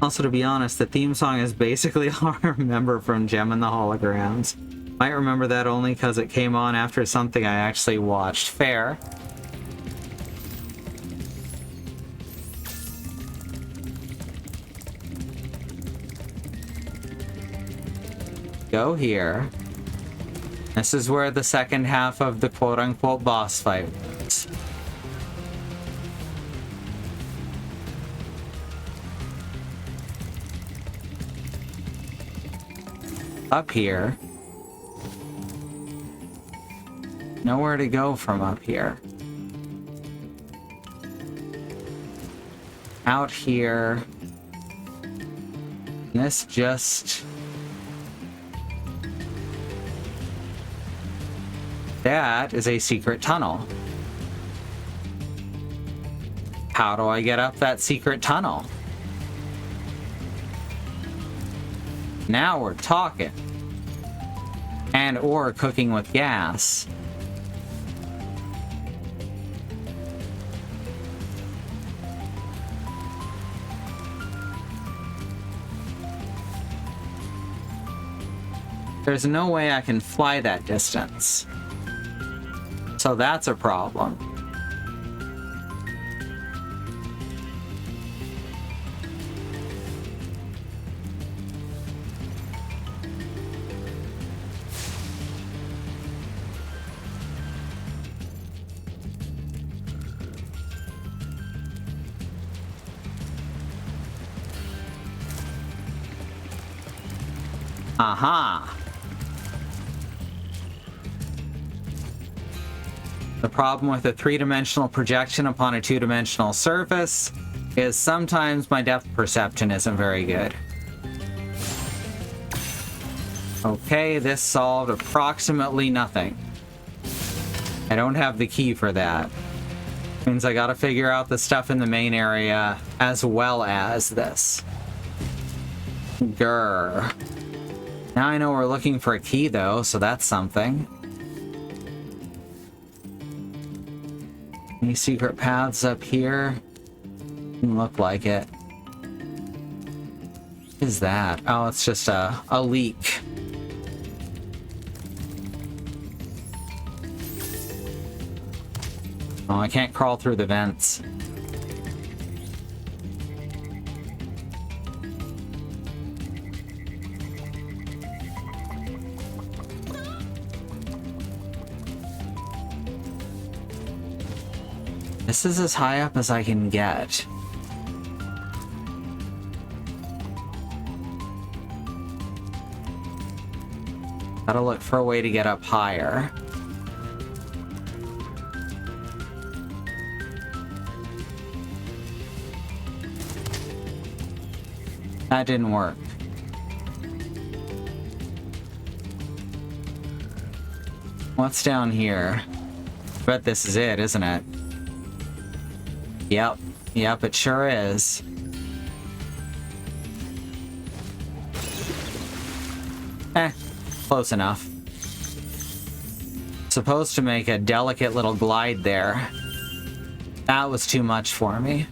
Also, to be honest, the theme song is basically all I remember from Gem and the Holograms. Might remember that only because it came on after something I actually watched. Fair. Go here. This is where the second half of the quote-unquote boss fight was. Up here. Nowhere to go from up here. Out here. And this just... That is a secret tunnel. How do I get up that secret tunnel? Now we're talking. And or cooking with gas. There's no way I can fly that distance. So that's a problem. Aha! The problem with a three-dimensional projection upon a two-dimensional surface is sometimes my depth perception isn't very good. Okay, this solved approximately nothing. I don't have the key for that. Means I gotta figure out the stuff in the main area as well as this. Grr. Now I know we're looking for a key, though, so that's something. Any secret paths up here? Doesn't look like it. What is that? Oh, it's just a leak. Oh, I can't crawl through the vents. This is as high up as I can get. Gotta look for a way to get up higher. That didn't work. What's down here? I bet this is it, isn't it? Yep. Yep, it sure is. Close enough. Supposed to make a delicate little glide there. That was too much for me.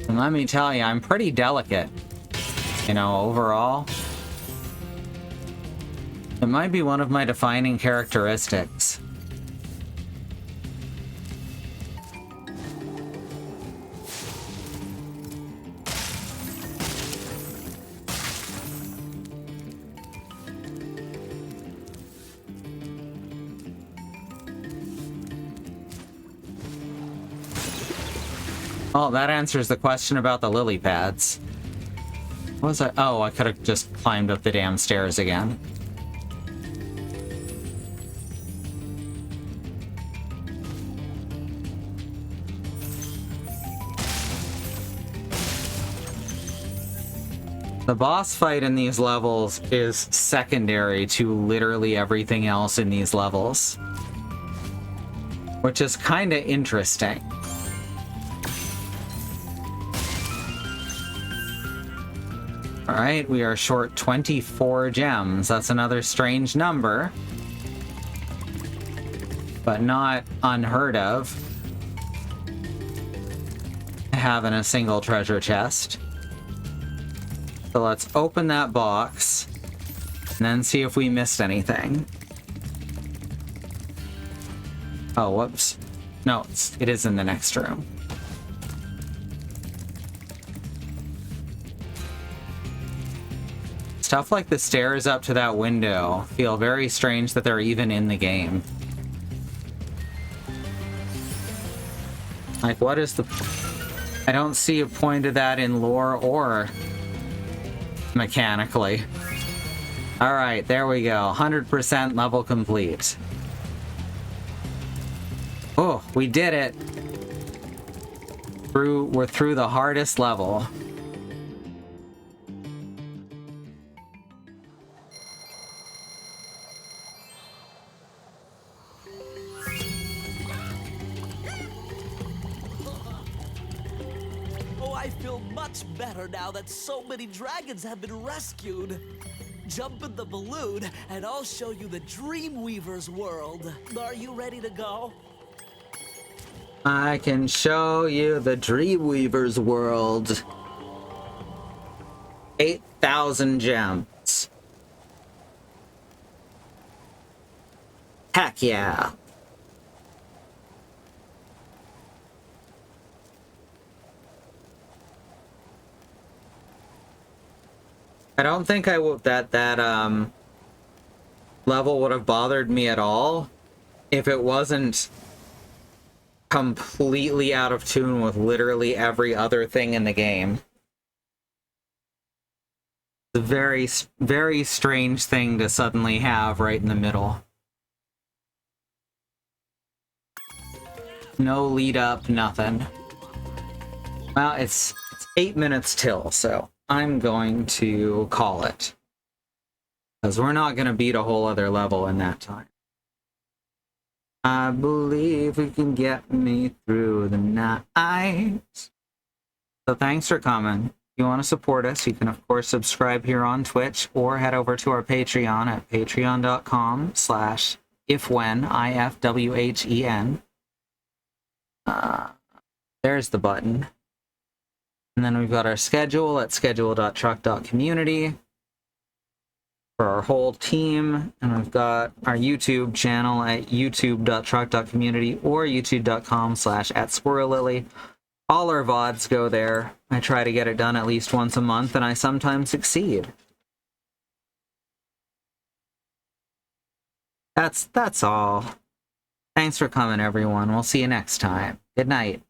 And let me tell you, I'm pretty delicate. You know, overall. It might be one of my defining characteristics. Oh, that answers the question about the lily pads. What was I? Oh, I could have just climbed up the damn stairs again. The boss fight in these levels is secondary to literally everything else in these levels, which is kind of interesting. Alright, we are short 24 gems. That's another strange number, but not unheard of. Having a single treasure chest. So let's open that box and then see if we missed anything. Oh, whoops. No, it is in the next room. Stuff like the stairs up to that window feel very strange that they're even in the game. Like, what is the... I don't see a point of that in lore or mechanically. Alright, there we go. 100% level complete. Oh, we did it! We're through the hardest level. I feel much better now that so many dragons have been rescued. Jump in the balloon and I'll show you the Dreamweaver's world. Are you ready to go? I can show you the Dreamweaver's world. 8,000 gems. Heck yeah. I don't think that level would have bothered me at all if it wasn't completely out of tune with literally every other thing in the game. It's a very, very strange thing to suddenly have right in the middle. No lead up, nothing. Well, it's 8 minutes till, so I'm going to call it. Because we're not going to beat a whole other level in that time. I believe we can get me through the night. So thanks for coming. If you want to support us, you can of course subscribe here on Twitch or head over to our Patreon at patreon.com/ifwhen, IFWHEN. There's the button. And then we've got our schedule at schedule.truck.community for our whole team. And we've got our YouTube channel at youtube.truck.community or youtube.com/@squirrellily. All our VODs go there. I try to get it done at least once a month, and I sometimes succeed. That's all. Thanks for coming, everyone. We'll see you next time. Good night.